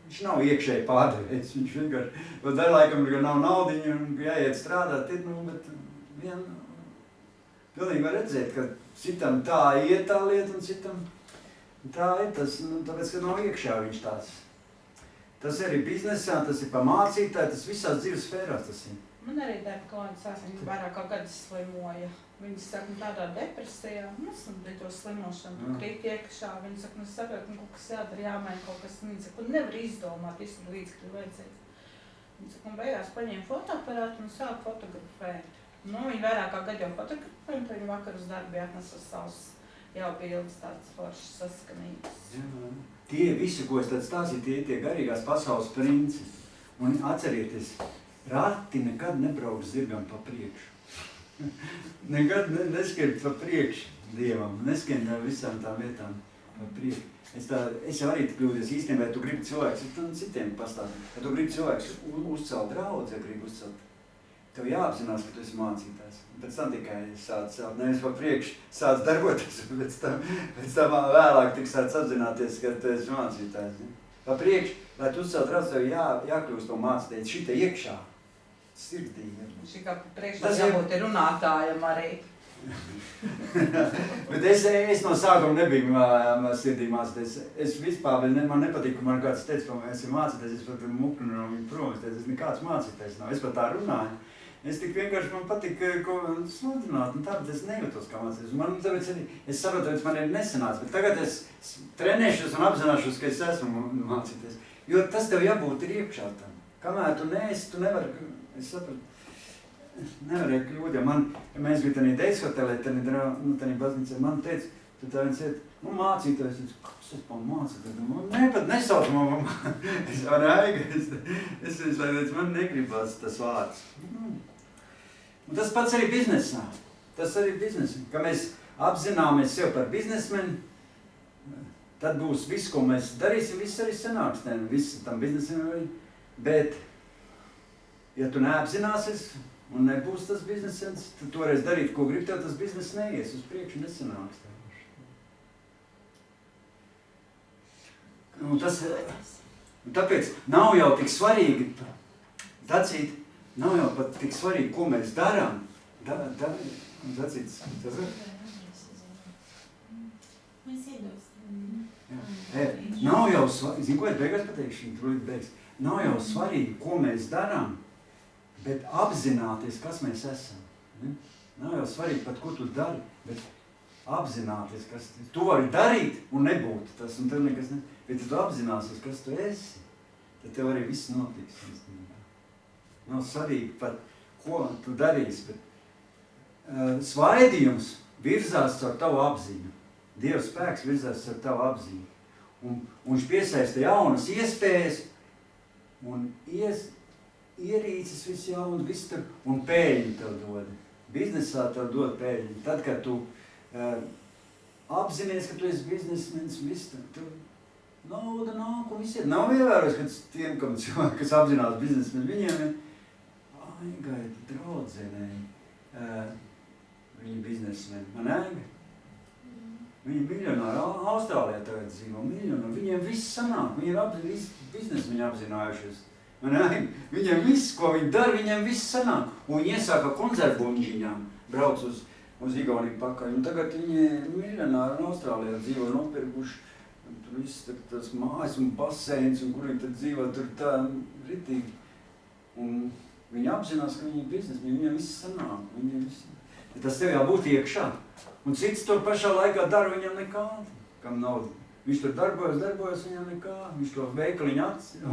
viņš nav iekšēji pārdevējs. Viņš vienkārši dara laikam, ka nav naudiņa un jāiet strādāt. Bet pilnīgi var redzēt, ka citam tā iet tā lieta un citam tā ir tas, tāpēc, ka nav iekšā viņš tāds. Tas arī biznesā, tas ir pa mācītāju, tas visās dzīves sfērās tas ir. Man arī tā kolēģi sāks, viņi vairāk kā gadus slimoja. Viņi saka, tādā depresijā, bija to slimošanu, tu krīt iekšā. Viņi saka, es saprotu, kaut kas jādara, jāmaina kaut kas. Viņi saka, nevar izdomāt visu līdz, kad vajadzēs. Viņi saka, un beigās paņēma fotoaparātu un sāk fotografēt. Viņi vairāk kā gadu jau fotografēja, un viņi vakar uz darbu atnesa savus jau bildes tādas foršas saskanības. Tie visi, ko es tad stāstīju, tie garīgās pasaules princi. Un atcerieties, rati nekad nebrauks zirgam pa priekšu. Nekad neskrien pa priekšu Dievam, neskrien visām tām vietām pa priekšu. Es jau arī kļūdies īstenībā, ja tu gribi cilvēks, citiem pastāstīt, ja tu gribi cilvēks uzcelt draudzi, ja gribi uzcelt. Tev jāapzinās, ka tu esi mācītājs. Pēc tam tikai sāc celt, nevis pa priekšu sāc darboties, un pēc tam vēlāk tik sāc apzināties, ka tu esi mācītājs. Pa priekšu, lai tu uzcelt draudzi, tev jākļūst to mācītājs. Šita iekšā, sirdī. Šī kā pa priekšu jābūt runātājam arī. Bet es no sākuma nebiju sirdī mācītājs. Es vispār, man nepatīk, ka man kāds teica, ka es esmu mācītājs, es pat muknu no viņa prom, es nekāds mācītājs nav, es pat tā runāju. Es tik vienkārši man patīk ko sludināt, un tāpēc es nejūtos kā mācītājs. Man tāpēc arī, es saprotu, ka man ir nesanāts, bet tagad es trenēšos un apzināšos, ka es esmu mācītājs. Jo tas tev jābūt ir iekšā tam. Kamēr tu neesi, tu nevari, es sapratu. Nevarēja kļūt, ja mēs bija tādā deishotelē, tādā baznīcā, man teica, tad tā viens iet, mācītājs, kas es pa mācītājs? Ne, pat nesauc man, es varu aiga, man negribas tas vārds. Un tas pats arī biznesā, ka mēs apzināmies sev par biznesmeni, tad būs viss, ko mēs darīsim, viss arī sanāks, viss tam biznesam arī, bet, ja tu neapzināsies, un nebūs tas biznesens, tad toreiz darīt, ko grib, tev tas biznes neies, uz priekšu nesanāks. Un tāpēc nav jau tik svarīgi, Dacīt, nav jau pat tik svarīgi, ko mēs darām. Dacīt, tas ir? Mēs iedosim. Nav jau svarīgi, zinu, ko es beigās pateikšu, nav jau svarīgi, ko mēs darām, bet apzināties, kas mēs esam. Nav jau svarīgi pat, ko tu dari, bet apzināties, kas tu vari darīt un nebūt tas, un tev nekas ne. Bet ja tu apzināsies, kas tu esi, tad tev arī viss notiks. Nav svarīgi pat, ko tu darīsi, bet svaidījums virzās caur tavu apziņu. Dieva spēks virzās caur tavu apziņu. Un viņš piesaista jaunas iespējas un ierīces viss jaun, viss tur, un pēļņu tev dod. Biznesā tev dod pēļņu. Tad, kad tu apzinies, ka tu esi biznesmenis, viss tur nauda nāk un viss iet. Nav ievērojis, ka tiem, kas apzinās biznesmeni, viņiem ir Aigai draudzenei, viņi biznesmeni. Man Aiga? Viņi miljonāri, Austrālijā tagad dzīvo, miljonāri, viņiem viss sanāk, viņi ir biznesu viņi apzinājušies. Viņiem viss, ko viņi dara, viņiem viss sanāk. Un viņi iesāka konzervbuņģiņām, brauc uz Igauniju pakaļ. Un tagad viņi miljonāri un Austrālijā dzīvo un nopirkuši tur viss tas mājas un baseins, un kur viņi tad dzīvo, tur tā ritīgi. Un viņi apzinās, ka viņi ir biznesmi, viņiem viss sanāk. Tas tev jābūt iekšā. Un cits to pašā laikā dara, viņam nekādu, kam nav. Viņš tur darbojas, viņam nekā. Viņš to veikaliņu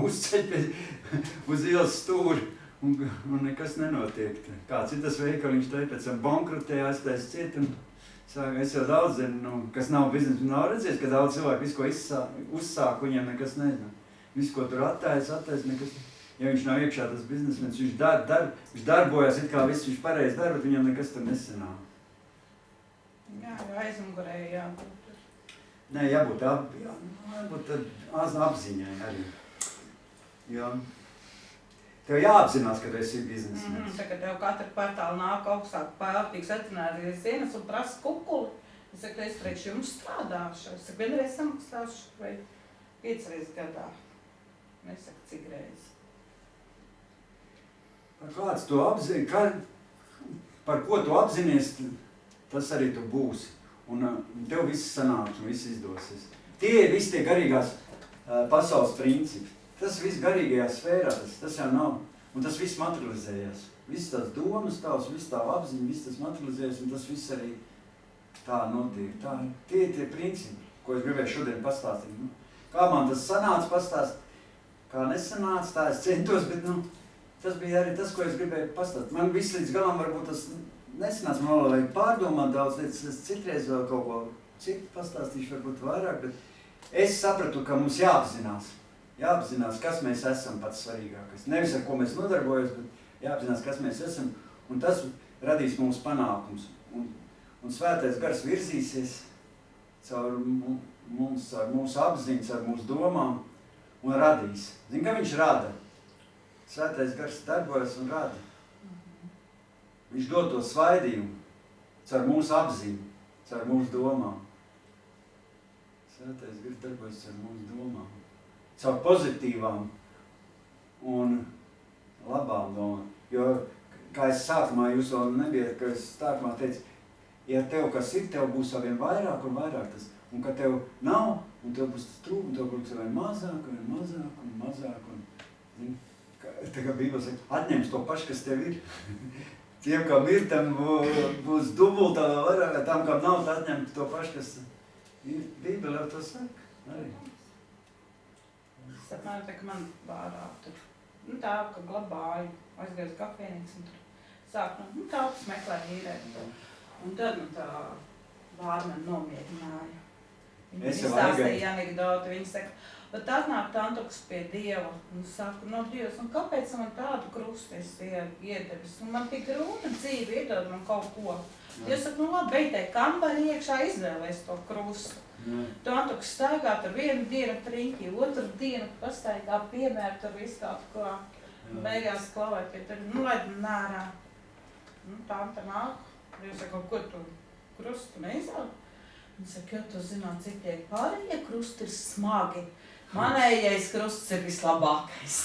uzceļ uz ielas stūri un nekas nenotiek. Kāds ir tas veikaliņš, te pēc tam bankrotē aiztais ciet un es jau daudz zinu, kas nav biznesu, nav redzējis, ka daudz cilvēku visu, ko uzsāk, viņiem nekas nezina. Visu, ko tur attais, nekas. Ja viņš nav iekšā tas biznesmenis, viņš darbojas, it kā viss viņš pareizi dara, bet viņam nekas tur nesanāk. Jā, aizmugurē jābūt. Nē, jābūt apziņai arī. Jo tev jāapzinās, ka tu esi biznesmenis. Tā, ka tev katru kvartālu nāk augstāk pārtīgs veterinārijas dienas un prasa kukuli. Es saku, es priekš jums strādāšu. Es saku, vienreiz samaksāšu vai 5 reizes gadā. Nesaku, cik reizes. Kāds tu apzini, par ko tu apzinies, tas arī tu būsi. Un tev viss sanāks un viss izdosies. Tie ir visi tie garīgās pasaules principi. Tas viss garīgajā sfērā, tas jau nav. Un tas viss materializējas. Viss tās domas tavs, viss tā apziņa, viss tas materializējas un tas viss arī tā notiek. Tie ir tie principi, ko es gribēju šodien pastāstīt. Kā man tas sanāca pastāstīt, kā nesanāca, tā es centos, bet tas bija arī tas, ko es gribēju pastāstīt. Man viss līdz galam varbūt tas nesanāca, man vēl vajag pārdomāt daudz lietas, es citreiz vēl kaut ko citu pastāstīšu, varbūt vairāk, bet es sapratu, ka mums jāapzinās, kas mēs esam pats svarīgākais. Nevis ar ko mēs nodarbojamies, bet jāapzinās, kas mēs esam, un tas radīs mums panākums. Un svētais gars virzīsies caur mūsu apziņas, caur mūsu domām un radīs. Zini, ka viņš rada? Svētais gars darbojas un rada. Viņš dod to svaidījumu caur mūsu apziņu, caur mūsu domām. Svētais gars darbojas caur mūsu domām. Caur pozitīvām un labām domām. Jo, kā es sākumā, jūs vēl nebijat, ka es sākumā teicu, ja tev kas ir, tev būs vien vairāk un vairāk tas. Un ka tev nav, un tev būs tas trūkums, tev būs vien mazāk un mazāk un mazāk. Un, tā kā Bībele saka, atņems to pašu, kas tev ir. Tiem, kam ir, tam būs dubultā vai vairāk, tam, kam nav, atņemt to pašu, kas ir. Bībele jau to saka. Arī. Es apmēram tā, ka man bārā tur, tā, ka glabāju, aizgāju uz kafēnīcu un tur sāku, tā, kas meklē īrēt. Un tad tā bārmeni nomierināja. Viņa izstāstīja anekdoti, viņa saka, bet atnāk tantoks pie Dieva un saka, Dievs, un kāpēc man tādu krustu esi iedevis? Un man tik grūta dzīve iedod man kaut ko. Dievs saka, labi, beidēji kambarī iekšā izvēlēs to krustu. Tantoks staigā tur vienu dienu triņķī, otru dienu pastaigā piemēr tur visu kaut ko. Beigās klavēt pie tur, laid nārā. Tanta nāk. Dievs saka, ko tu krustu neizvēl? Viņa saka, jo tu zināt, cik tie pārējie krusti ir smagi. Manējais krusts ir vislabākais.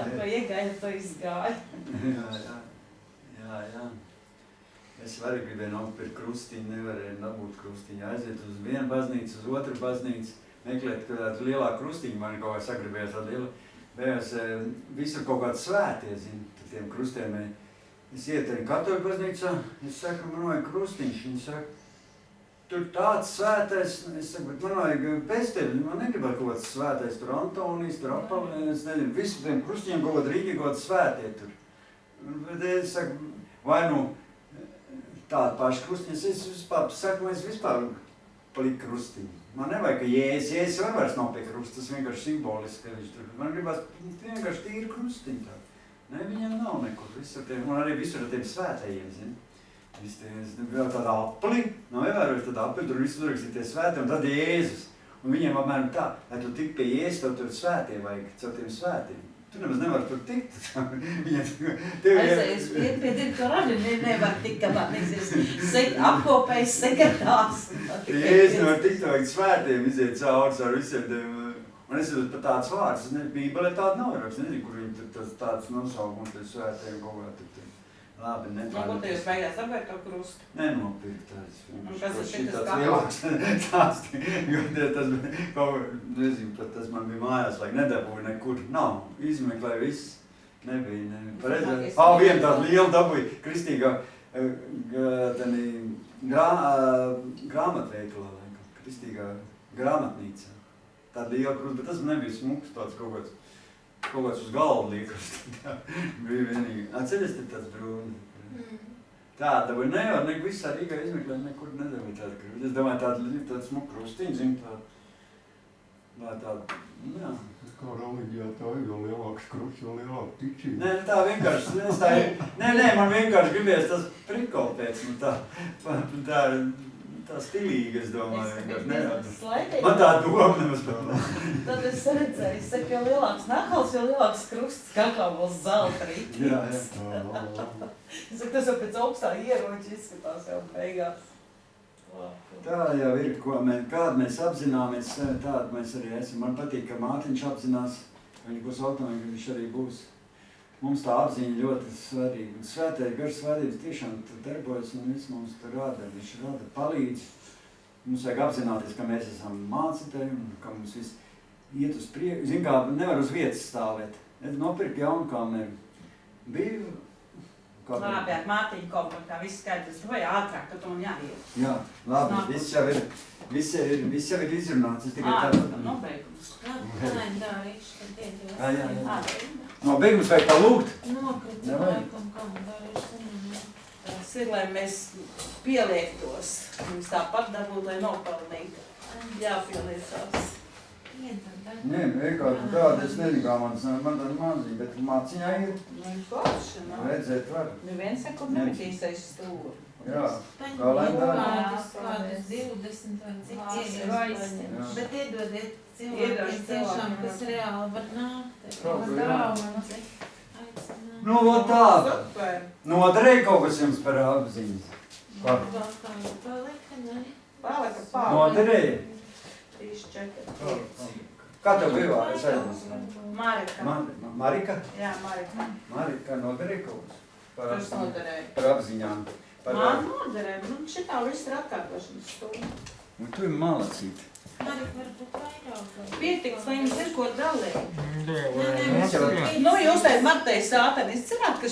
Ar ko iegāja, to izgāja. Jā. Es arī gribēju nopirkt krustiņu, nevarēju dabūt krustiņu. Aiziet uz vienu baznīcu, uz otru baznīcu, meklēt kādu lielāku krustiņu, man kaut kā sagribējās tādu lielu. Bējās visur kaut kādu svētie, tiem krustiem. Es ieteinu katoļu baznīcā, es saku, man vajag krustiņš. Viņi saka, tur tāds svētais, es saku, bet man vajag bez tevi, man negribētu kaut kāds svētais, tur Antonijs, tur Apavlēns, es nezinu, visu tiem krustiņiem kaut kādu Rīgi, kaut kādu svētie tur. Bet es saku, vai tādu pašu krustiņu, es vispār saku, es vispār paliku krustiņu. Man nevajag, ka Jēzus var vairs nav pie krusta, tas vienkārši simboliski, ka viņš tur. Man gribas vienkārši tīri krustiņu tā. Ne, viņam nav nekur visur tiem, un arī visur ar tiem svētējiem, zini. Visi tie, vēl tāda apli, nav ievērojuši tāda apli, tur visu uzrakstīja tie svētē, un tad Jēzus. Un viņiem apmēram tā, lai tu tik pie Jēzus, tev tur svētie vajag, caur tiem svētiem. Tu nemaz nevar tur tikt. Aizējas pie direktora arī nevar tikt, kamēr neksies apkopējis sekretārs. Jēzus nevar tikt, vajag svētiem iziet cauri visiem tiem. Un es pat tāds vārds, Bībelē tāda nav raksts, nezinu, kur viņi tur tāds nosaukums tie svētiem kaut kā tur. Labi, Ko te jūs beigās dabēt to krustu? Nenopirkt tāds. Un kas ir šitas tāds lielāks tāds, jo tas nezinu, pat tas man bija mājās, lai nedabūju nekur. Nav, izmeklēju viss, nebija. Pareizi, viena tāda liela dabūja kristīgā grāmatveikalā, kristīgā grāmatnīcā. Tāda liela krusta, bet tas nebija smuks, tāds kaut kāds uz galvu liekas. Bija vienīgi. Atceries te tāds brūni. Tāda, vai nevar, visā Rīgā izmeklēt, nekur nedabīja tāda krusta. Es domāju, tāda smuka krustiņa, zinu, tāda, jā. Kā reliģijā tā ir, jo lielāks krusts, jo lielāka ticība. Nē, tā vienkārši, nē, man vienkārši gribējās tas prikol pēc, tā stilīga, es domāju, vienkārši nevar. Man tā doma nemaz pat nav. Tad es redzēju, es saku, jo lielāks nahals, jo lielāks krusts, kā būs zelta rītīs. Jā. Es saku, tas jau pēc augstā ieroča izskatās jau beigās. Tā jau ir, kādu mēs apzināmies, tādu mēs arī esam. Man patīk, ka Mātiņš apzinās, ka viņš būs autonomija, ka viņš arī būs. Mums tā apziņa ļoti svarīga. Svētē garas svētības tiešām darbojas un viss mums tur rāda. Viņš rāda, palīdz. Mums vajag apzināties, ka mēs esam mācītāji un ka mums viss iet uz priekšu. Zin kā, nevar uz vietas stāvēt. Nopirkt jaunu kameru. Bija... Labi, ar Mārtiņu kompaktā viss skaidrs. Tu vai ātrāk, ka tu man jāiet. Jā, labi, viss jau ir izrunāts. Es tikai tādu... Nobeigums. Kalendārīši, tad iedod. Jā. Nobeigums vajag tā lūgt? Nokrita laikam kalendārīši. Tas ir, lai mēs pieliektos. Mums tāpat dabūt, lai nopelnītu. Jāpieliecās. Nē, vienkārši tāda, es nezinu, kā man tāda maziņa, bet māciņā ir. Forši, nav. Redzēt var. Viens sekunde nemetīsais stūri. Jā, Kādus 20 vai cik Vaisti. Bet iedodiet cilvēkiem tiešām, kas reāli var nākt. Nu, vot tā. Noderēja kaut kas jums par apziņas. Palika Noderēja. 3, 4, 5. Kā tev bija vārds aizmēs? Marika. Marika? Jā, Marika. Marika noderēja kaut kas? Kas noderēja? Par apziņām. Man noderēja. Nu, šitā viss ir atkārtošanas stūri. Nu, tu ir malacīt. Marika varbūt vairāk. Pietiks, lai jums ir ko dalīt. Nē, Nu, jūs teikt, Martei sāteni, es zināt, ka